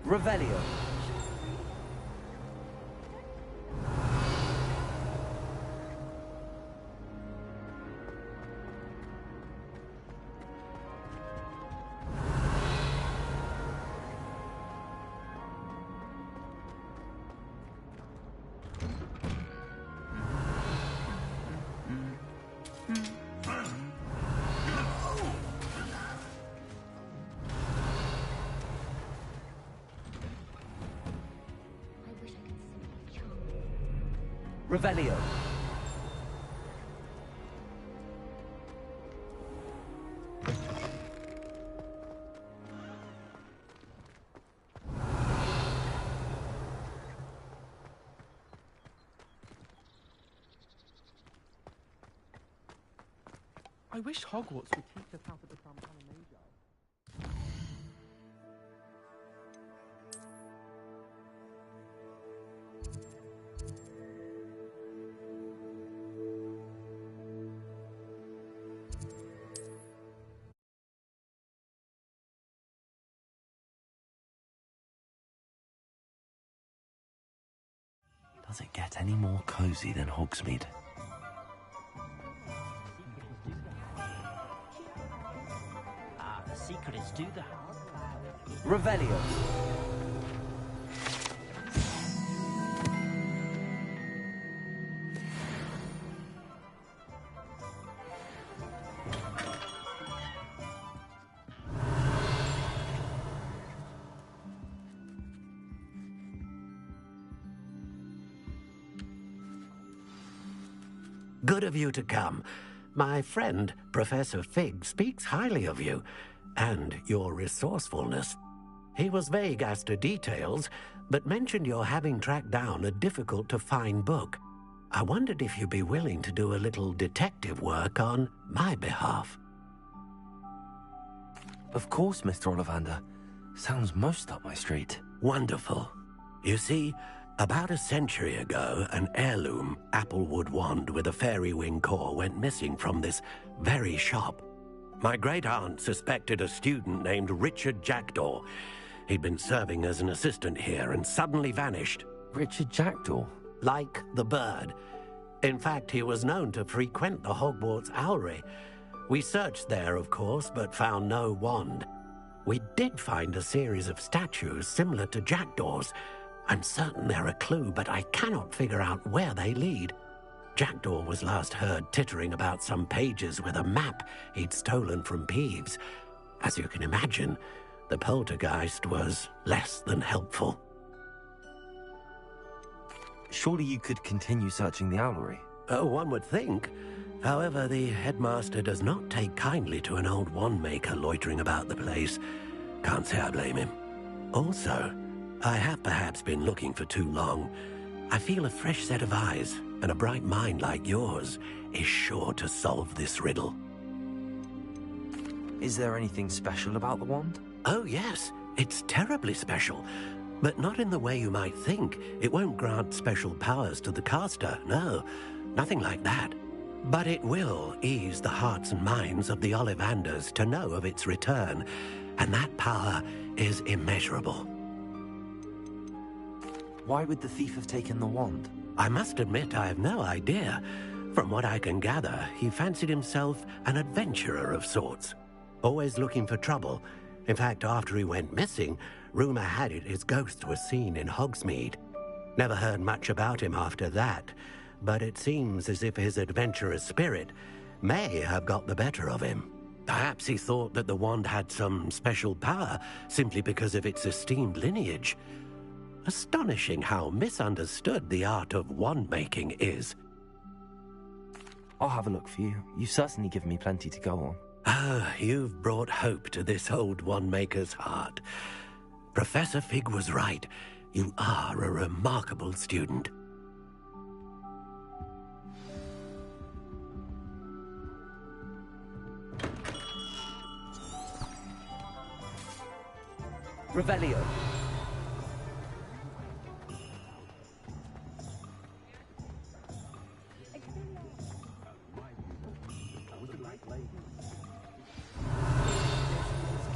Revelio. Revelio. I wish Hogwarts would teach us how to become animagi. Does it get any more cozy than Hogsmeade? The secret is do the Revelio. Good of you to come. My friend, Professor Fig, speaks highly of you and your resourcefulness. He was vague as to details, but mentioned your having tracked down a difficult-to-find book. I wondered if you'd be willing to do a little detective work on my behalf. Of course, Mr. Ollivander. Sounds most up my street. Wonderful. You see, about a century ago, an heirloom applewood wand with a fairy wing core went missing from this very shop. My great-aunt suspected a student named Richard Jackdaw. He'd been serving as an assistant here and suddenly vanished. Richard Jackdaw? Like the bird. In fact, he was known to frequent the Hogwarts Owlery. We searched there, of course, but found no wand. We did find a series of statues similar to Jackdaw's. I'm certain they're a clue, but I cannot figure out where they lead. Jackdaw was last heard tittering about some pages with a map he'd stolen from Peeves. As you can imagine, the poltergeist was less than helpful. Surely you could continue searching the Owlery? One would think. However, the headmaster does not take kindly to an old wand-maker loitering about the place. Can't say I blame him. Also, I have perhaps been looking for too long. I feel a fresh set of eyes and a bright mind like yours is sure to solve this riddle. Is there anything special about the wand? Oh, yes. It's terribly special. But not in the way you might think. It won't grant special powers to the caster. No, nothing like that. But it will ease the hearts and minds of the Ollivanders to know of its return. And that power is immeasurable. Why would the thief have taken the wand? I must admit I have no idea. From what I can gather, he fancied himself an adventurer of sorts. Always looking for trouble. In fact, after he went missing, rumor had it his ghost was seen in Hogsmeade. Never heard much about him after that, but it seems as if his adventurous spirit may have got the better of him. Perhaps he thought that the wand had some special power simply because of its esteemed lineage. Astonishing how misunderstood the art of wand-making is. I'll have a look for you. You've certainly given me plenty to go on. Ah, you've brought hope to this old one-maker's heart. Professor Fig was right. You are a remarkable student. Revelio.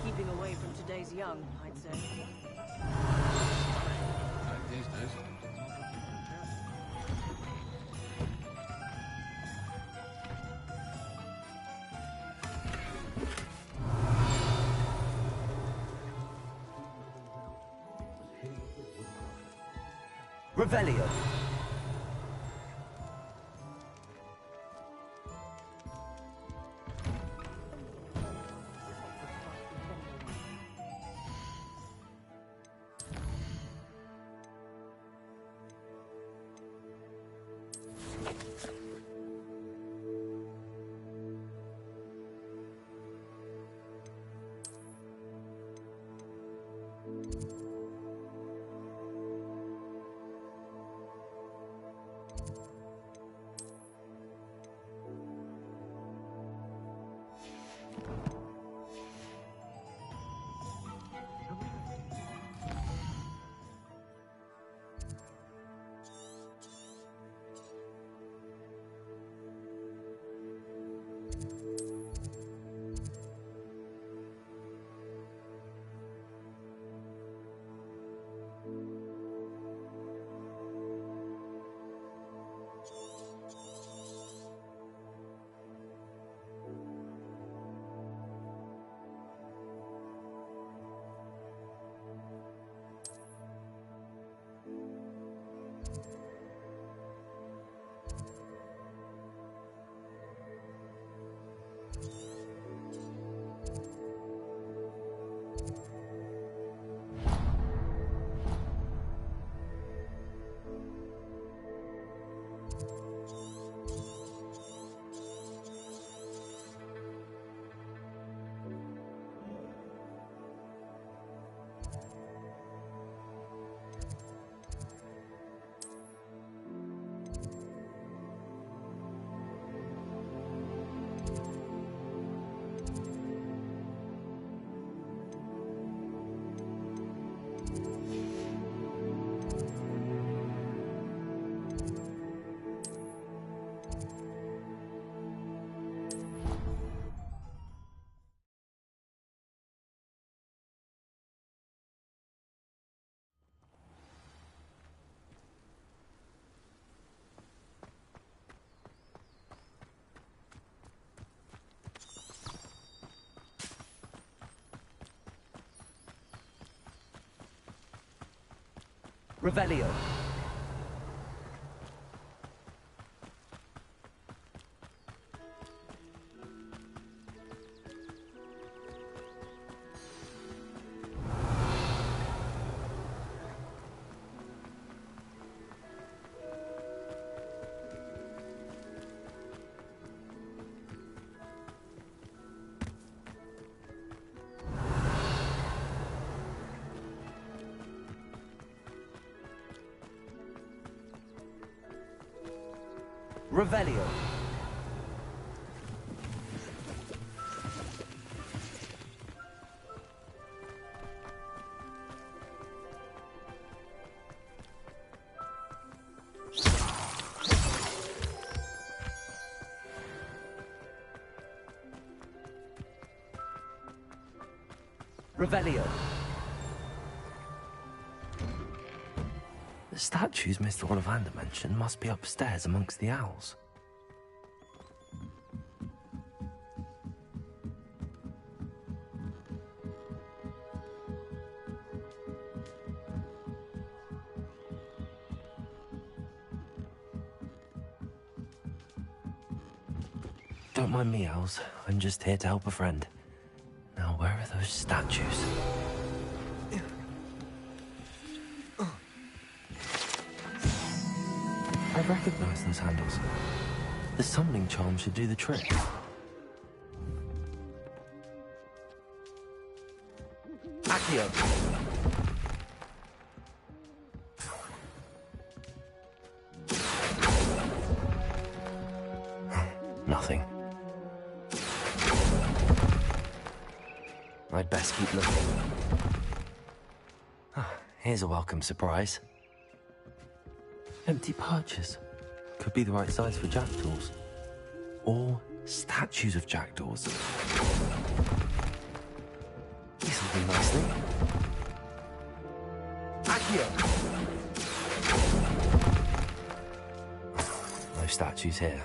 Keeping away from today's young, I'd say. Revelio. Revelio. Revelio. Revelio. The statues Mr. Ollivander mentioned must be upstairs amongst the owls. Don't mind me, owls. I'm just here to help a friend. Now, where are those statues? I recognize those handles. The summoning charm should do the trick. Accio. Nothing. I'd best keep looking. Here's a welcome surprise. Empty perches. Could be the right size for jackdaws. Or statues of jackdaws. This'll do nicely. Accio! No statues here.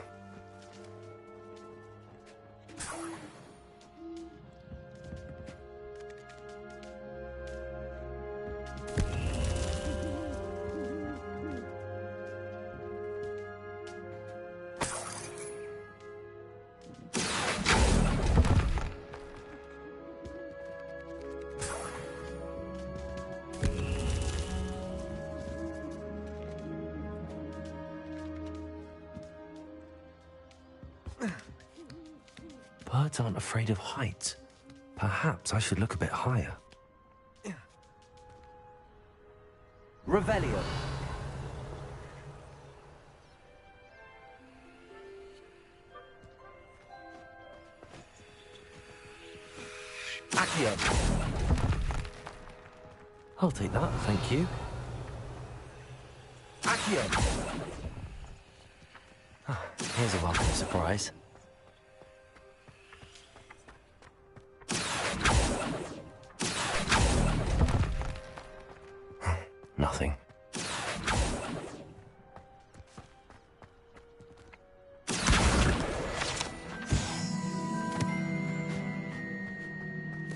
Birds aren't afraid of heights. Perhaps I should look a bit higher. Revelio. Accio. I'll take that, thank you. Accio. Here's a welcome surprise. Nothing.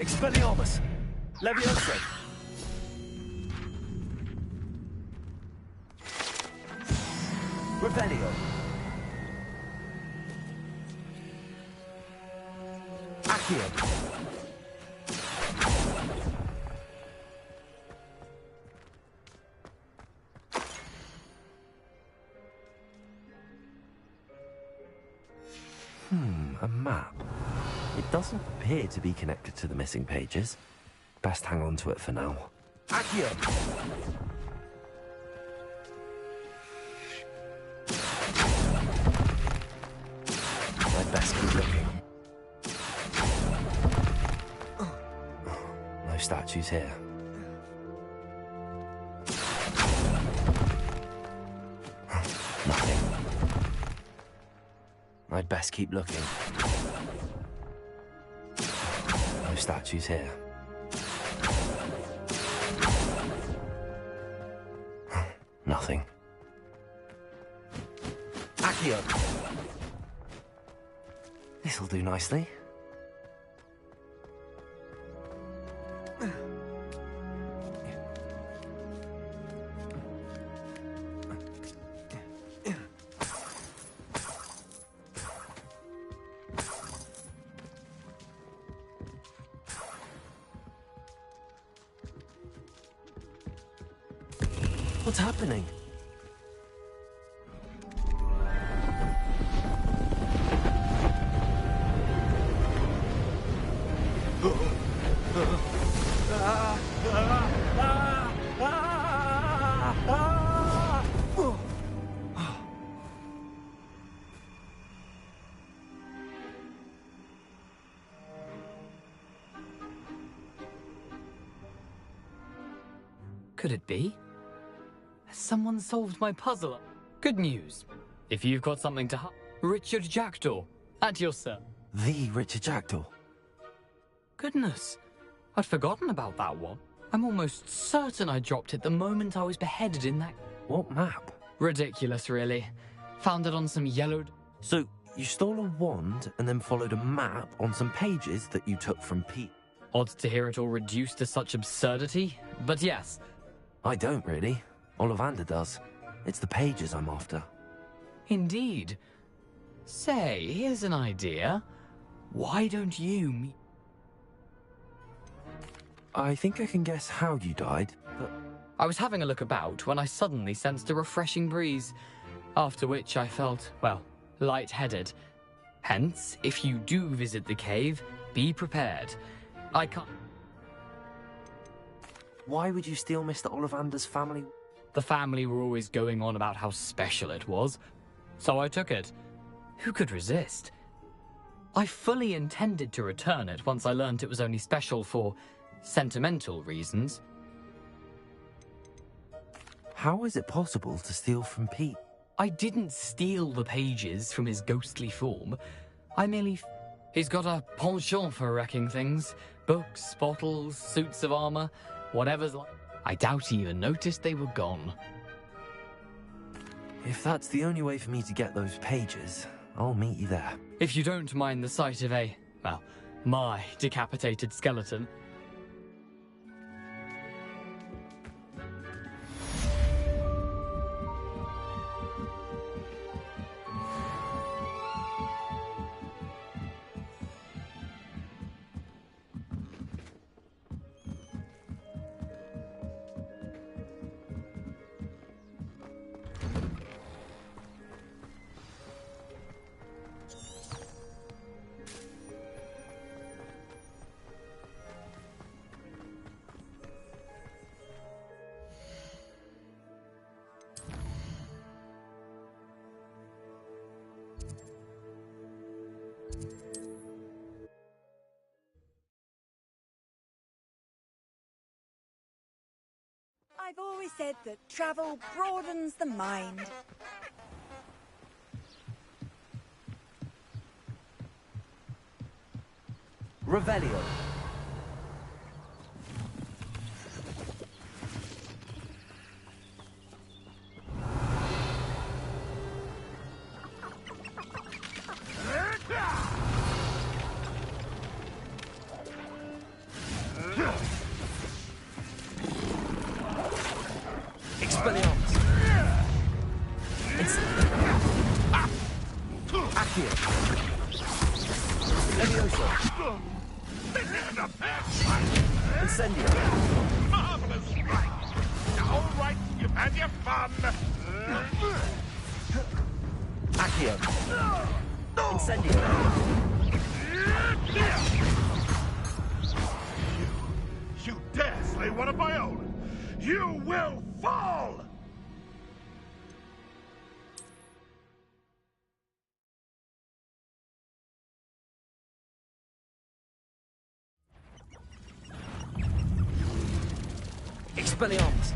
Expelliarmus! Leviosa! Revelio! Accio! A map. It doesn't appear to be connected to the missing pages. Best hang on to it for now. Accio! I'd best keep looking. No statues here. Nothing. I'd best keep looking. No statues here. Nothing. Accio! This'll do nicely. What's happening? Could it be? Has someone solved my puzzle? Good news. If you've got something to Richard Jackdaw, at your service. The Richard Jackdaw? Goodness, I'd forgotten about that one. I'm almost certain I dropped it the moment I was beheaded in that... What map? Ridiculous, really. Found it on some yellowed... So, you stole a wand and then followed a map on some pages that you took from Pete. Odd to hear it all reduced to such absurdity, but yes. I don't, really. Ollivander does. It's the pages I'm after. Indeed. Say, here's an idea. Why don't you meet... I think I can guess how you died, but... I was having a look about when I suddenly sensed a refreshing breeze, after which I felt, well, lightheaded. Hence, if you do visit the cave, be prepared. I can't... Why would you steal Mr. Ollivander's family? The family were always going on about how special it was, so I took it. Who could resist? I fully intended to return it once I learned it was only special for sentimental reasons. How is it possible to steal from Pete? I didn't steal the pages from his ghostly form. I merely... He's got a penchant for wrecking things. Books, bottles, suits of armor, whatever's like... I doubt he even noticed they were gone. If that's the only way for me to get those pages, I'll meet you there. If you don't mind the sight of a, well, my decapitated skeleton. I've always said that travel broadens the mind. Revelio. You dare slay one of my own! You will fall! Expelliarmus.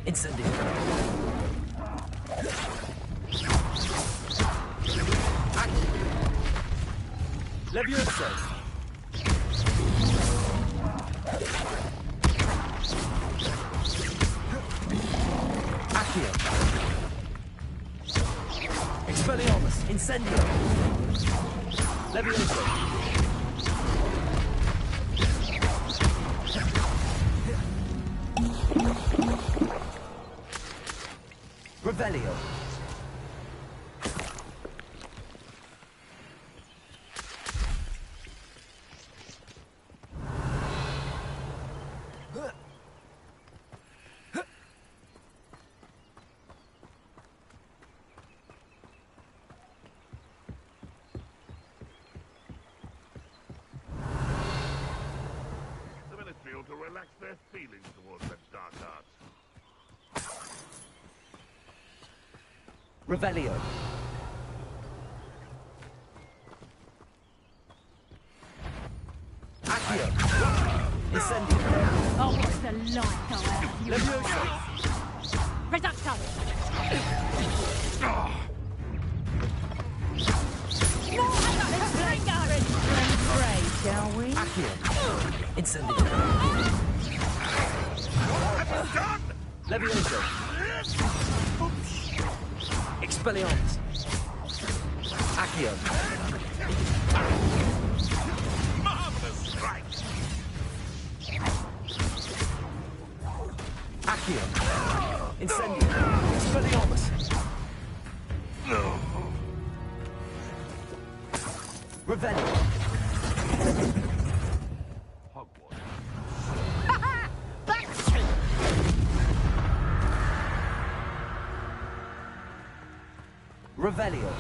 Incendio. Levioso. Accio. Expelliarmus. Incendio. Levioso. Revelio. The Ministry ought to relax their feelings towards that dark art. Revelio. Accio. Incendio. Oh, what's the light go out? Levioso. Reducto. Shall we? Accio. Incendio. What have you done? Levioso. Expelliarmus. Accio. Marvelous strike! Accio. Incendio. Expelliarmus. Revelio. Hogwarts. Revelio.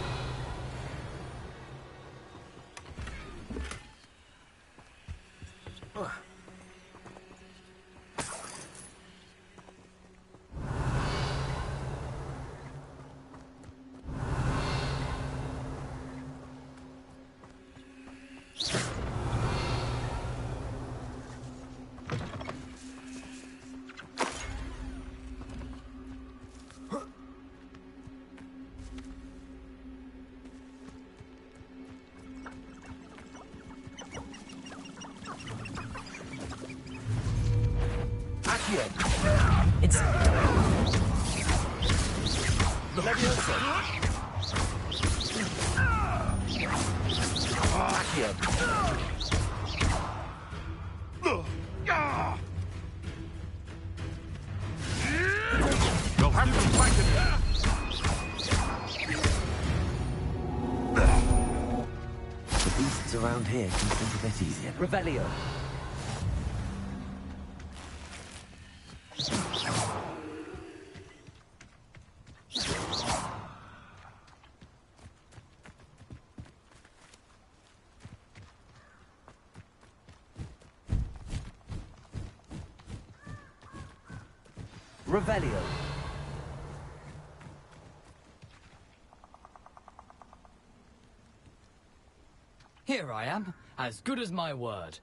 You'll have to fight it. The beasts around here can think a bit easier. Revelio. Revelio. Here I am, as good as my word.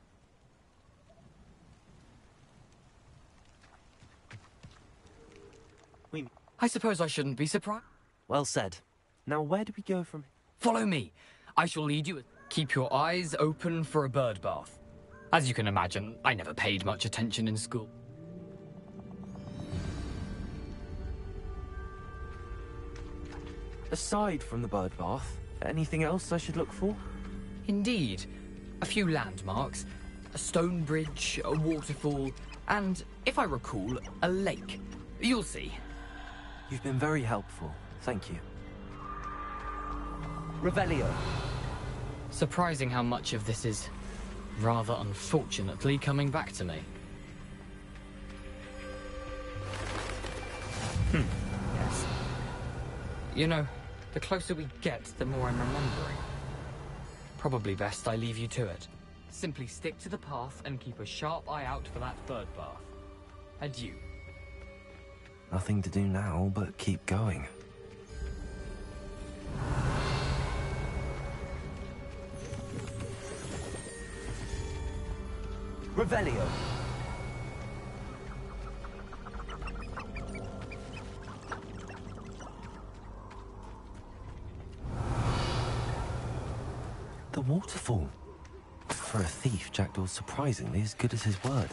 I suppose I shouldn't be surprised. Well said. Now where do we go from here? Follow me. I shall lead you. Keep your eyes open for a bird bath. As you can imagine, I never paid much attention in school. Aside from the bird bath, anything else I should look for? Indeed. A few landmarks, a stone bridge, a waterfall, and, if I recall, a lake. You'll see. You've been very helpful. Thank you. Revelio. Surprising how much of this is, rather unfortunately, coming back to me. Yes. You know, the closer we get, the more I'm remembering. Probably best I leave you to it. Simply stick to the path and keep a sharp eye out for that bird bath. Adieu. Nothing to do now but keep going. Revelio. The waterfall. For a thief, Jackdaw's surprisingly as good as his word.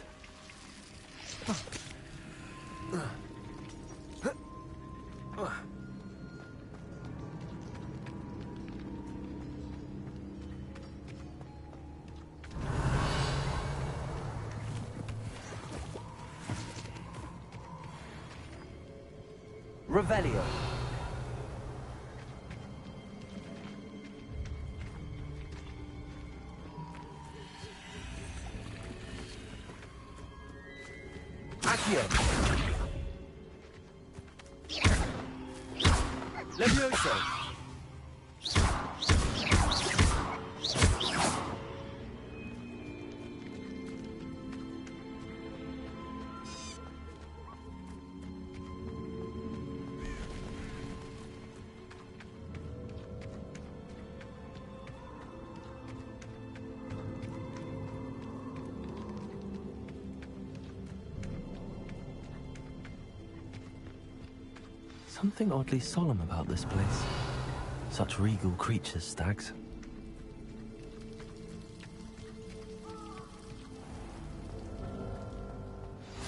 Revelio. Accio. Levioso. Something oddly solemn about this place. Such regal creatures, stags.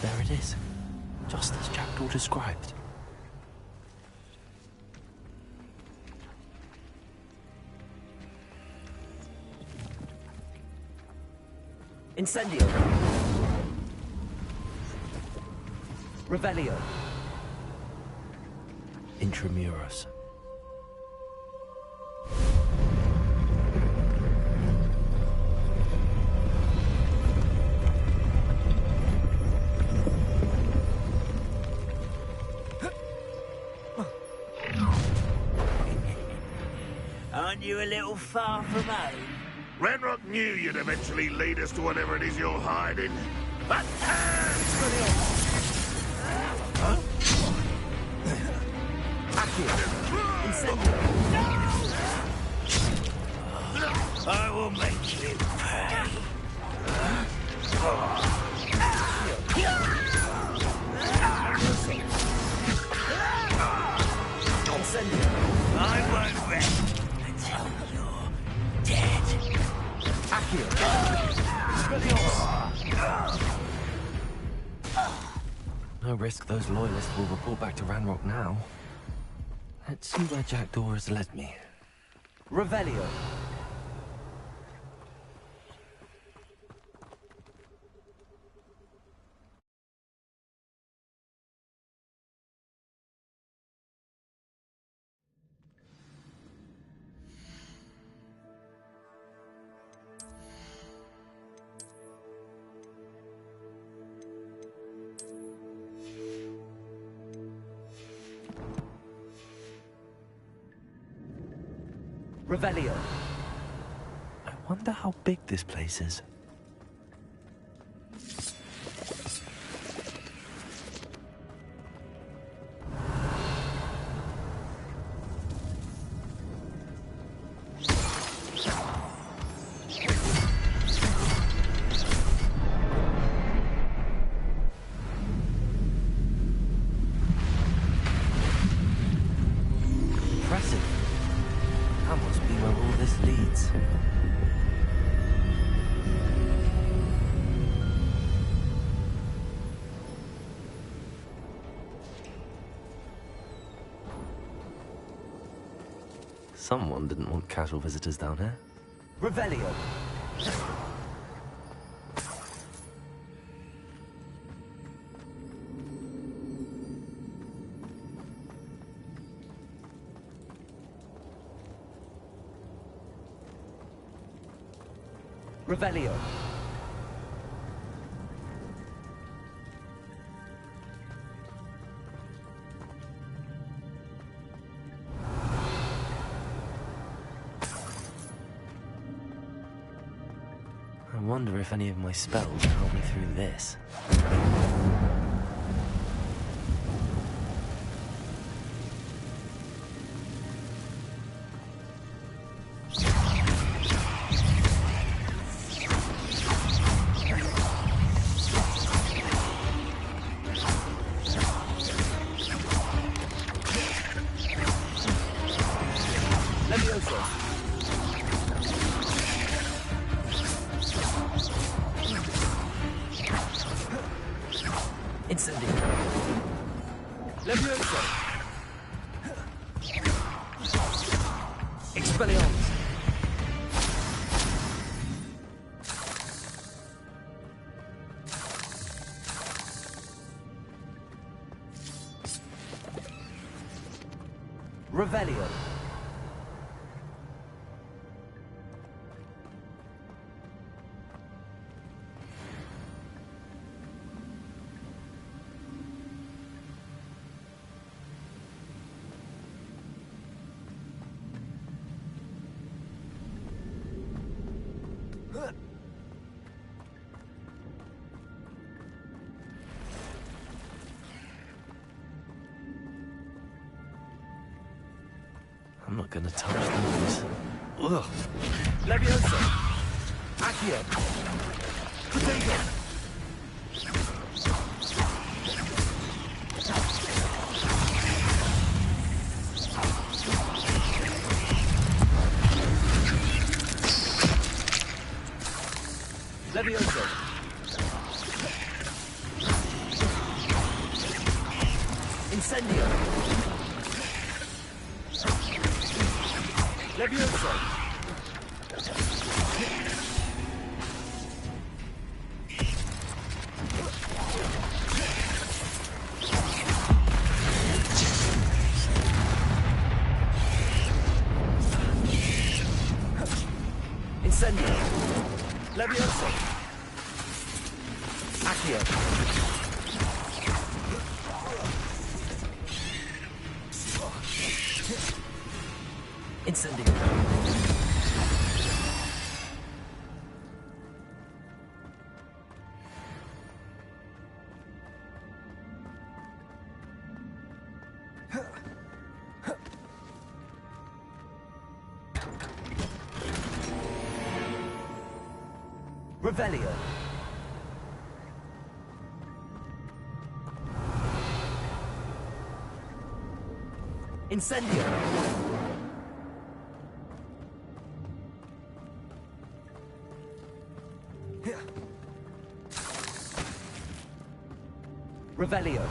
There it is, just as Jackdaw described. Incendio. Revelio. Intramuros. Aren't you a little far from home? Renrock knew you'd eventually lead us to whatever it is you're hiding. But I will make you pay. I won't rest until you're dead. No risk those loyalists will report back to Ranrock now. Let's see where Jackdaw has led me. Revelio. Revelio. I wonder how big this place is. Impressive. That must be where all this leads. Someone didn't want casual visitors down here. Revelio. Revelio. I wonder if any of my spells will help me through this. Incendio. Levioso. Expelliarmus. Revelio. I'm not gonna touch those. Ugh. Levioso. Accio. Potato. Levioso. Incendio. Levioso. Incendio. Levioso. Accio. Incendio. Revelio. Incendio. Revelio.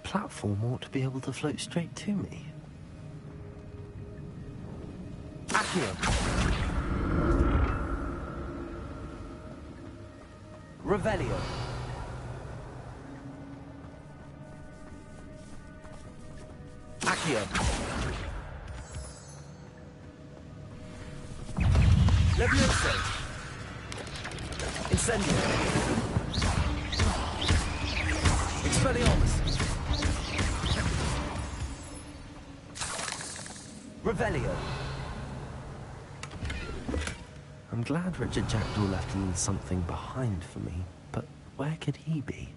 Platform ought to be able to float straight to me. Accio. Revelio. Accio. Levioso. Incendio. Expelliarmus. Revelio. I'm glad Richard Jackdaw left a little something behind for me, but where could he be?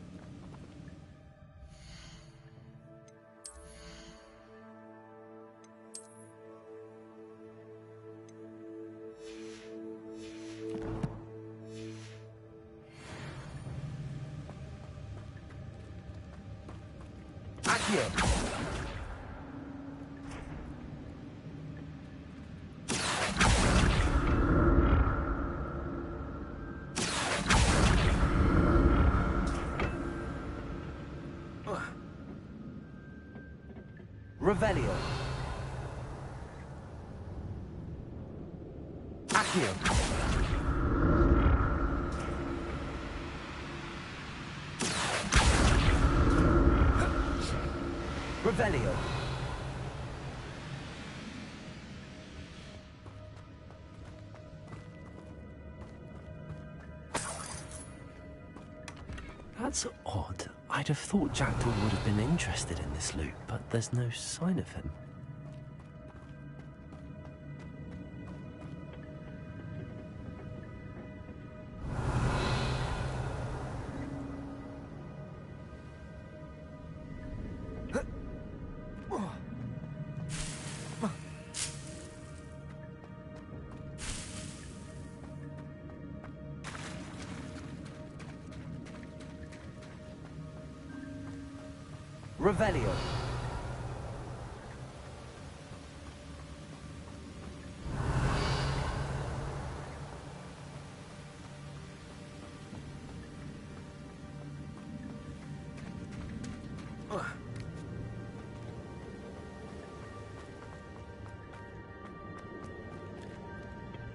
Accio. Revelio. Accio. Revelio. That's odd. I'd have thought Jackdaw would have been interested in this loot, but there's no sign of him. Revelio.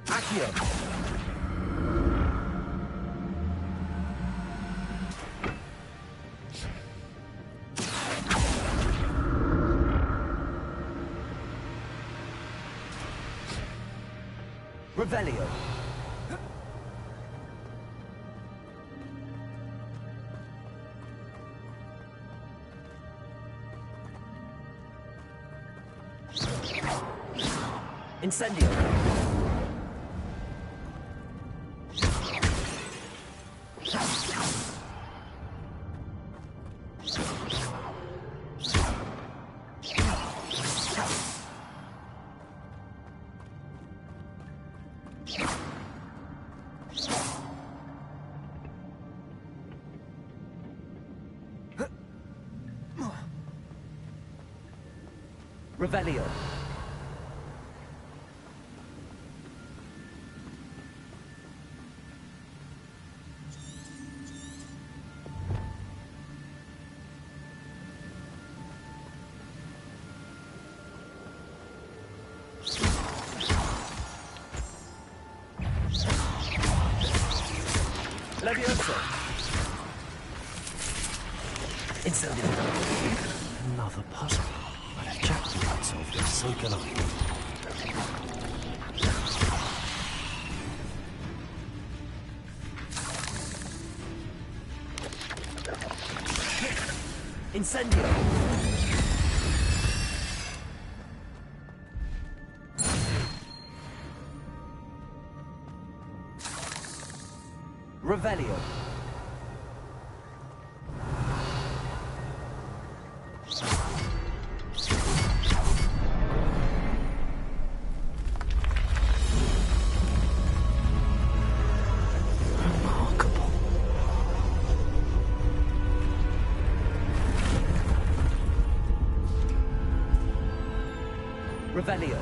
Accio. Revelio. Incendio. Revelio. Levioso. Incendio. Another puzzle. But if Jackdaw had solved it, so can I. Incendio! Revelio. Revelio.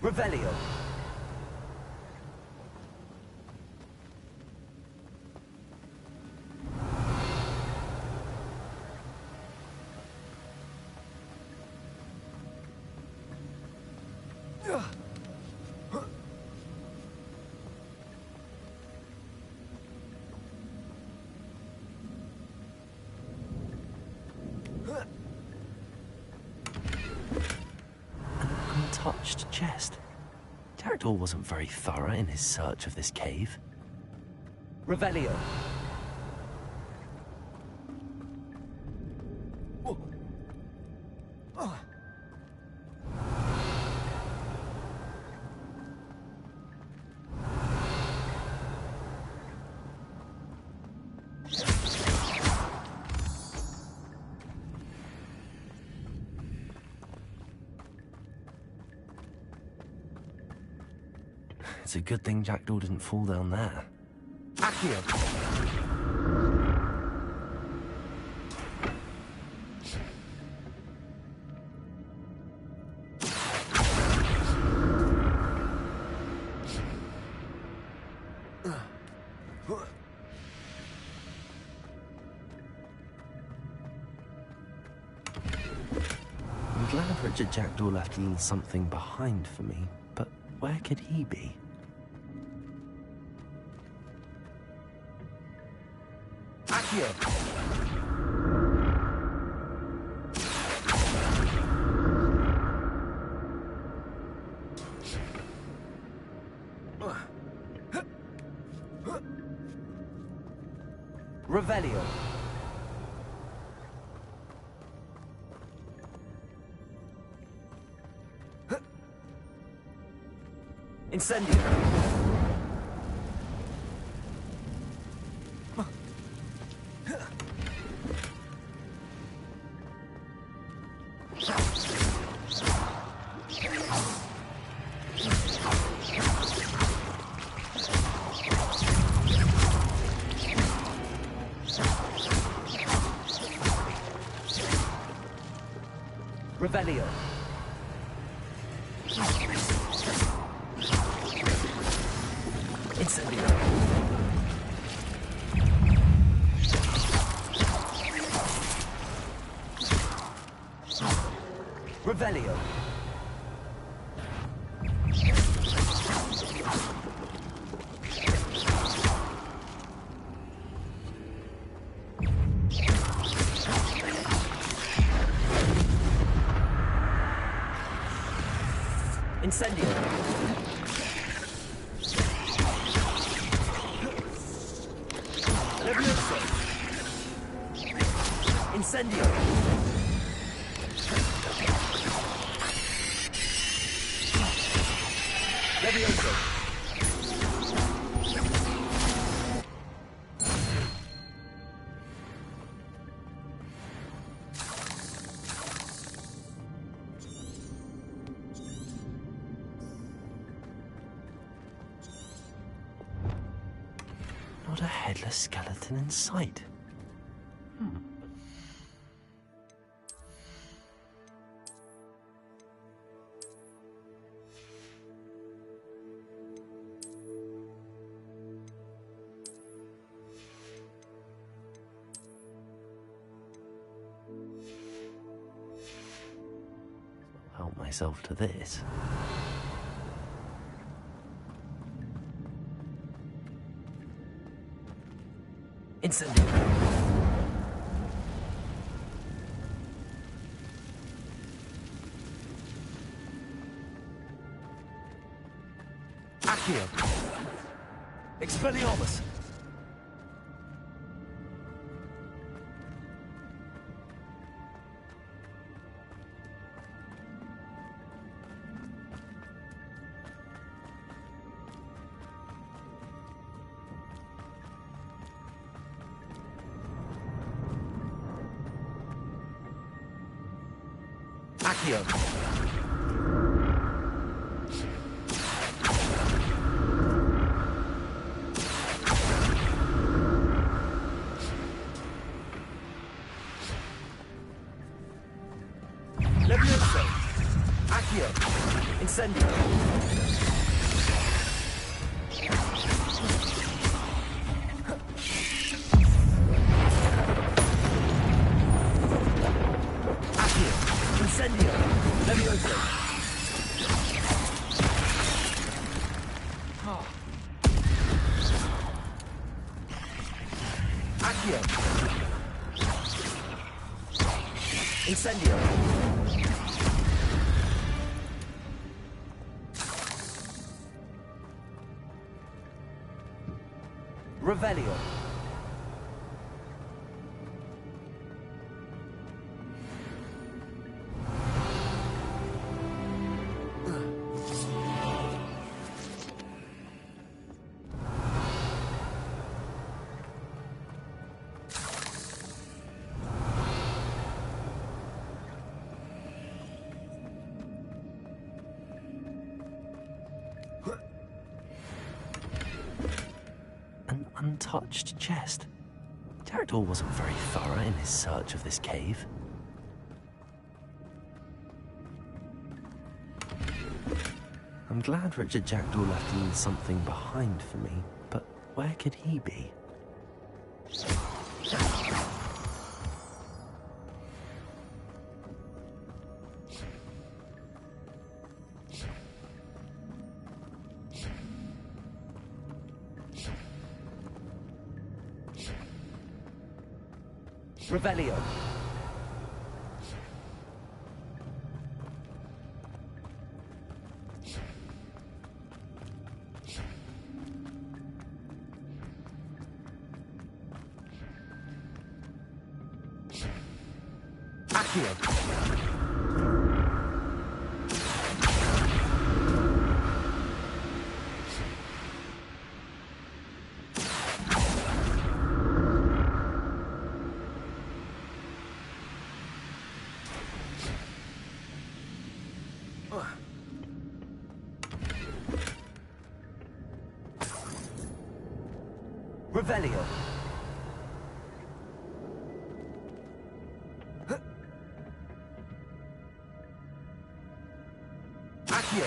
Revelio. Untouched chest. Jackdaw wasn't very thorough in his search of this cave. Revelio. It's a good thing Jackdaw didn't fall down there. Accio! I'm glad Richard Jackdaw left a little something behind for me, but where could he be? Accio! Revelio. Incendio. Revelio. Incendio. Revelio. Incendio. Levioso. Incendio. Levioso. Not a headless skeleton in sight. help myself to this. Incendio. Accio. Expelliarmus. Accio. Levioso. Accio. Incendio. Incendio! Levioso! Oh. Accio! Incendio! Revelio! Untouched chest. Jackdaw wasn't very thorough in his search of this cave. I'm glad Richard Jackdaw left a little something behind for me, but where could he be? Revelio. Accio. Revelio. Accio.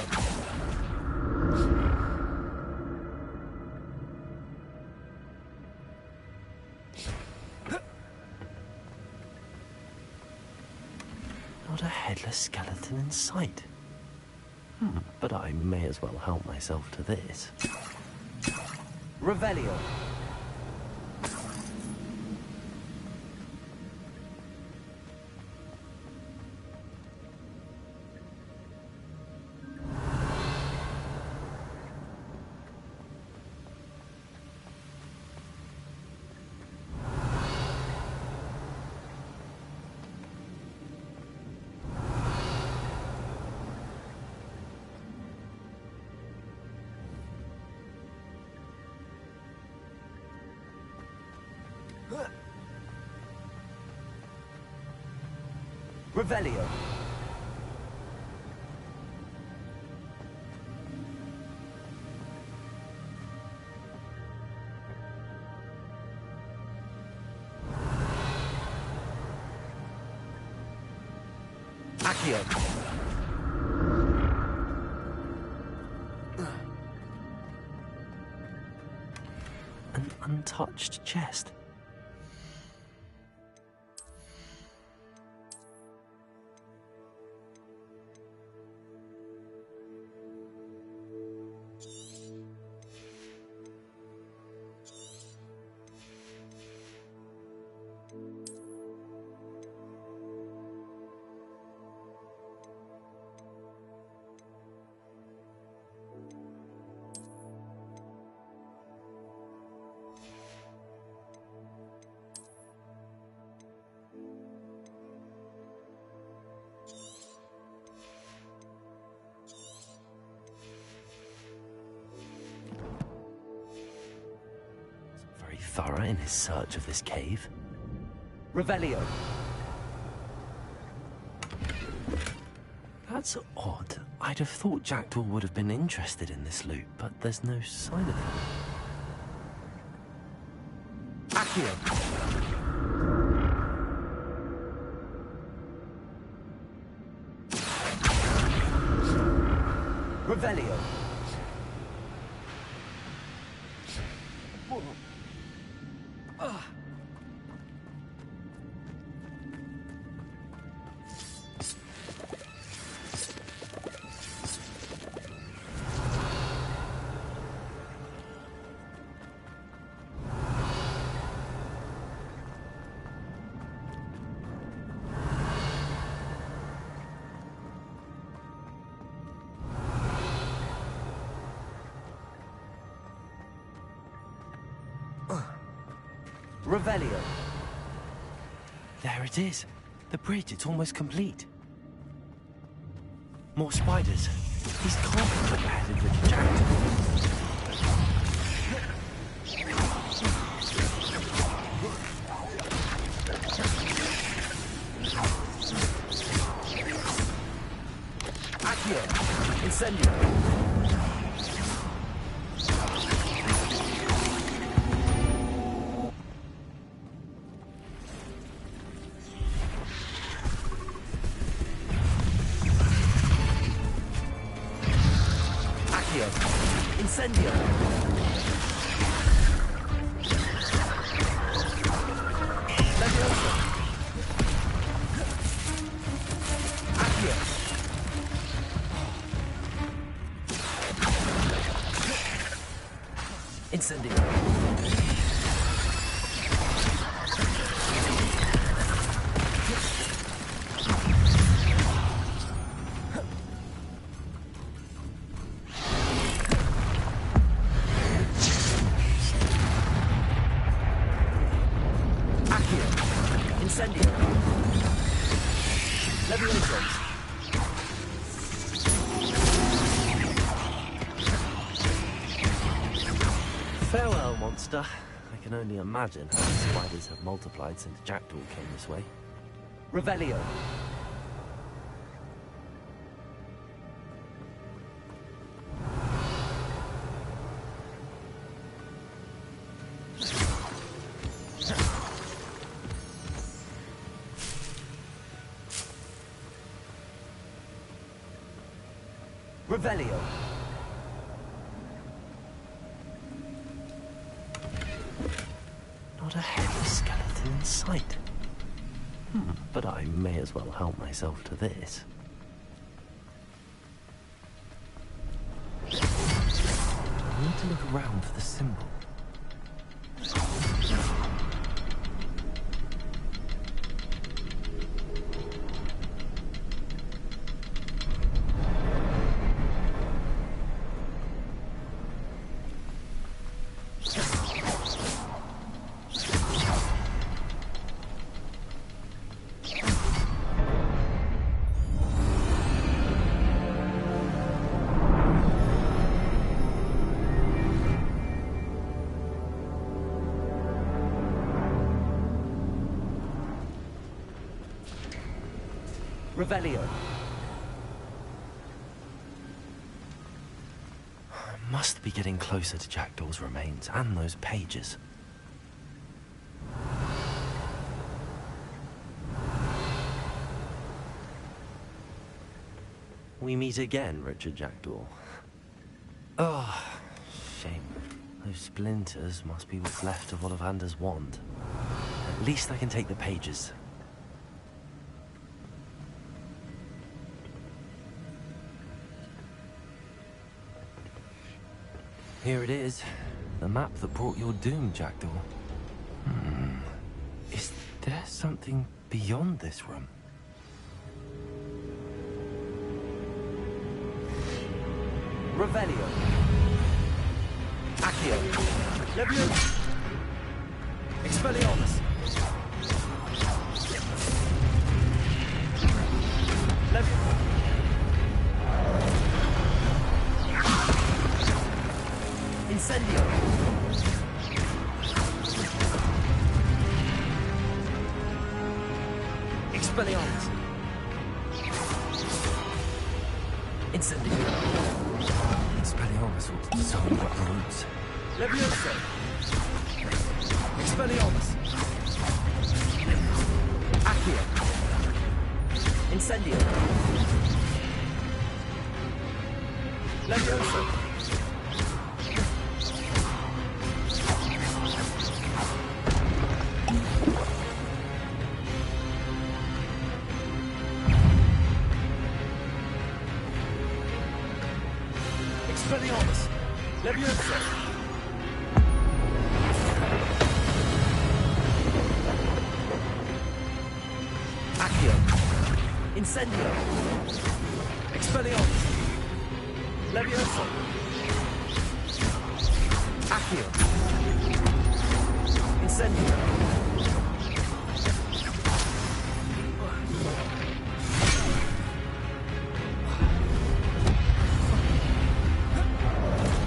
Not a headless skeleton in sight. But I may as well help myself to this. Revelio. Revelio. Accio. An untouched chest. very thorough in his search of this cave. Revelio. That's odd. I'd have thought Jackdaw would have been interested in this loot, but there's no sign of him. Accio. Revelio. Revelio. There it is. The bridge, it's almost complete. More spiders. These can't be double-headed with Jackdaw. Accio. Incendio. Incendio. Leviosa. Accio. Incendio. Farewell, monster. I can only imagine how the spiders have multiplied since Jackdaw came this way. Revelio. Revelio. Not a headless skeleton in sight. But I may as well help myself to this. I need to look around for the symbol. Revelio. I must be getting closer to Jackdaw's remains and those pages. We meet again, Richard Jackdaw. Oh, shame. Those splinters must be what's left of Ollivander's wand. At least I can take the pages. Here it is. The map that brought your doom, Jackdaw. Is there something beyond this room? Revelio. Accio. Leviosa. Expelliarmus. Leviosa. Incendio. Expelliarmus. Incendio. Expelliarmus ought to disarm the roots. Levioso. Expelliarmus. Accio. Incendio. Levioso. Expelliarmus. Levioso. Accio. Incendio. Expelliarmus. Levioso. Accio. Incendio.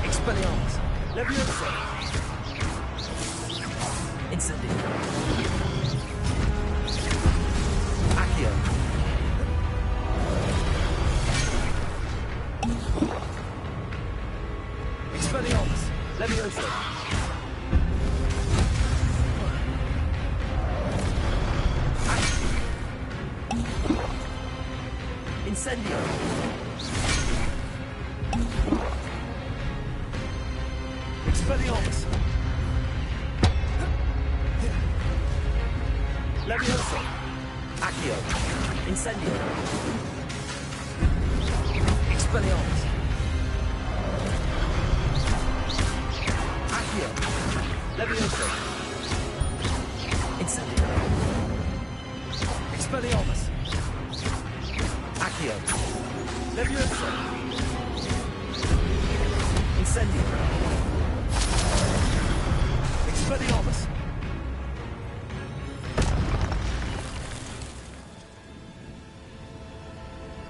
Expelliarmus. Levioso. Incendio. Accio. Expelliarmus. Levioso. Incendio. Expelliarmus. Levioso. Accio. Incendio. Expelliarmus. Accio. Levioso. Incendio. Expelliarmus. Accio. Levioso. Incendio. Expelliarmus.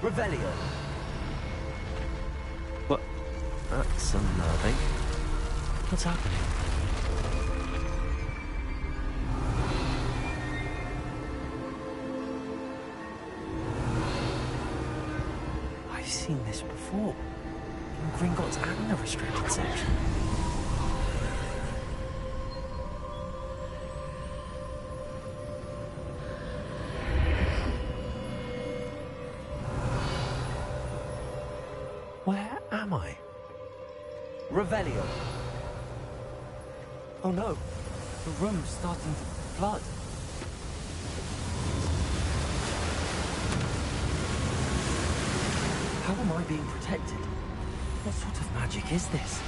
Revelio. What? That's unnerving. What's happening? I've seen this before. In Gringotts and the restricted section. Where am I? Revelio. Oh no, the room's starting to flood. How am I being protected? What sort of magic is this?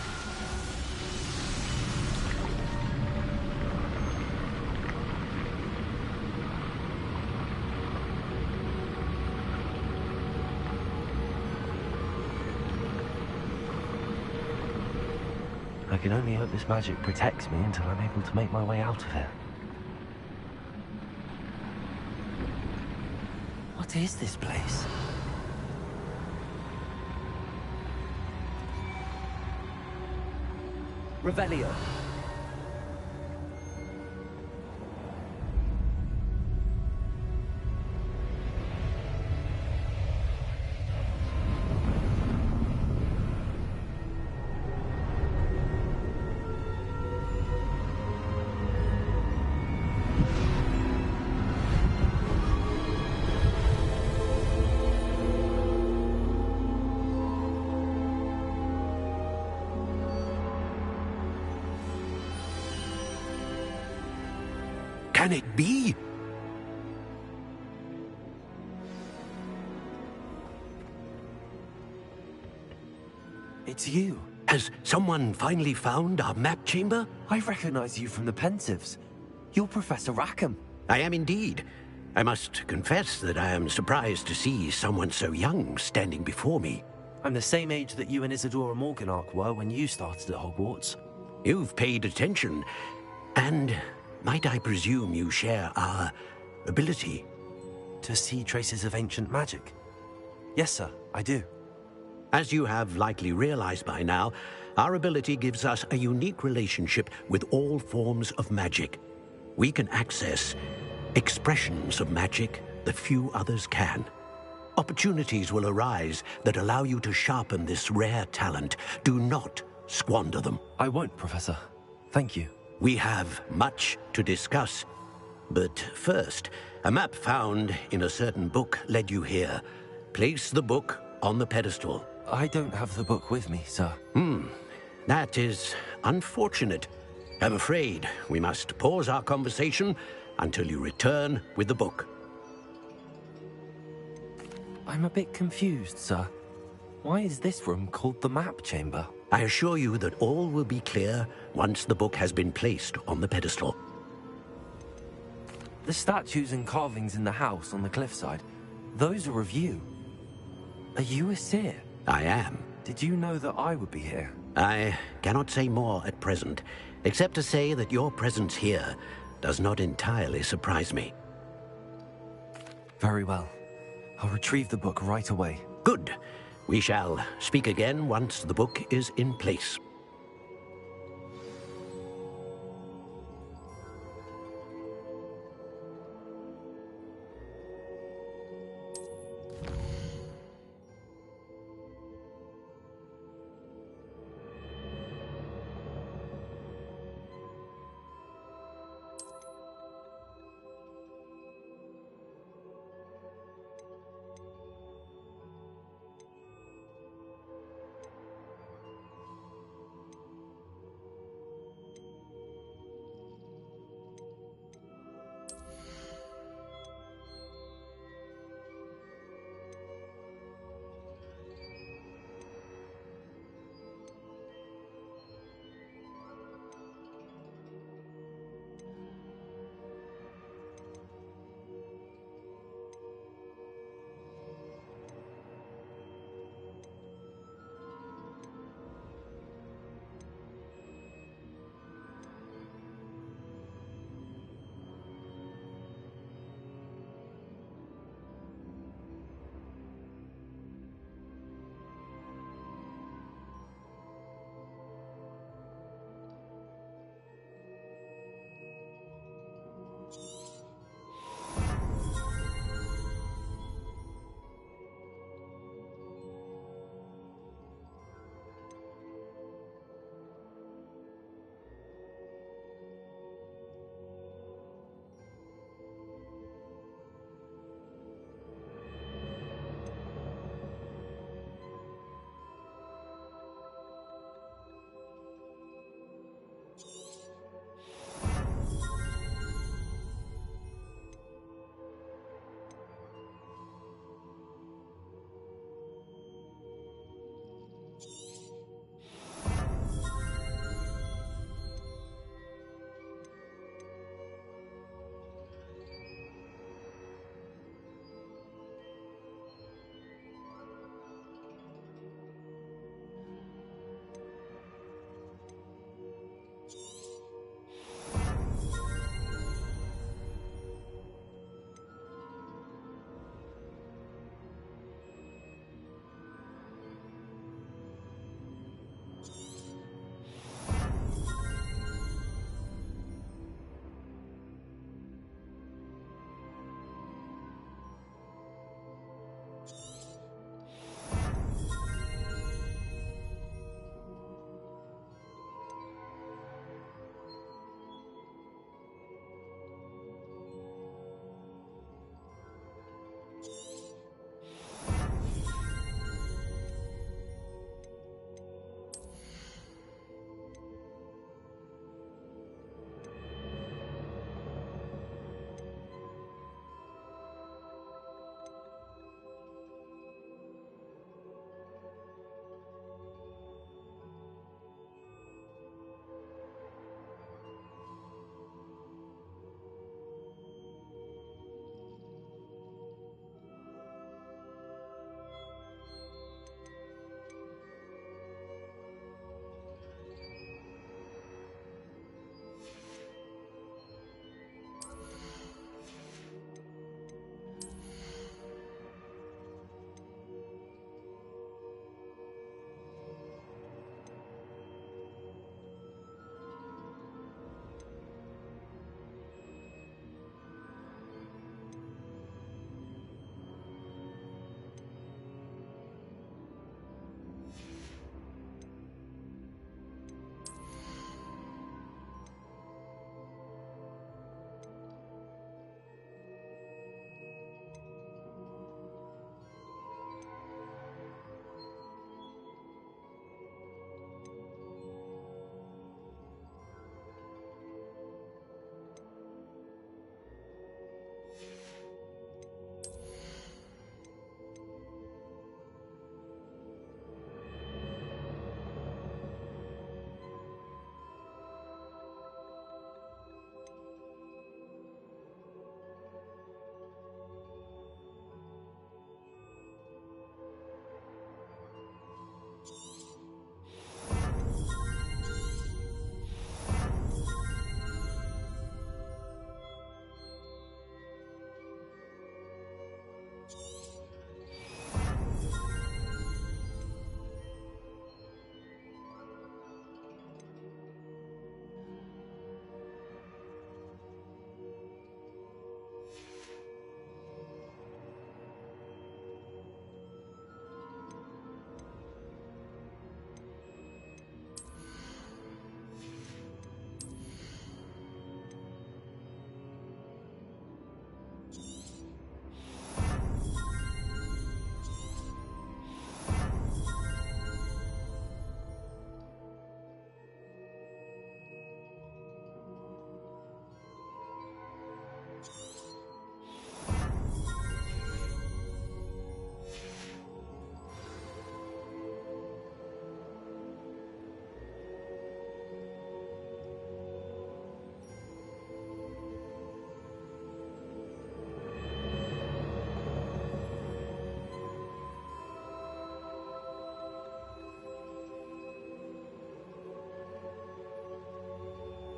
I can only hope this magic protects me until I'm able to make my way out of here. What is this place? Revelio. Can it be? It's you. Has someone finally found our map chamber? I recognize you from the Pensives. You're Professor Rackham. I am indeed. I must confess that I am surprised to see someone so young standing before me. I'm the same age that you and Isadora Morganach were when you started at Hogwarts. You've paid attention, and might I presume you share our ability? To see traces of ancient magic? Yes, sir, I do. As you have likely realized by now, our ability gives us a unique relationship with all forms of magic. We can access expressions of magic that few others can. Opportunities will arise that allow you to sharpen this rare talent. Do not squander them. I won't, Professor. Thank you. We have much to discuss. But first, a map found in a certain book led you here. Place the book on the pedestal. I don't have the book with me, sir. That is unfortunate. I'm afraid we must pause our conversation until you return with the book. I'm a bit confused, sir. Why is this room called the map chamber? I assure you that all will be clear once the book has been placed on the pedestal. The statues and carvings in the house on the cliffside, those are of you. Are you a seer? I am. Did you know that I would be here? I cannot say more at present, except to say that your presence here does not entirely surprise me. Very well. I'll retrieve the book right away. Good. We shall speak again once the book is in place.